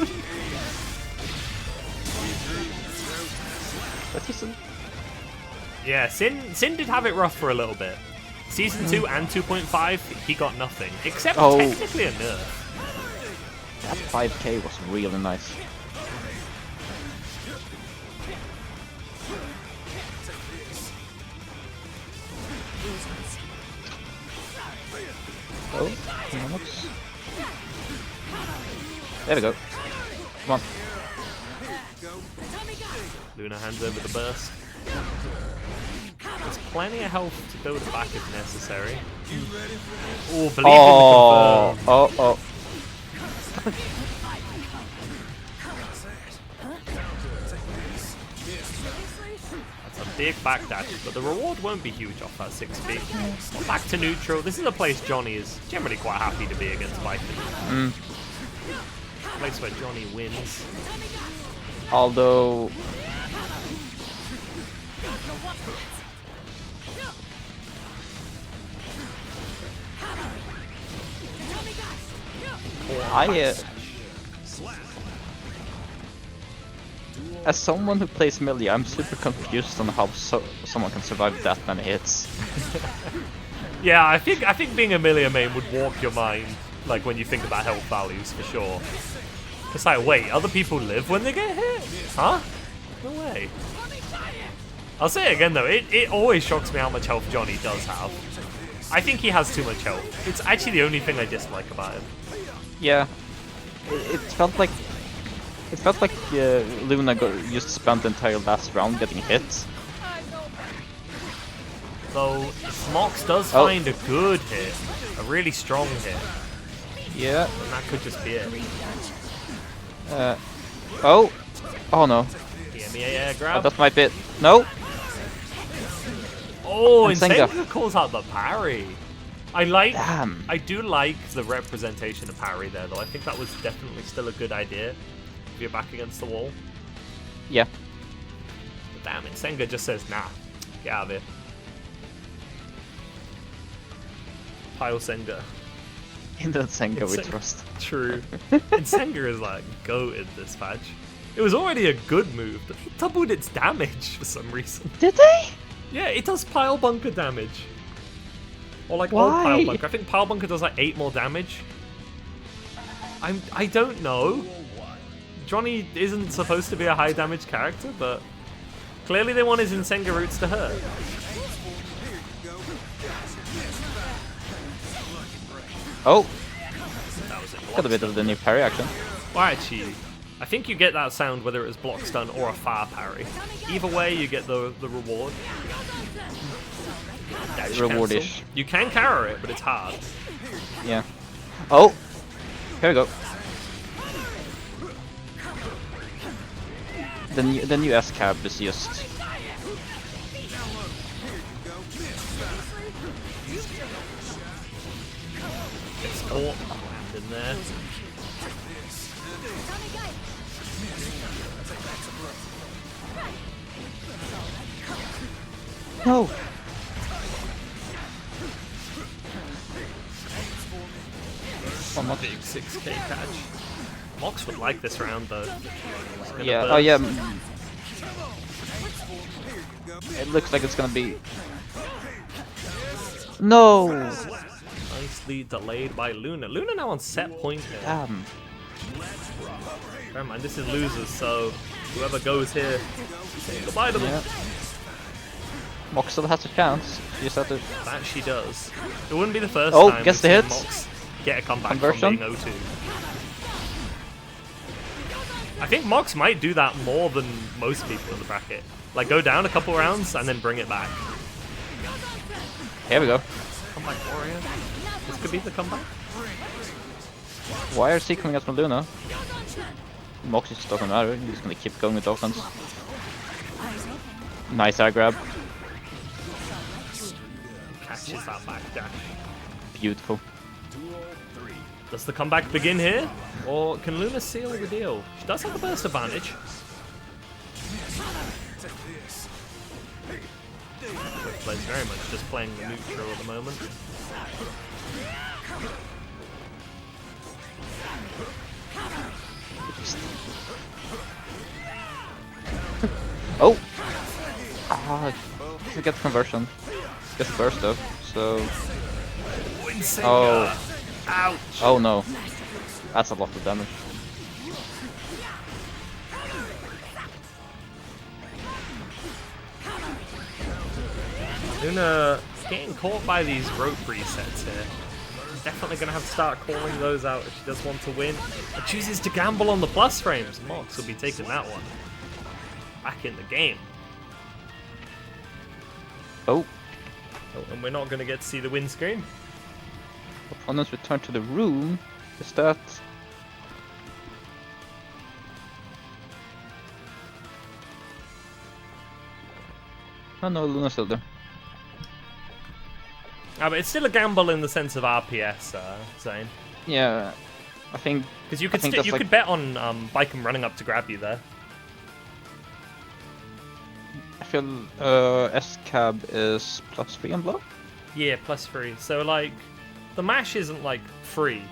Yeah, Sin did have it rough for a little bit. Season 2 and 2.5, he got nothing. Except technically a nerf. That 5k was really nice. Oh, Novice. There we go. Come on. Luna hands over the burst. There's plenty of health to build it back if necessary. Oh, believe in the Oh, confirm. oh. That's a big backdash, but the reward won't be huge off that 6 feet. Back to neutral. This is a place Johnny is generally quite happy to be against Viking. A place where Johnny wins. Although... as someone who plays melee, I'm super confused on how someone can survive that many hits. Yeah, I think being a melee main would warp your mind, like when you think about health values for sure. It's like, wait, other people live when they get hit? Huh? No way. I'll say it again though, it always shocks me how much health Johnny does have. I think he has too much health. It's actually the only thing I dislike about him. Yeah, it felt like Luna just spent the entire last round getting hit. Though Mox does find a good hit, a really strong hit. Yeah. And that could just be it. Oh no. The MEA air grab. That might be it. No. Oh, And Insane Senga. calls out the parry. Damn. I do like the representation of parry there, though. I think that was definitely still a good idea. If you're back against the wall. Yeah. But damn it, Senga just says, nah, get out of here. Pile Senga. In the Senga we Sen- trust. True. And Senga is like goated this patch. It was already a good move, but he doubled its damage for some reason. Did they? Yeah, it does pile bunker damage. Or like Why? old pile bunker. I think pile bunker does like 8 more damage. I don't know. Johnny isn't supposed to be a high damage character, but clearly they want his Insenga roots to hurt. Oh. Got a bit of the new parry action. Well, actually, I think you get that sound whether it was block stun or a fire parry. Either way, you get the reward. Dash Rewardish. cancel. You can carry it, but it's hard. Yeah. Oh. Here we go. The new S-cab is just... It's caught. Land in there. No. Big 6k catch. Mox would like this round though. Yeah. Oh yeah. It looks like it's gonna be. No. Nicely delayed by Luna. Luna now on set point here. Damn. Never mind, this is losers, so whoever goes here, say goodbye to them. Yeah. Mox still has a chance. You just have to. That she does. It wouldn't be the first Oh, time gets we've the seen hits. Mox get a comeback Conversion. from being 0-2. I think Mox might do that more than most people in the bracket. Like go down a couple rounds and then bring it back. Here we go. Comeback warrior. This could be the comeback. Why is he coming out from Luna? Mox just doesn't matter. He's just gonna keep going with offense. Nice air grab. Catches that back dash. Beautiful. Does the comeback begin here? Or can Luna seal the deal? She does have the burst advantage. Plays very much just playing the neutral at the moment. Oh! Ah, he gets conversion. Gets burst though, so... Oh. Ouch! Oh no. That's a lot of damage. Luna getting caught by these rope resets here. definitely going to have to start calling those out if she does want to win. And chooses to gamble on the plus frames. Mox will be taking that one back in the game. Oh, Oh, and we're not going to get to see the win screen. opponents return to the room. Is that... Oh no, Luna's still there. But it's still a gamble in the sense of RPS, Zane. Yeah, I think... Because you I could think that's you like- could bet on Baiken running up to grab you there. I feel S-Cab is +3 on block? Yeah, +3. So like, the mash isn't like free.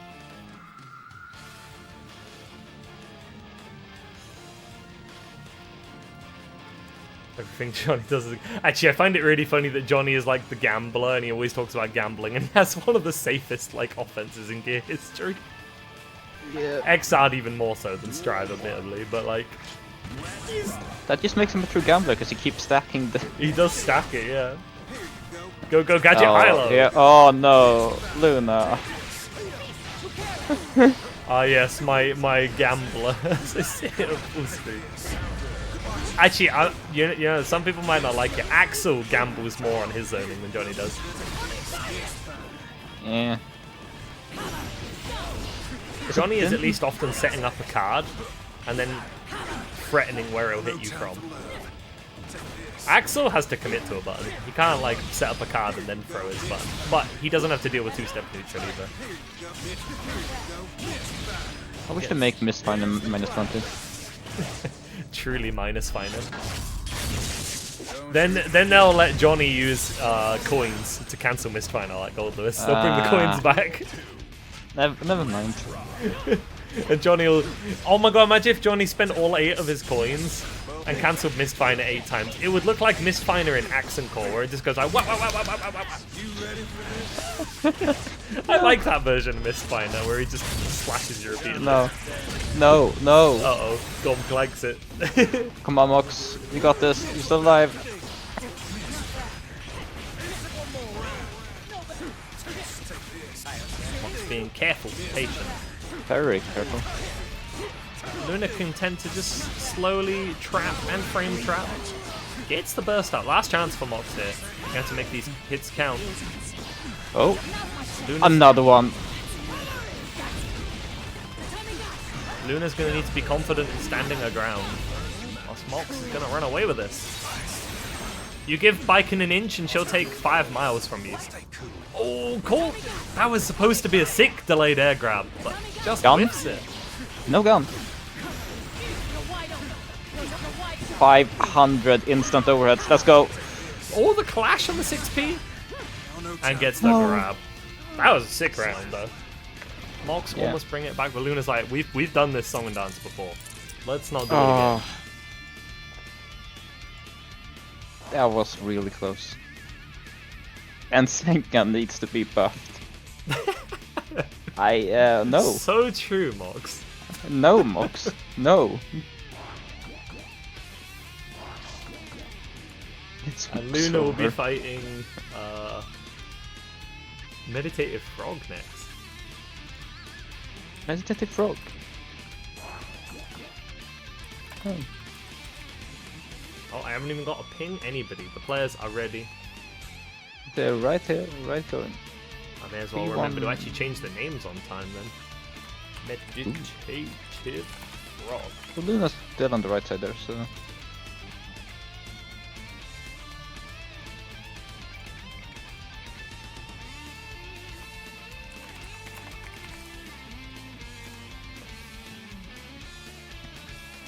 Everything Johnny does is... Actually, I find it really funny that Johnny is like the gambler and he always talks about gambling and he has one of the safest like offenses in gear history. Yeah. Xrd even more so than Strive, admittedly, but like, That just makes him a true gambler because he keeps stacking the... he does stack it, yeah. Go, Gadget Hilo! Yeah. Oh no, Luna. Ah yes, my gambler. Actually, you know, some people might not like it. Axel gambles more on his zoning than Johnny does. Yeah. Johnny is at least often setting up a card and then threatening where he'll hit you from. Axel has to commit to a button. He can't like set up a card and then throw his button. But he doesn't have to deal with two-step neutral either. I wish to make Mistfire -20. Truly minus final. Then they'll let Johnny use coins to cancel Mist Final like Gold Lewis. They'll bring the coins back. Never mind. And Johnny will... Oh my god, imagine if Johnny spent all 8 of his coins and cancelled Mistfinder 8 times. It would look like Mistfinder in Accent Core, where it just goes like... Wah, wah, wah, wah, wah, wah, wah. I like that version of Mistfinder, where he just slashes you repeatedly. No. No, no. Uh-oh, Dom flags it. Come on, Mox. You got this. You're still alive. Being careful, patient. Very careful. Luna can tend to just slowly trap and frame trap. Gets the burst out. Last chance for Mox here. You have to make these hits count. Oh, Luna's, another one. Luna's going to need to be confident in standing her ground. Whilst Mox is going to run away with this. You give Baiken an inch and she'll take 5 miles from you. Oh, cool! That was supposed to be a sick delayed air grab, but just Gun? whiffs it. No gun. 500 instant overheads. Let's go. Oh, the clash on the 6P! And gets the grab. That was a sick round, though. Mox Yeah. almost bring it back, but Luna's like, we've done this song and dance before. Let's not do it Oh, again. that was really close. And Senka needs to be buffed. No. So true, Mox. No, Mox. No. It's And Luna will be over. fighting Meditative Frog next. Meditative Frog. Oh. Oh, I haven't even got to ping anybody. The players are ready. They're right here, right going. I may as well P1. remember to actually change the names on time then. Meditative Frog. Well, Luna's still on the right side there, so...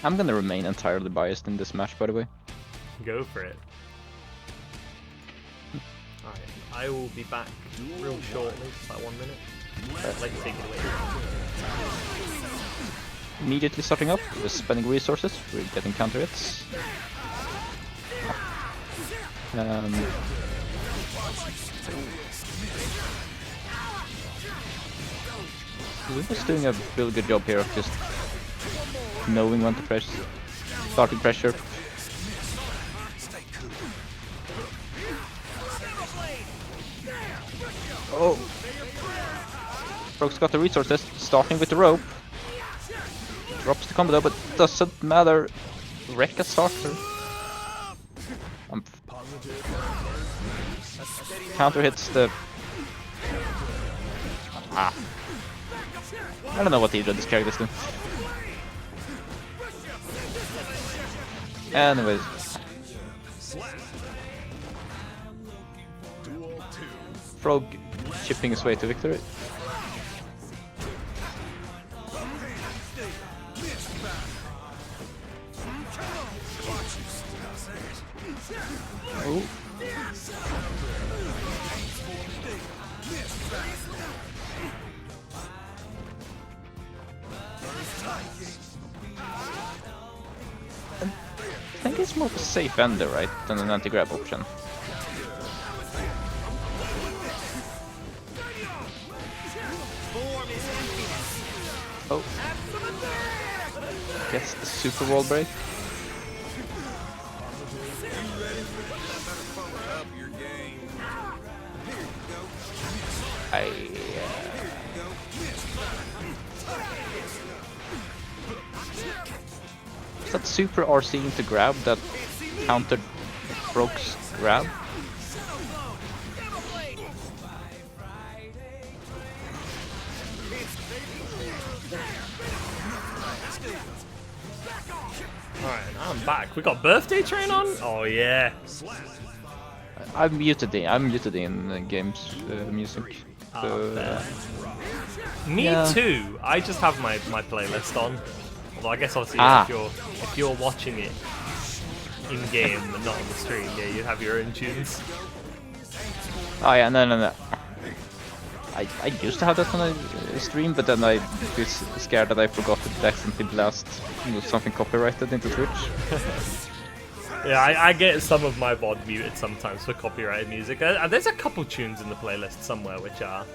I'm gonna remain entirely biased in this match, by the way. Go for it. Alright, I will be back real shortly, just like 1 minute. Let you take it away. Immediately starting up, we're spending resources, we're getting counter hits. Luna's doing a really good job here of just knowing when to press, starting pressure. Oh, Frog's got the resources, starting with the rope. Drops the combo though, but doesn't matter. Wreck a starter. Counter hits the... Ah. I don't know what either of these characters do. Anyways. Frog chipping his way to victory. Oh. I think it's more of a safe ender, right, than an anti-grab option. Oh. Guess the super wall break. Is that super RC into grab that countered Frog's grab? Alright, I'm back. We got Birthday Train on? Oh yeah. I'm muted in games music. So, Me yeah. too. I just have my playlist on. Although I guess obviously if you're watching it in game and not on the stream, yeah, you have your own tunes. Oh yeah, no. I used to have that on a stream, but then I was scared that I forgot to accidentally blast something copyrighted into Twitch. Yeah, I get some of my VOD muted sometimes for copyrighted music. There's a couple tunes in the playlist somewhere which are...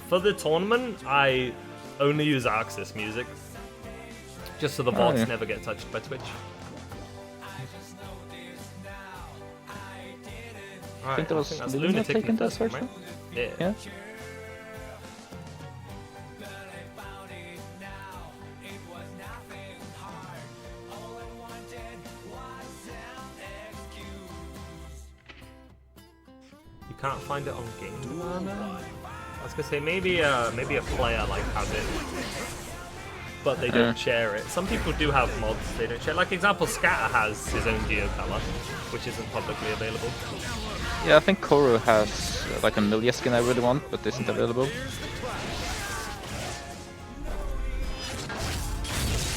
For the tournament, I only use Arxis music. Just so the VODs never get touched by Twitch. I think that was Lunatic in that version. Right? Yeah. You can't find it on Game Runner? I was gonna say maybe a player like has it, but they don't share it. Some people do have mods they don't share. Like example, Scatter has his own Geocolor, which isn't publicly available. Yeah, I think Koru has like a Milia skin I really want, but isn't available.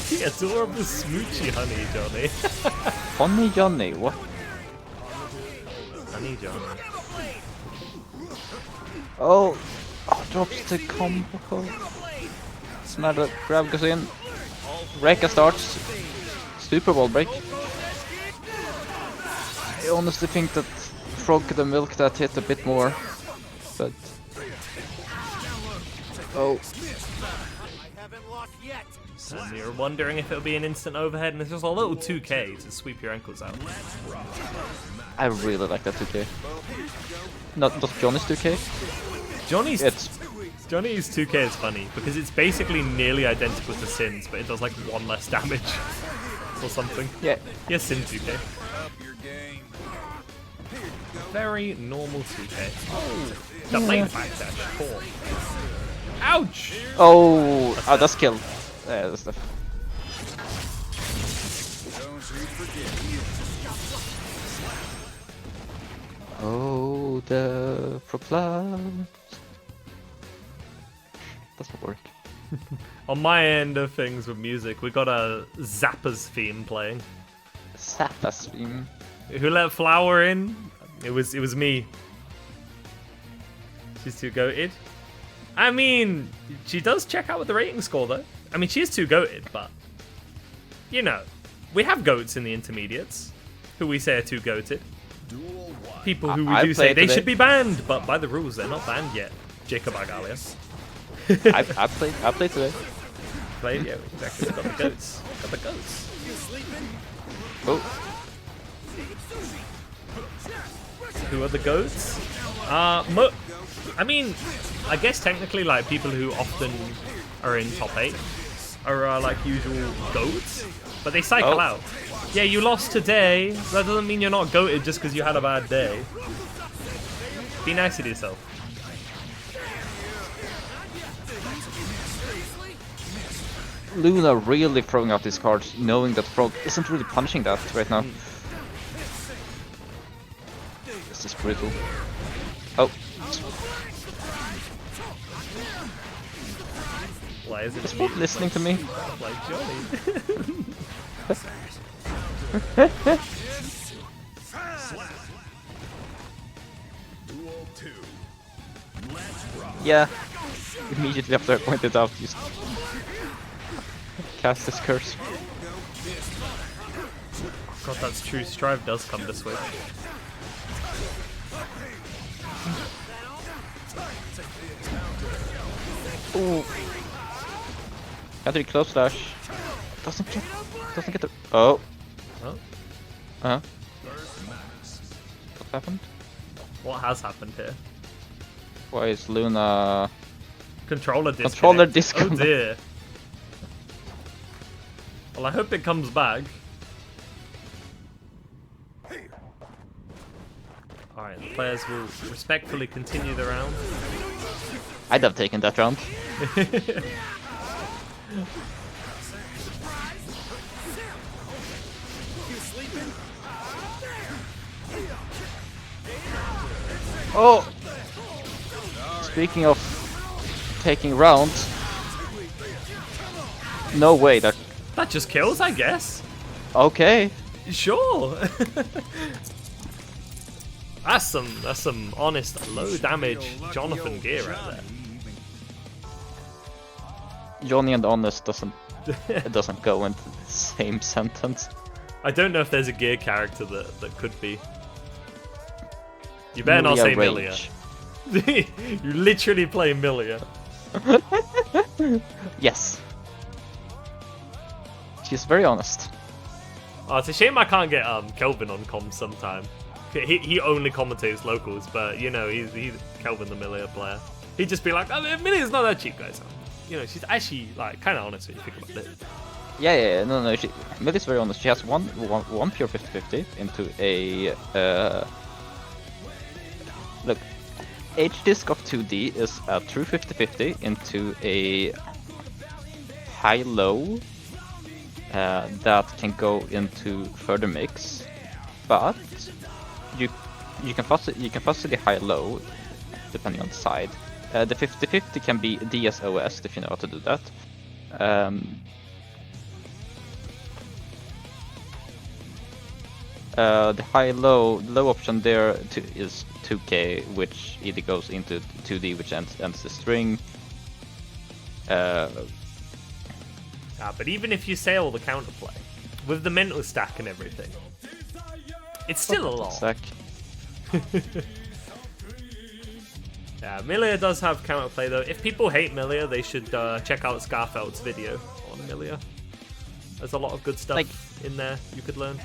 The adorable smoochy Honey Johnny. Honey Johnny, what? Honey Johnny. Oh, drops the combo. Smart grab goes in. Rekka starts. Super wall break. I honestly think that Frog could have milked that hit a bit more, but oh. And you're wondering if it'll be an instant overhead, and it's just a little 2K to sweep your ankles out. I really like that 2K. Not Johnny's 2K. Johnny's 2K is funny because it's basically nearly identical to Sin's, but it does like 1 less damage or something. Yeah. Yes, Sin 2K. Very normal 2K. Oh, the lane back dash. Poor. Ouch! Oh, that's kill. Yeah, that's the. Oh, the proplan. Doesn't work. On my end of things with music, we got a Zappa's theme playing. Zappa's theme. Who let Flower in? It was me. She's too goated. I mean, she does check out with the rating score though. I mean, she is too goated, but you know, we have goats in the intermediates who we say are too goated. People who we do say they should be banned, but by the rules they're not banned yet. Jacob Argalius. I played today. Played, yeah, exactly. Got the goats. Got the goats. Oh. Who are the goats? I mean, I guess technically, like, people who often are in top 8 are like usual goats, but they cycle out. Yeah, you lost today. That doesn't mean you're not goated just because you had a bad day. Be nice to yourself. Luna really throwing out these cards, knowing that Frog isn't really punching that right now. This is brutal. Oh. Why is it Is Frog listening to me? like Johnny? Yeah. Immediately after I pointed out, just cast this curse. God, that's true. Strive does come to Switch. Ooh. Can't really close slash. Doesn't get the. Oh. Huh? What happened? What has happened here? Why is Luna Controller disconnect. Controller disconnect. Oh dear. Well, I hope it comes back. Alright, the players will respectfully continue the round. I'd have taken that round. Oh! Speaking of taking rounds, no way that. That just kills, I guess. Okay. Sure. That's some honest low damage Jonathan gear right there. Johnny and honest it doesn't go into the same sentence. I don't know if there's a gear character that could be. You better not say Milia. You literally play Milia. Yes. She's very honest. Oh, it's a shame I can't get Kelvin on comms sometime. He only commentates locals, but you know he's Kelvin the Milia player. He'd just be like, oh, Milia's not that cheap, guys. You know, she's actually like kind of honest when you think about it. Yeah, no. Milia's very honest. She has one pure 50/50 into a look. H-disc of 2D is a true 50/50 into a high-low that can go into further mix, but you can possibly high-low depending on the side. The 50/50 can be DSOS if you know how to do that. The low option there is 2K, which either goes into 2D, which ends the string. But even if you say all the counterplay, with the mental stack and everything, it's still a lot. Stack. Yeah, Milia does have counterplay though. If people hate Milia, they should check out Scarfeld's video on Milia. There's a lot of good stuff in there you could learn.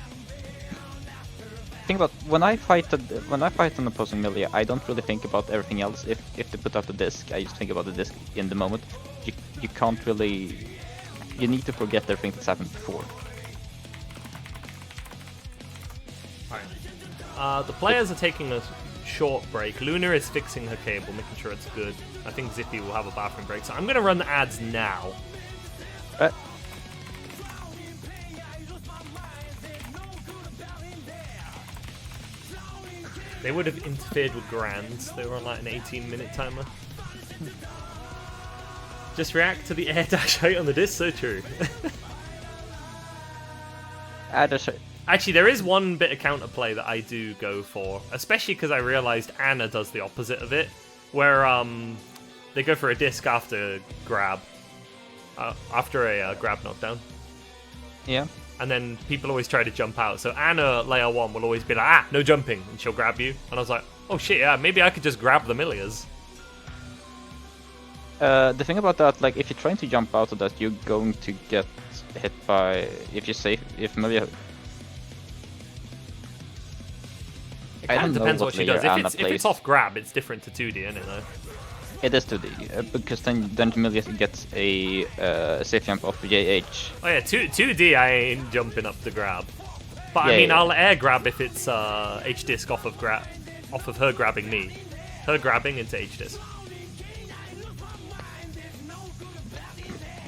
Think about when I fight an opposing Milia, I don't really think about everything else. If they put out the disc, I just think about the disc in the moment. You can't really. You need to forget everything that's happened before. Alright. The players are taking a short break. Luna is fixing her cable, making sure it's good. I think Zippy will have a bathroom break, so I'm going to run the ads now. They would have interfered with Grands. They were on like an 18-minute timer. Just react to the air dash height on the disc, so true. Actually, there is one bit of counterplay that I do go for, especially because I realized Anna does the opposite of it, where they go for a disc after grab, after a grab knockdown. Yeah. And then people always try to jump out. So Anna, layer 1, will always be like, no jumping, and she'll grab you. And I was like, oh shit, yeah, maybe I could just grab the Milias. The thing about that, like, if you're trying to jump out of that, you're going to get hit by... If Milia... I It don't know depends what what she layer does. Anna If plays. it's off grab, it's different to 2D, isn't it though? It is 2D, because then Julia gets a safe jump off JH. Oh yeah, 2D I ain't jumping up to grab. But I Yeah, mean, yeah. I'll air grab if it's H disc off of her grabbing me. Her grabbing into H disc.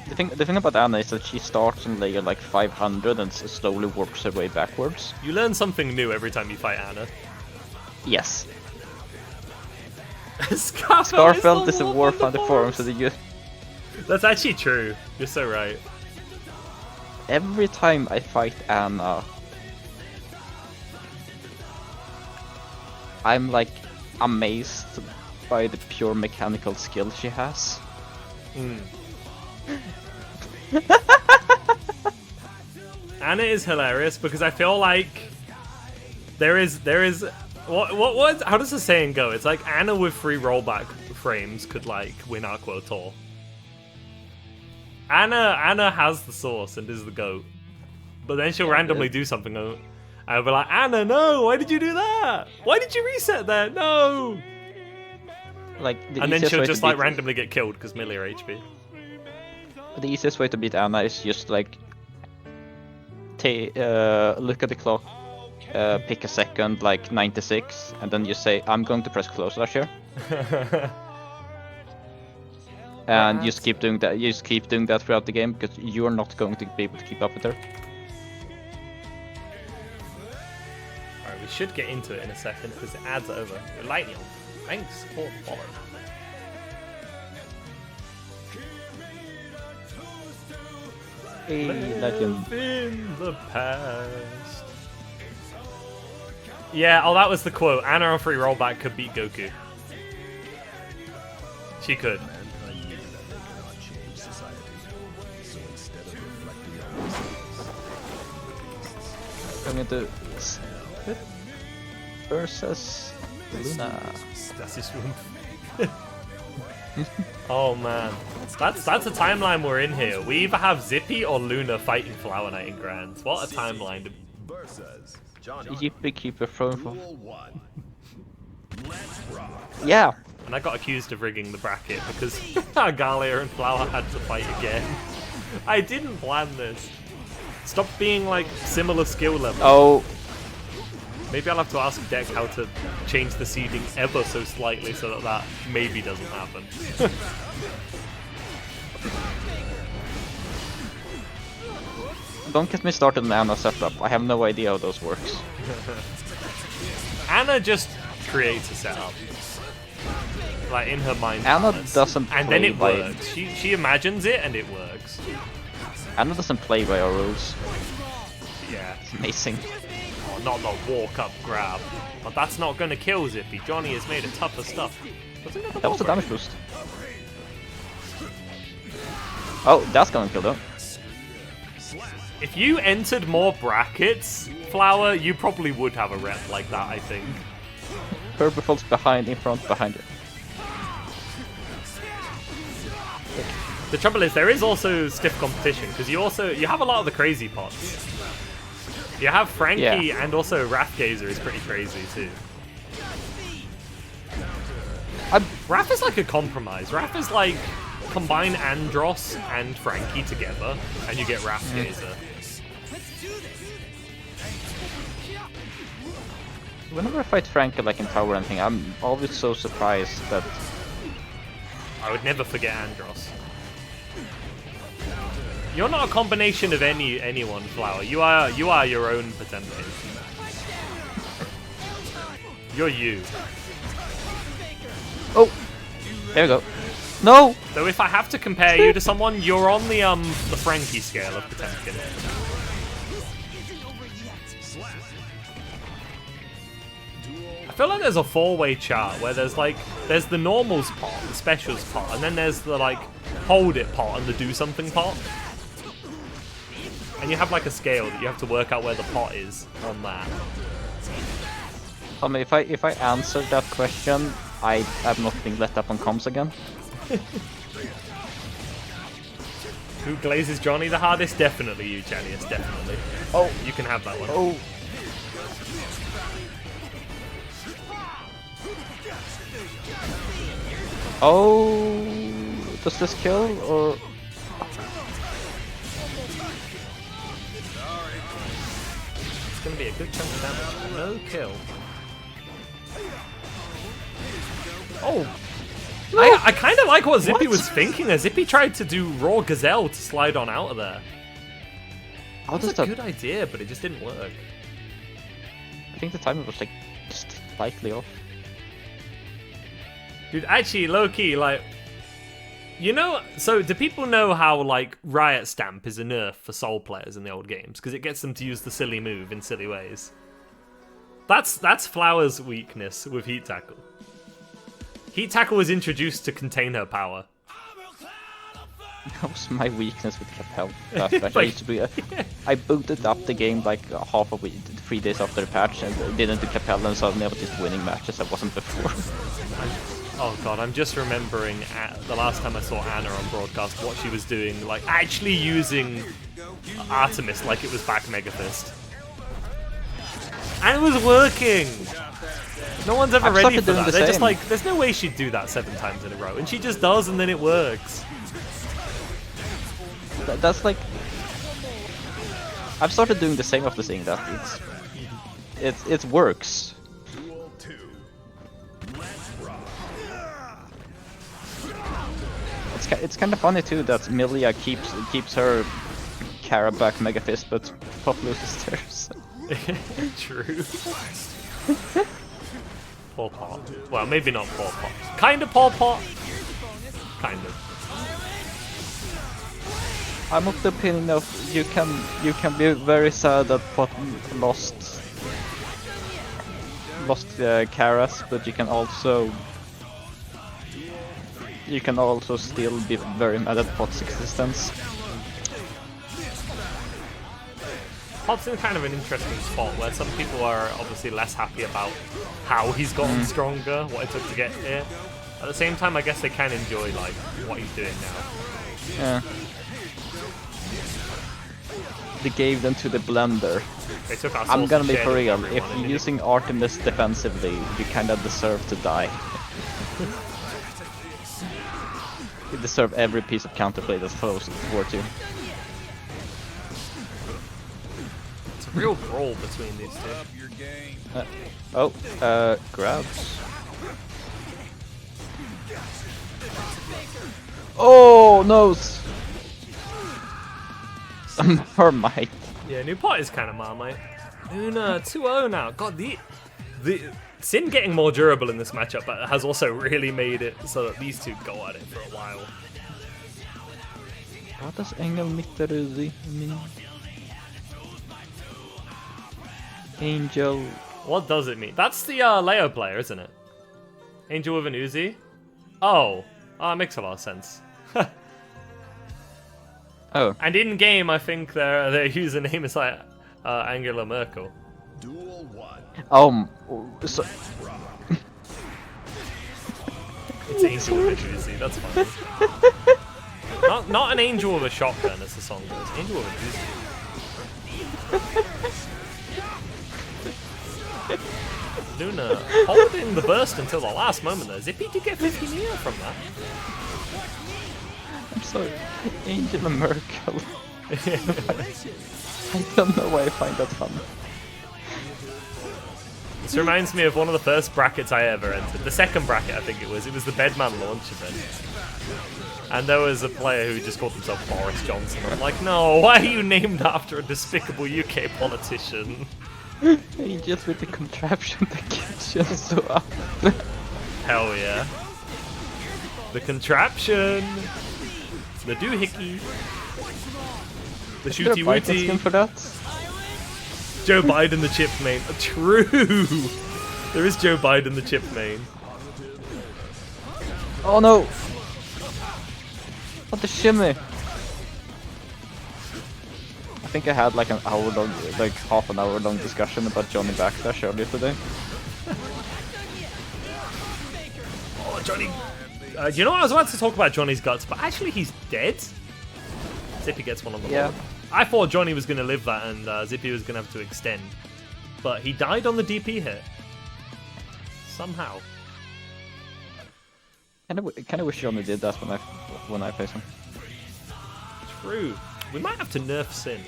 The thing about Anna is that she starts on layer like 500 and slowly works her way backwards. You learn something new every time you fight Anna. Yes. Scarfeld is a warf on the forum, so you... That's actually true. You're so right. Every time I fight Anna, I'm like amazed by the pure mechanical skill she has. Anna is hilarious because I feel like there is what how does the saying go? It's like Anna with 3 rollback frames could like win Aqua Tour. Anna has the sauce and is the GOAT. But then she'll randomly do something and I'll be like, Anna, no, why did you do that? Why did you reset that? No. Like, And then she'll just like randomly get killed because melee or HP. The easiest way to beat Anna is just like look at the clock, pick a second like 96, and then you say, I'm going to press close slash here. And you just keep doing that. You just keep doing that throughout the game because you're not going to be able to keep up with her. Alright, we should get into it in a second because the ads are over. Lightning, thanks for the follow. Hey, legend. Live in the past. Yeah, oh, that was the quote. Anna on 3 rollback could beat Goku. She could. I knew that they cannot change society. So instead of reflecting on themselves, I'm going to versus Luna. That's his room. Oh man, that's a timeline we're in here. We either have Zippy or Luna fighting Flower Knight in Grands. What a timeline! versus Johnny. Yippee keeper throwing for. Rule 1. Let's rock. Yeah. And I got accused of rigging the bracket because Galia and Flower had to fight again. I didn't plan this. Stop being like similar skill level. Oh. Maybe I'll have to ask Deck how to change the seeding ever so slightly so that that maybe doesn't happen. Don't get me started on Anna setup. I have no idea how those works. Anna just creates a setup. Like in her mind. Anna doesn't and play then it by... works. She imagines it and it works. Anna doesn't play by our rules. Yeah. It's amazing. Oh, not the walk up grab. But that's not gonna kill Zippy. Johnny has made a tougher stuff. That was a damage boost. Oh, that's gonna kill them. If you entered more brackets, Flower, you probably would have a rep like that, I think. Purple falls behind, in front, behind you. The trouble is, there is also stiff competition, because you have a lot of the crazy pots. You have Frankie, Yeah. and also Wrathgazer is pretty crazy, too. Wrath is like a compromise. Wrath is like, combine Andros and Frankie together, and you get Wrathgazer. Whenever I fight Frankie like in tower or anything, I'm always so surprised that... I would never forget Andros. You're not a combination of anyone, Flower. You are your own Potemkin. You're you. Oh! There we go. No! So if I have to compare you to someone, you're on the Frankie scale of Potemkin. I feel like there's a 4-way chart where there's the normals pot, the specials pot, and then there's the like hold it pot and the do something pot. And you have like a scale that you have to work out where the pot is on that. I mean, if I answer that question, I am not being let up on comms again. Who glazes Johnny the hardest? Definitely you, Janius, definitely. Oh! You can have that one. Oh! Oh, does this kill or? It's gonna be a good chunk of damage. No kill. Oh! I kind of like what Zippy was thinking there. Zippy tried to do Raw Gazelle to slide on out of there. How That was does a that? good idea, but it just didn't work. I think the timer was like just slightly off. Dude, actually, low-key, like... You know, so do people know how, like, Riot Stamp is a nerf for Soul players in the old games? Because it gets them to use the silly move in silly ways. That's Flower's weakness with Heat Tackle. Heat Tackle was introduced to contain her power. That was my weakness with Capel. I booted up the game like half a week, 3 days after the patch, and didn't do Capel, and suddenly I was just winning matches I wasn't before. Oh god, I'm just remembering the last time I saw Anna on broadcast, what she was doing, like actually using Artemis like it was back Mega Fist. And it was working! No one's ever ready for that. They're just like, there's no way she'd do that 7 times in a row. And she just does, and then it works. That's like... I've started doing the same after seeing that. It works. It's kind of funny too that Milia keeps her Kara back Mega Fist, but Pop loses theirs. True. Paw Pot. Well, maybe not Paw Pot. Kind of Paw Pot. Kind of. I'm of the opinion of you can be very sad that Pot lost Karas, but you can also still be very mad at Pot's existence. Pot's in kind of an interesting spot where some people are obviously less happy about how he's gotten stronger, what it took to get here. At the same time, I guess they can enjoy like what he's doing now. Yeah. They gave them to the blender. They took our I'm gonna be source for and shared it real. with If everyone, you're and using Artemis defensively, you kinda deserve to die. You deserve every piece of counterplay that flows towards you. it's a real brawl between these two. Grabs. Oh, nose! Marmite. Yeah, new pot is kind of Marmite. Luna 2-0 now. God, the Sin getting more durable in this matchup, but has also really made it so that these two go at it for a while. What does Engel Mitteruzi mean? Angel. What does it mean? That's the Leo player, isn't it? Angel with an Uzi? Oh, it makes a lot of sense. Oh. And in game, I think their username is like Angela Merkel. Duel 1. So It's Angel with an Uzi. That's funny. not an angel with a shotgun, as the song goes. Angel with an Uzi. Luna holding the burst until the last moment there. Zippy did get 50 Neo from that. I'm sorry, Angela Merkel. I don't know why I find that fun. This reminds me of one of the first brackets I ever entered. The second bracket, I think it was. It was the Bedman launch event. And there was a player who just called himself Boris Johnson. I'm like, no, why are you named after a despicable UK politician? He just with the contraption that gets you so up. Hell yeah. The contraption. The doohickey. The shooty wooty. For that? Joe Biden the chip main. True! There is Joe Biden the chip main. Oh no! What the shimmy? I think I had like an hour long, like half an hour long discussion about Johnny Backdash earlier today. Oh, Johnny. You know what? I was about to talk about Johnny's guts, but actually he's dead. Zippy gets one on the board. I thought Johnny was going to live that and Zippy was going to have to extend. But he died on the DP hit. Somehow. Kinda wish Johnny did that when I face him. True. We might have to nerf Sin.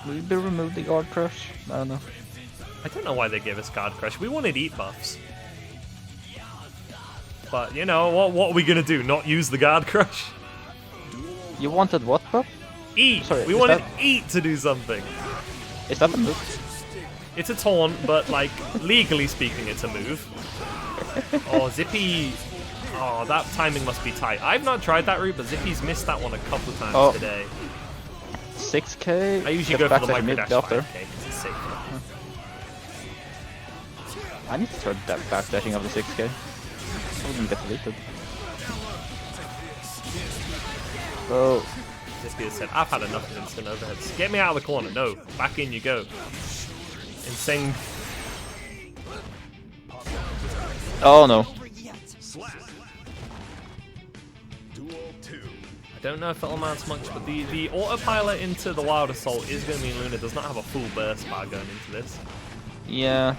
Will be remove the guard crush? I don't know. I don't know why they gave us guard crush. We wanted eat buffs. But you know what are we gonna do? Not use the guard crush? You wanted what, bro? Eat. Sorry, we is wanted that- eat to do something. Is that the move? It's a taunt, but like legally speaking, it's a move. Oh, Zippy. Oh, that timing must be tight. I've not tried that route, but Zippy's missed that one a couple times today. 6k. I usually go for the micro dash 5k because it's safer. I need to start backdashing of the 6k. I wouldn't get deleted. Bro. Zippy has said, I've had enough of instant overheads. Get me out of the corner. No, back in you go. Insane. Oh no. I don't know if it'll amount much, but the autopilot into the Wild Assault is going to mean Luna does not have a full burst bar going into this. Yeah.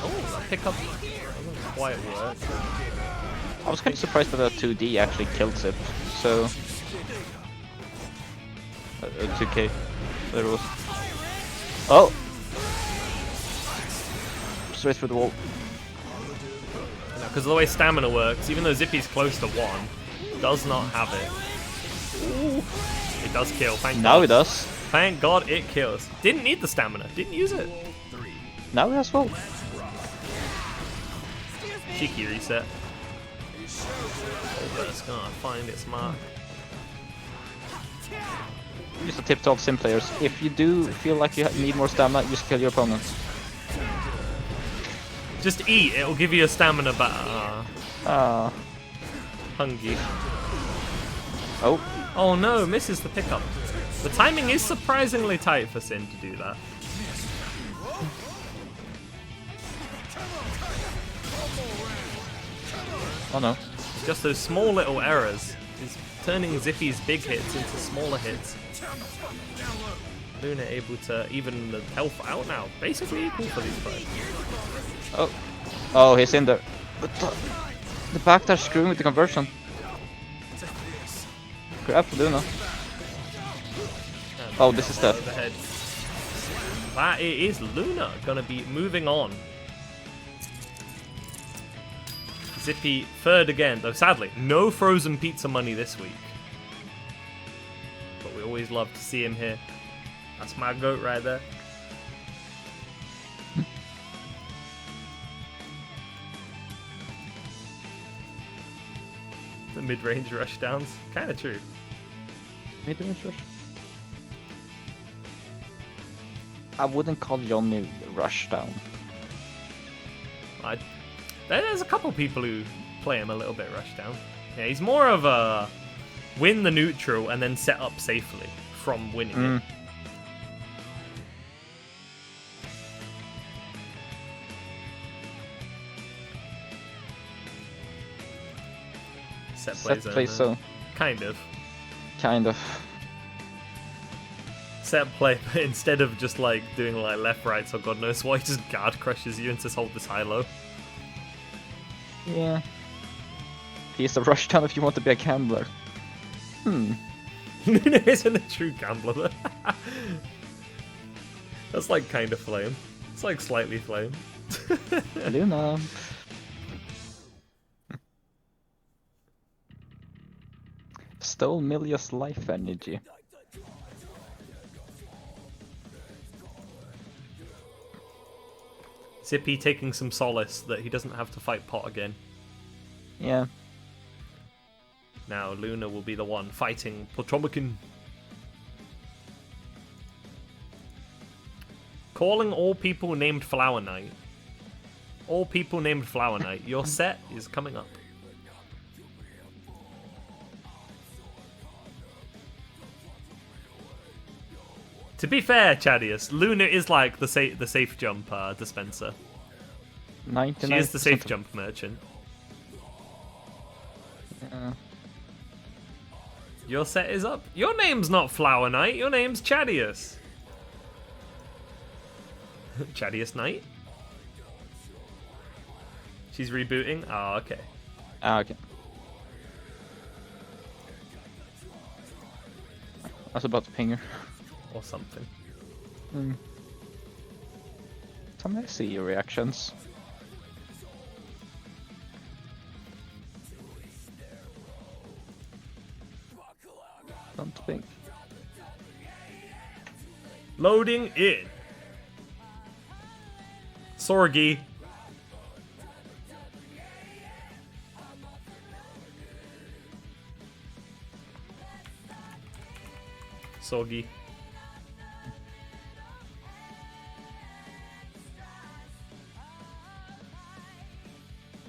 Oh, that pickup doesn't quite work. I was kind of surprised that 2D actually killed Zip. So. 2k. There it was. Oh! Straight through the wall. Because of the way stamina works, even though Zippy's close to 1, does not have it. Ooh. It does kill, thank God. Now he does. Thank God it kills. Didn't need the stamina, didn't use it. Now he has full. Cheeky reset. Over's gonna find its mark. Just a tip to all sim players. If you do feel like you need more stamina, just kill your opponents. Just eat, it'll give you a stamina back. Hungry. Oh. Oh no, misses the pickup. The timing is surprisingly tight for Sin to do that. Oh no. Just those small little errors is turning Zippy's big hits into smaller hits. Luna able to even the health out now. Basically equal for these players. Oh. Oh, he's in there. But the backdash screwing with the conversion. Grab for Luna. Oh, this is death. Overhead. That it is Luna gonna be moving on. Zippy third again, though sadly, no frozen pizza money this week. But we always love to see him here. That's my goat right there. The mid-range rush downs, kind of true. Mid-range rush? I wouldn't call Johnny rush down. There's a couple people who play him a little bit rush down. Yeah, he's more of a win the neutral and then set up safely from winning it. Set play zone. Kind of. Set play, but instead of just like doing like left, right, so God knows why, he just guard crushes you and says hold this high low. Yeah. He's a rush down if you want to be a gambler. Luna isn't a true gambler though. That's like kind of flame. It's like slightly flame. Luna. Stole Milia's life energy. Zippy taking some solace that he doesn't have to fight Pot again. Yeah. Now Luna will be the one fighting Potromikin. Calling all people named Flower Knight. All people named Flower Knight. Your set is coming up. To be fair, Chadius, Luna is like the safe jump dispenser. 99%. She is the safe jump merchant. Yeah. Your set is up. Your name's not Flower Knight. Your name's Chadius. Chadius Knight. She's rebooting? Oh, okay. Ah, okay. I was about to ping her. Or something. Tell me, I see your reactions. Don't ping. Loading in. Sorgi. Sorgi.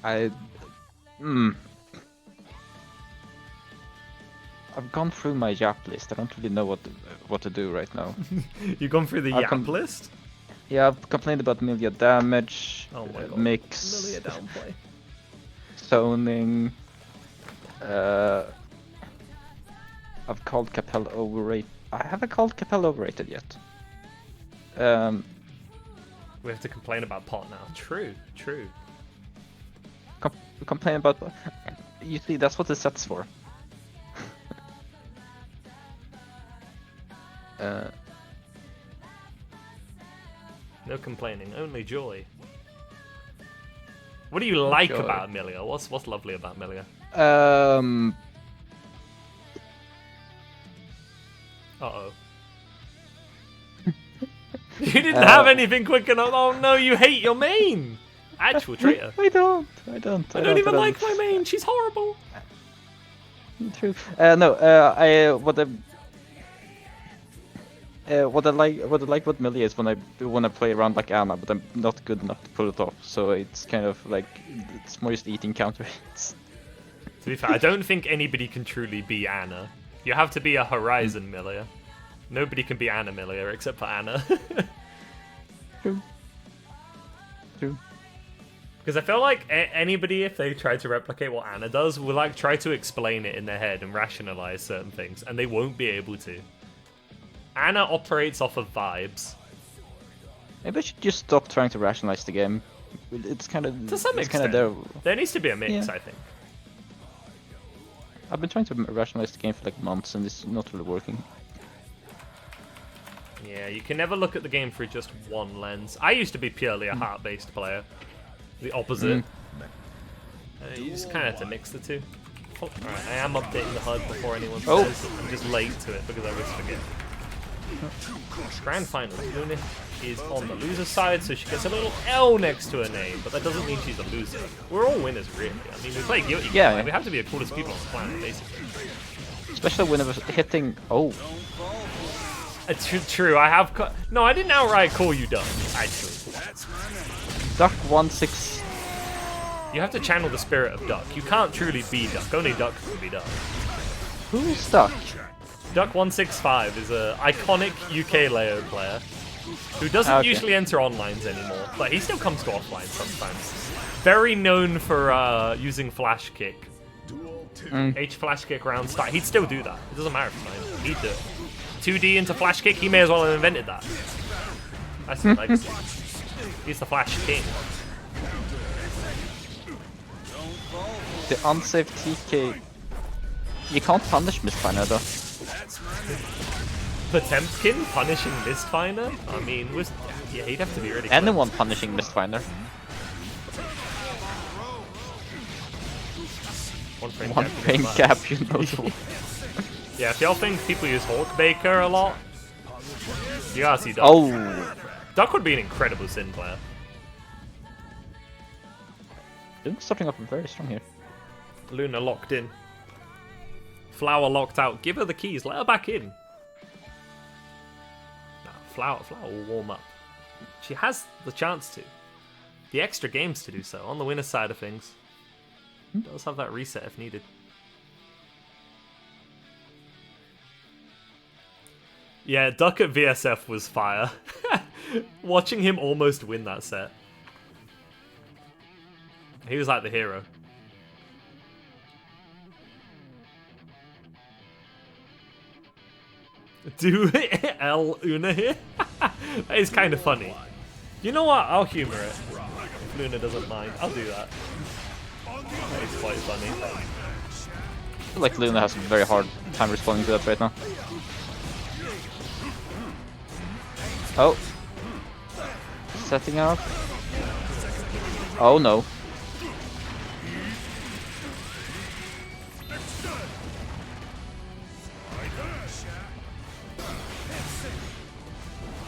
I've gone through my Yap list. I don't really know what to do right now. You've gone through the I've Yap list? Yeah, I've complained about Milia damage, Oh my god. mix, Milia downplay. zoning. I've called Capella overrated. I haven't called Capella overrated yet. We have to complain about pot now. True, true. Complain about. You see, that's what the set's for. No complaining, only joy. What do you like Joy. about Milia? What's lovely about Milia? Uh-oh. You didn't have anything quick enough. Oh no, you hate your main. Actual traitor. I don't even like my main. She's horrible. True. No. What I like with Millie is when I play around like Anna, but I'm not good enough to pull it off. So it's kind of like it's more just eating counter hits. To be fair, I don't think anybody can truly be Anna. You have to be a Horizon Milia. Nobody can be Anna Milia except for Anna. True. Because I feel like anybody, if they try to replicate what Anna does, will like try to explain it in their head and rationalize certain things, and they won't be able to. Anna operates off of vibes. Maybe I should just stop trying to rationalize the game. It's kind of To some extent. There needs to be a mix, Yeah. I think. I've been trying to rationalize the game for like months, and it's not really working. Yeah, you can never look at the game through just one lens. I used to be purely a heart-based player. The opposite. You just kind of have to mix the two. Alright, I am updating the HUD before anyone says. I'm just late to it because I always forget. Grand final. Luna is on the loser side, so she gets a little L next to her name, but that doesn't mean she's a loser. We're all winners, really. I mean, we play Guilty. Yeah. We have to be the coolest people on the planet, basically. Especially when it was hitting. Oh. True, I have. No, I didn't outright call you dumb, actually. Duck 1-6. You have to channel the spirit of Duck. You can't truly be Duck. Only Duck can be Duck. Who's Duck? Duck165 is an iconic UK Leo player who doesn't usually enter onlines anymore, but he still comes to offline sometimes. Very known for using flash kick. H flash kick round start. He'd still do that. It doesn't matter if he'd do it. 2D into flash kick, he may as well have invented that. That's the legacy. He's the flash king. The unsafe TK. You can't punish Mistfinder though. Potemkin punishing Mistfinder? I mean, yeah, he'd have to be really close. Anyone punishing Mistfinder. One frame gap, you know. Yeah, if y'all think people use Hawkbaker a lot, you gotta see Duck. Oh! Duck would be an incredible Sin player. Luna's starting off very strong here. Luna locked in. Flower locked out. Give her the keys. Let her back in. No, Flower will warm up. She has the chance to. The extra games to do so. On the winner's side of things. Does have that reset if needed. Yeah, Duck at VSF was fire. Watching him almost win that set. He was like the hero. Do L Una here? That is kind of funny. You know what? I'll humor it. Luna doesn't mind. I'll do that. That is quite funny. I feel like Luna has a very hard time responding to that right now. Oh. Setting up. Oh no.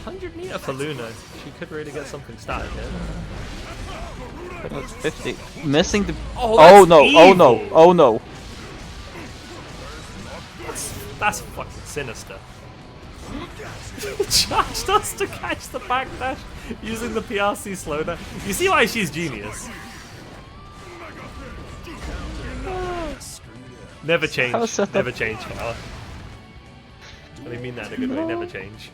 $100 for Luna. She could really get something started here. But it's 50. Missing the. Oh, Oh no! evil. Oh no! Oh no! That's fucking sinister. Charged us to catch the backdash using the PRC slowdown. You see why she's genius. Never change. Never change, Flower. I mean that in a good way. Never change.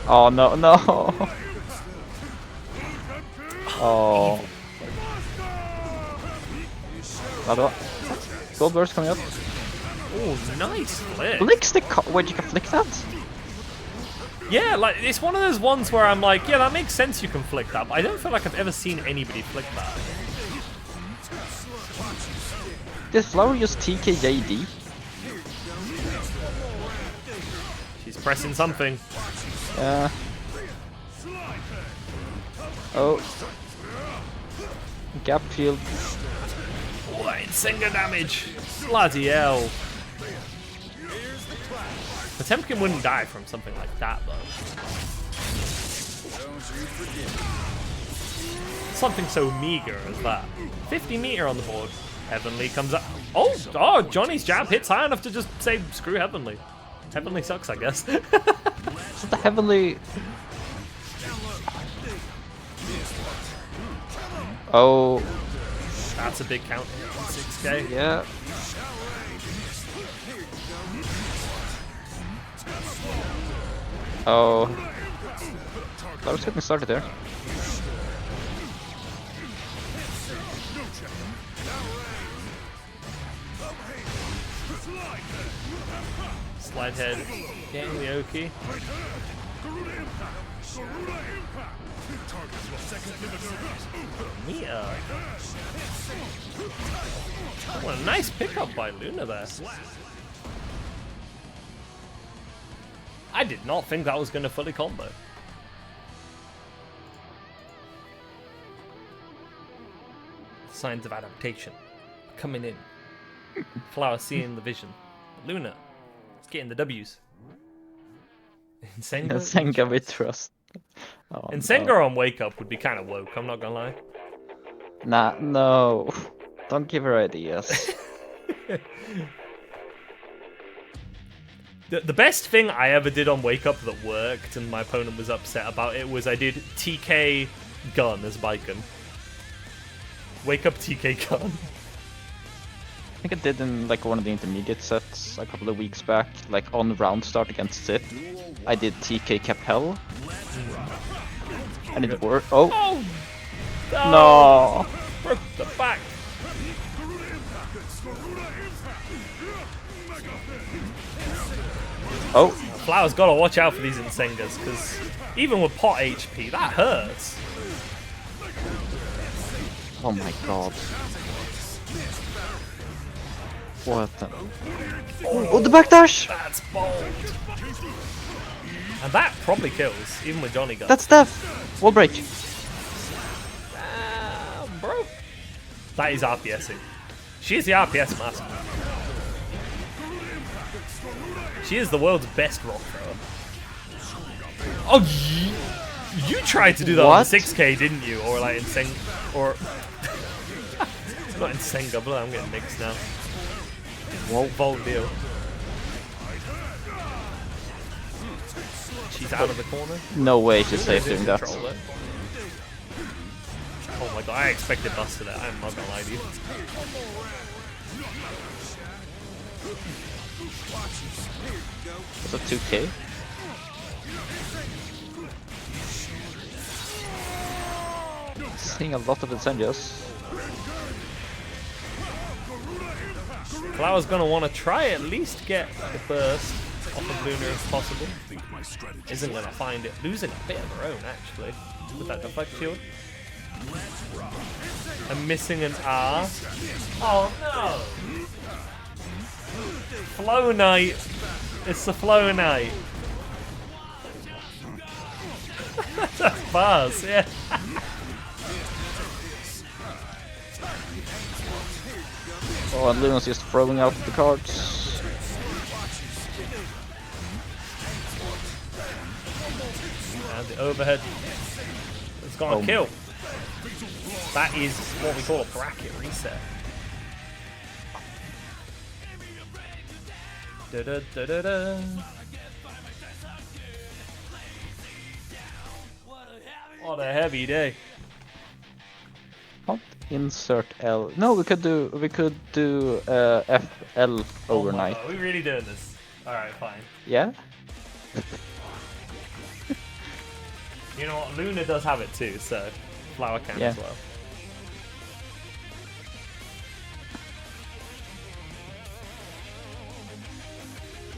Oh no! No! Oh. Another one. Gold burst coming up. Oh, nice flick. Flicks the wait, you can flick that? Yeah, like it's one of those ones where I'm like, yeah, that makes sense. You can flick that, but I don't feel like I've ever seen anybody flick that. Did Flower use TKJD? She's pressing something. Yeah. Oh. Gap field. Oh, Insenga damage. Bloody hell. Potemkin wouldn't die from something like that, though. Something so meager as that. 50 meter on the board. Heavenly comes up. Oh, Johnny's jab hits high enough to just say, screw Heavenly. Heavenly sucks, I guess. Is it the Heavenly? Oh. That's a big count. 6k. Yeah. Oh. I was getting started there. Slide head. Getting the Oki. Mia. What a nice pickup by Luna there. I did not think that was going to fully combo. Signs of adaptation coming in. Flower seeing the vision. Luna is getting the W's. Insenga? Senga we trust. Oh, Insenga no. on Wake Up would be kind of woke, I'm not gonna lie. Nah, no. Don't give her ideas. The best thing I ever did on Wake Up that worked and my opponent was upset about it was I did TK Gun as Baiken. Wake Up TK Gun. I think I did in like one of the intermediate sets a couple of weeks back, like on round start against Sith. I did TK Capel. And it worked. Oh! Oh! No! Broke the back! Oh! Flower's gotta watch out for these Insengas, because even with pot HP, that hurts. Oh my god. What the... Oh, the backdash! That's bold. And that probably kills, even with Johnny Gun. That's death! Wall break. Bro. That is RPSing. She is the RPS master. She is the world's best rock thrower. Oh, you tried to do that What? on 6k, didn't you? Or like in Seng... Or... Not in Senga, but I'm getting mixed now. Whoa. Voldio. She's out of the corner. No way she's safe She's in doing that. control there. Oh my god, I expected Buster there. I'm not gonna lie to you. That's a 2k. Seeing a lot of Incendios. Flower's gonna want to try at least get the burst off of Luna if possible. Isn't gonna find it. Losing a bit of her own actually with that deflect shield. I'm missing an R. Oh no! Flow Knight. It's the Flow Knight. That's bars, yeah. Oh, and Luna's just throwing out the cards. And the overhead. It's gonna kill. That is what we call a bracket reset. Da -da -da -da -da. What a heavy day. Not insert L. No, we could do FL overnight. Are we really doing this? Alright, fine. Yeah? You know what? Luna does have it too, so Flower can as well.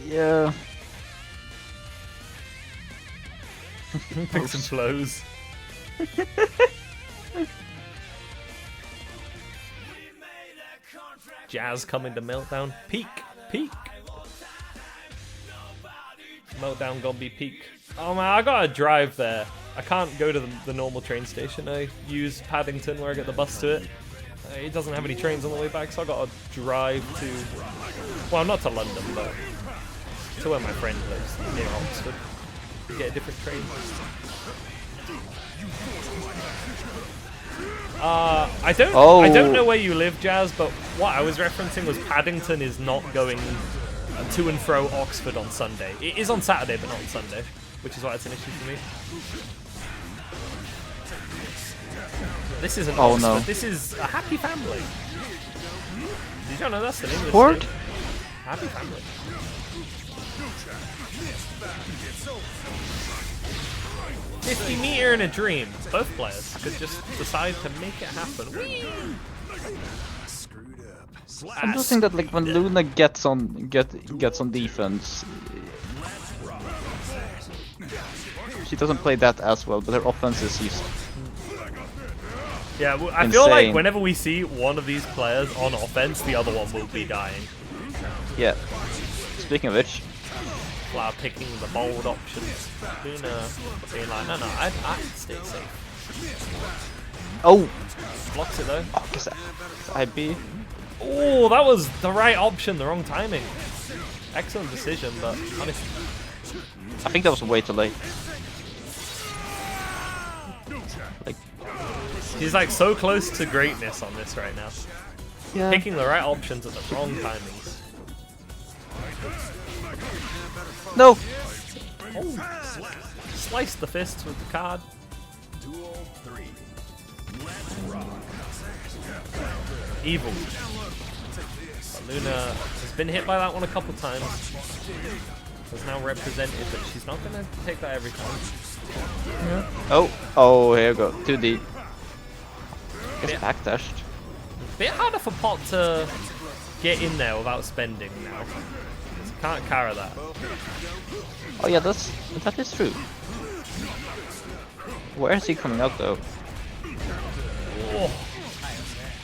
Yeah. Pick some flows. Jazz coming to Meltdown. Peak. Peak. Meltdown gonna be peak. Oh man, I gotta drive there. I can't go to the normal train station. I use Paddington where I get the bus to it. It doesn't have any trains on the way back, so I gotta drive to... Well, not to London, but to where my friend lives, near Oxford. Get a different train. I don't know where you live, Jazz, but what I was referencing was Paddington is not going to and fro Oxford on Sunday. It is on Saturday, but not on Sunday, which is why it's an issue for me. This isn't Oxford. No. This is a happy family. Did you know that's an English Port? name? Happy family. 50-meter in a dream. Both players could just decide to make it happen. Whee! I'm noticing that like when Luna gets on defense, she doesn't play that as well, but her offense is just yeah, well, I feel like whenever we see one of these players on offense, the other one will be dying. Yeah. Speaking of which, Flower picking the bold options. Luna being like, no, I stay safe. oh, Blocks it though. oh, guess IB. Oh, that was the right option, the wrong timing. Excellent decision, but honestly. I think that was way too late. Like, He's like so close to greatness on this right now. yeah. Picking the right options at the wrong timings. No. Oh, slice the fists with the card. Evil. But Luna has been hit by that one a couple times. Has now represented that she's not going to take that every time. Yeah. Oh, here we go. 2D. Gets backdashed. Bit harder for Pot to get in there without spending now. Can't carry that. Oh yeah, that is true. Where is he coming out though? Oh,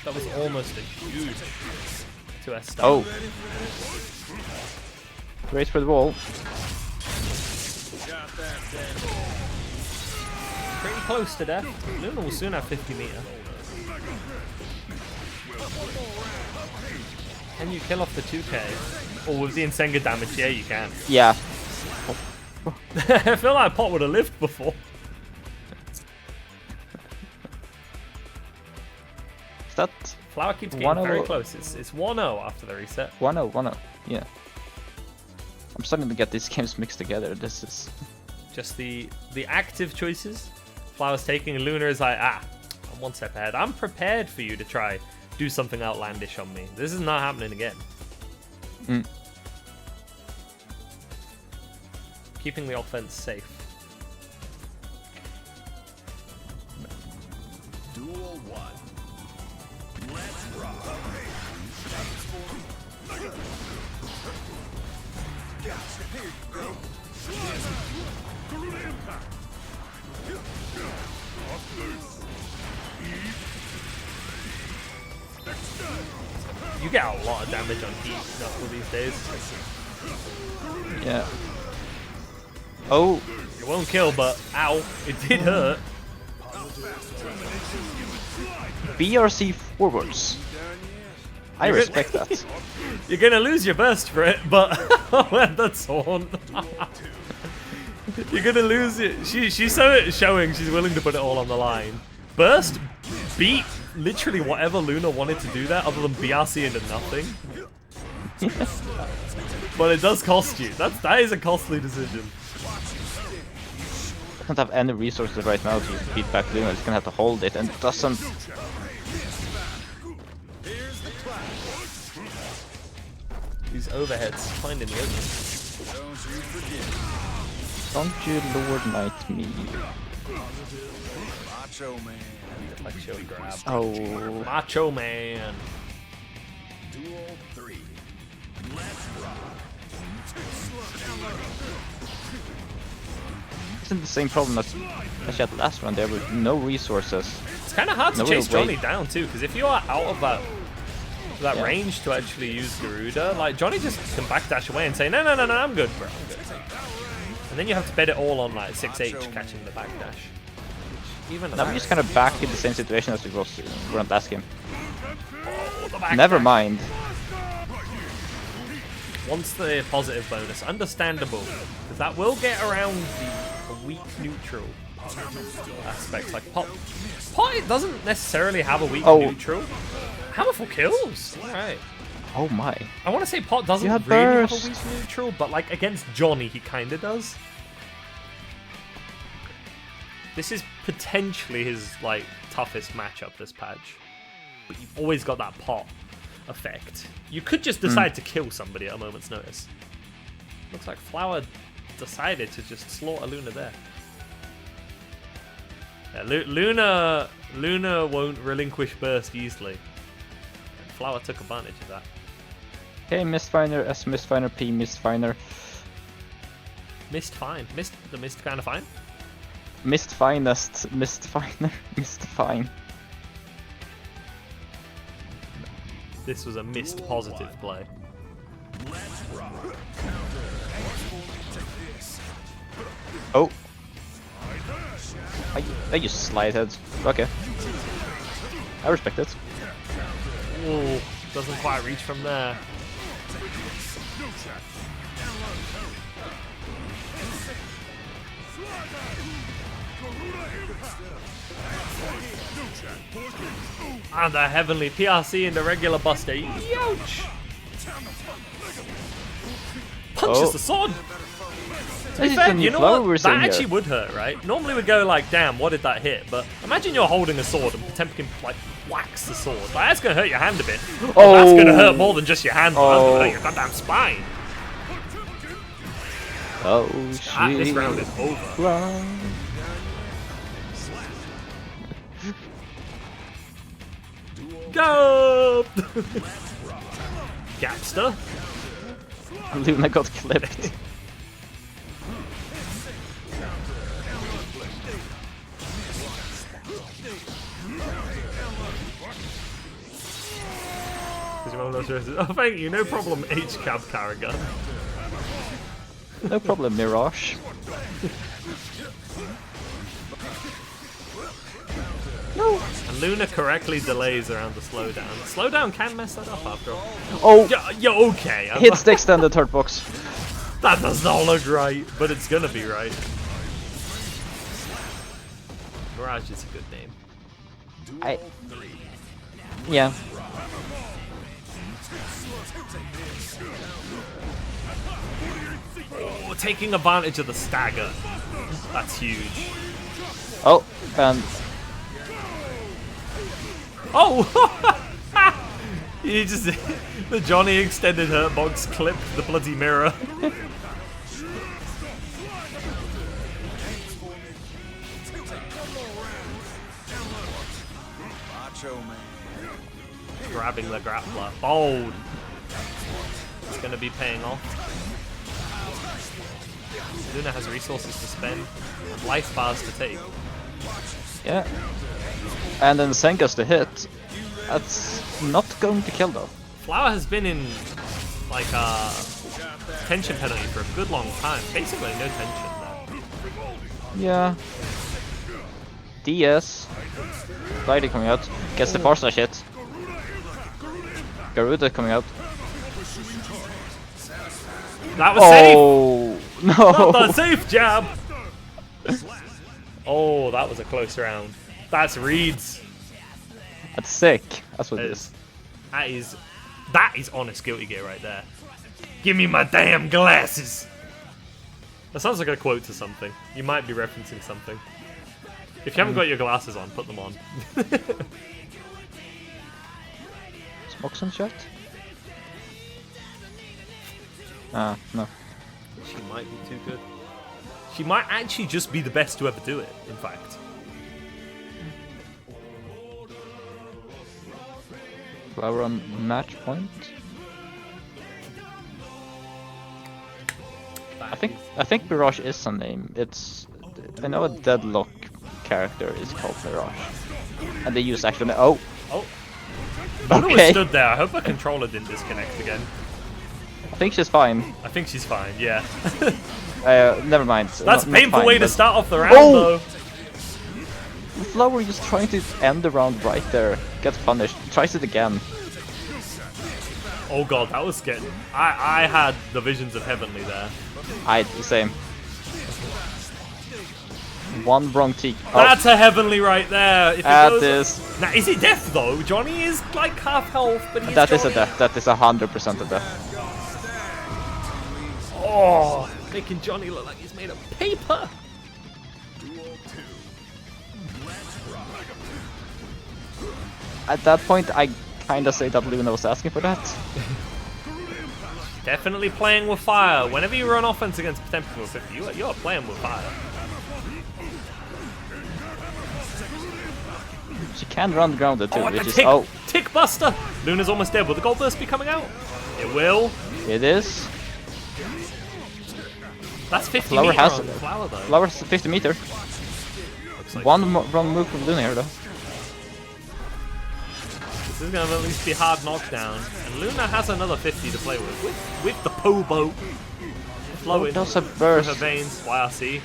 that was almost a huge 2S stun. Oh. Race for the wall. Pretty close to death. Luna will soon have 50 meter. Can you kill off the 2K? Or with the Insenga damage? Yeah, you can. Yeah. I feel like Pot would have lived before. Is that Flower keeps getting very close. It's 1-0 after the reset. 1-0, 1-0. Yeah. I'm starting to get these games mixed together. This is just the active choices. Flower's taking, and Luna is like, I'm one step ahead. I'm prepared for you to try do something outlandish on me. This is not happening again. Keeping the offense safe. Duel 1. Let's rock. Here you go. You get a lot of damage on heat knuckle these days. Yeah. Oh. It won't kill, but ow, it did hurt. BRC forwards. I respect that. You're gonna lose your burst for it, but the taunt. You're gonna lose it. She's showing she's willing to put it all on the line. Burst beat literally whatever Luna wanted to do there, other than BRC into nothing. But it does cost you. That is a costly decision. Doesn't have any resources right now to beat back Luna. It's gonna have to hold it, and doesn't. These overheads finding the open. Don't you Lord Knight me. Macho man. Like show grab. Oh. Macho man. Duel 3. Let's rock. Isn't the same problem as you had last round there with no resources? It's kind of hard to No chase real way. Johnny down too, because if you are out of that range to actually use Garuda, like Johnny just can backdash away and say, no, I'm good, bro. I'm good. And then you have to bet it all on like 6H catching the backdash. Even Now we're just kind of back in the same situation as we was around last game. backdash. Never mind. Wants the positive bonus, understandable, because that will get around the weak neutral aspects. Like Pot it doesn't necessarily have a weak neutral. Hammerful kills. All right. Oh my. I want to say Pot doesn't You really had have a burst. weak neutral, but like against Johnny, he kind of does. This is potentially his like toughest matchup this patch, but you've always got that Pot effect. You could just decide to kill somebody at a moment's notice. Looks like Flower decided to just slaughter Luna there. Yeah, Luna won't relinquish burst easily. And Flower took advantage of that. Okay, Mistfinder, S Mistfinder, P Mistfinder. Mist fine. The mist kind of fine. Mist finest, Mistfinder, Mist fine. This was a mist positive play. Oh. I just slide heads. Okay. I respect it. Ooh, doesn't quite reach from there. And a heavenly PRC in the regular buster. Youch! Punches the sword! To be This is fair, the new you know flow what? we're That seeing actually here. would hurt, right? Normally we go like, damn, what did that hit? But imagine you're holding a sword and Potemkin like whacks the sword. Like, that's gonna hurt your hand a bit. Oh, that's gonna hurt more than just your hand. That's gonna hurt your goddamn spine. Oh This shit. round is over. Run. Go! Gapster. Luna got clipped. Oh, thank you. No problem, H-Cab Carragher. No problem, Mirage. No. And Luna correctly delays around the slowdown. Slowdown can mess that up after all. Oh, Yeah, okay. hits the extended hurt box. That does not look right, but it's gonna be right. Mirage is a good name. Yeah. Oh, taking advantage of the stagger. That's huge. Oh, and Oh! You just the Johnny extended hurt box clipped the bloody mirror. Macho man. Grabbing the grappler. Bold. It's gonna be paying off. Luna has resources to spend, and life bars to take. Yeah. And then Senka's to hit. That's not going to kill though. Flower has been in like a tension penalty for a good long time. Basically no tension there. Yeah. DS. Lady coming out. Gets the force slash hit. Garuda coming out. That was safe! Oh no! Not the safe jab! Oh, that was a close round. That's Reeds. That's sick. That's what it is. That is honest Guilty Gear right there. Give me my damn glasses! That sounds like a quote to something. You might be referencing something. If you haven't got your glasses on, put them on. Smoke some shot? Ah, no. She might be too good. She might actually just be the best to ever do it, in fact. Flower on match point. I think Mirage is a name. I know a Deadlock character is called Mirage, and they use actually. Oh. Luna was Okay. stood there. I hope her controller didn't disconnect again. I think she's fine. I think she's fine. Yeah. Never mind. That's a Not painful fine, way to but- start off the round, Oh! though. Flower just trying to end the round right there. Gets punished. Tries it again. Oh god, that was getting. I had the visions of Heavenly there. The same. One wrong cheek. That's a Heavenly right there. If it That goes... is. Now, is it death though? Johnny is like half health, but he's That is a Johnny. death. That is 100% a death. Oh, making Johnny look like he's made of paper. At that point, I kinda say that Luna was asking for that. Definitely playing with fire. Whenever you run offense against potential 50, you are playing with fire. She can run grounded too, Oh, and which the is tick buster. Luna's almost dead. Will the gold burst be coming out? It will. it is. That's 50 Flower meter has on Flower though. Flower's 50 meter. Looks like One wrong move from Luna here though. this is gonna at least be hard knockdown. And Luna has another 50 to play with the Pobo flowing That's a through burst. her veins. YRC.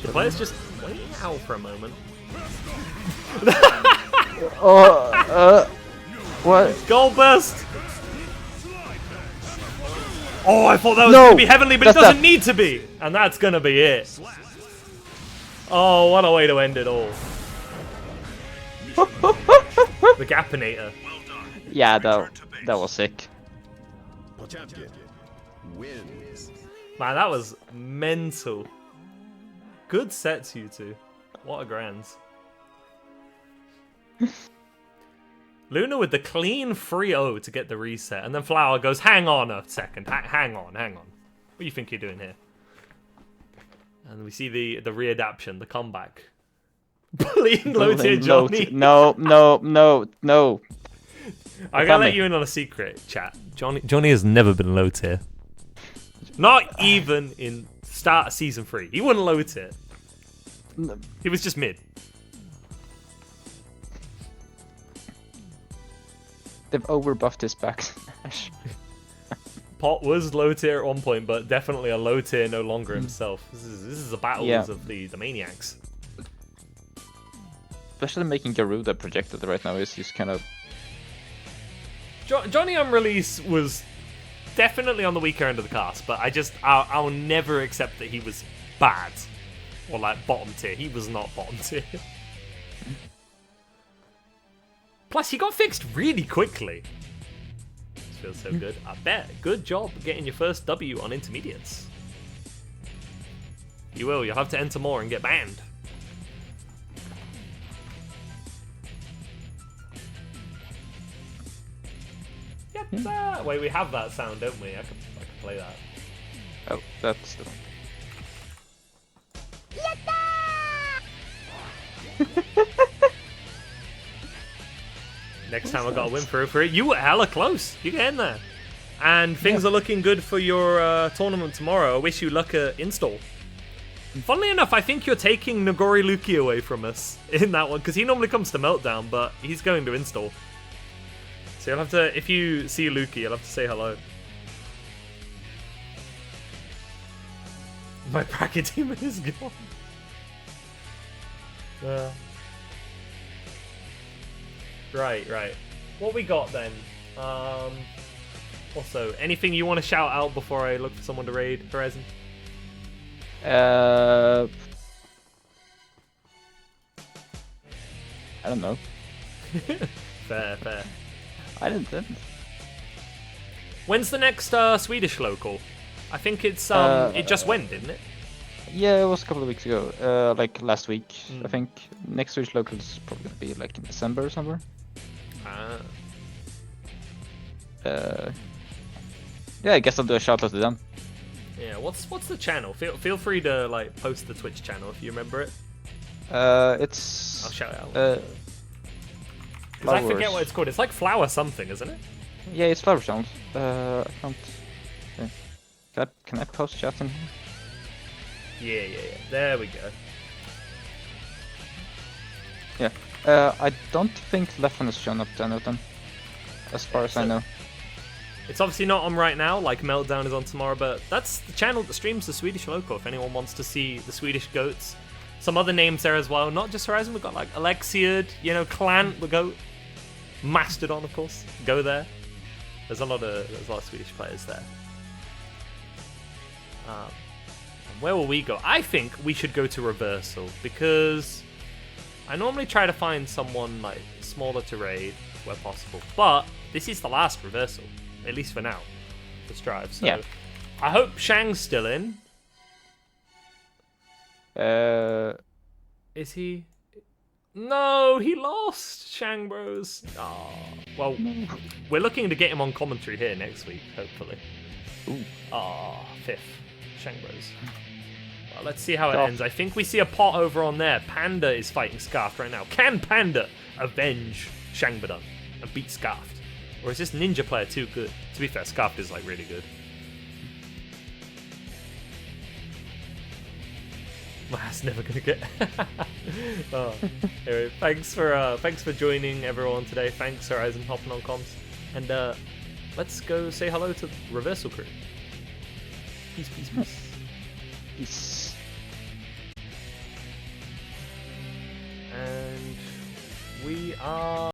The player's just waiting out for a moment. What? Gold burst! Oh, I thought that was No! going to be Heavenly, but it That's doesn't that. need to be! And that's going to be it. Oh, what a way to end it all. The Gapinator. Yeah, that was sick. Champion wins. Man, that was mental. Good sets, you two. What a grands. Luna with the clean 3-0 to get the reset, and then Flower goes, hang on a second, hang on. What do you think you're doing here? And we see the readaption, the comeback. Bullying low tier Johnny. No. I'm gonna let you in on a secret, chat. Johnny has never been low tier. Not even in start of season 3. He wasn't low tier. He was just mid. They've overbuffed his back. Pot was low tier at one point, but definitely a low tier no longer himself. This is the battles of the maniacs. Especially making Garuda projected right now is just kind of. Johnny on release was definitely on the weaker end of the cast, but I'll never accept that he was bad or like bottom tier. He was not bottom tier. Plus, he got fixed really quickly. This feels so good. I bet. Good job getting your first W on intermediates. You will. You'll have to enter more and get banned. Wait, we have that sound, don't we? I can play that. Oh, that's the. Next time I got a win for it. You were hella close. You get in there. And things are looking good for your tournament tomorrow. I wish you luck at install. Funnily enough, I think you're taking Nagori Luki away from us in that one, because he normally comes to Meltdown, but he's going to install. So you'll have to, if you see Luki, you'll have to say hello. My bracket demon is gone. Right. What we got then? Also, anything you want to shout out before I look for someone to raid Horizon? I don't know. Fair. I didn't. When's the next Swedish local? I think it's it just went, didn't it? Yeah, it was a couple of weeks ago. Like last week, I think. Next Swedish local is probably gonna be like in December or somewhere. Yeah, I guess I'll do a shout out to them. Yeah, what's the channel? Feel free to like post the Twitch channel if you remember it. It's. I'll shout it out. Because I forget what it's called. It's like Flower something, isn't it? Yeah, it's Flower Sound. I can't. Can I post chat in here? Yeah. There we go. Yeah. I don't think Leffen has shown up to any of them, as far as I know. It's obviously not on right now, like Meltdown is on tomorrow, but that's the channel that streams the Swedish local if anyone wants to see the Swedish goats. Some other names there as well, not just Horizon, we've got like Alexiad, Clant, the goat. Mastodon, of course. Go there. There's a lot of Swedish players there. And where will we go? I think we should go to Reversal, because I normally try to find someone like smaller to raid where possible, but this is the last Reversal, at least for now, for Strive. So yeah. I hope Shang's still in. Is he? No, he lost, Shang Bros. Oh, well, we're looking to get him on commentary here next week, hopefully. Ooh. Oh, 5th, Shang Bros. Well, let's see how it ends. I think we see a pot over on there. Panda is fighting Scarfed right now. Can Panda avenge Shangbadun and beat Scarfed? Or is this Ninja player too good? To be fair, Scarfed is like really good. My ass never gonna get. Oh. Anyway, thanks for joining everyone today. Thanks Horizon hopping on comms, and let's go say hello to Reversal crew. Peace. Peace. And we are.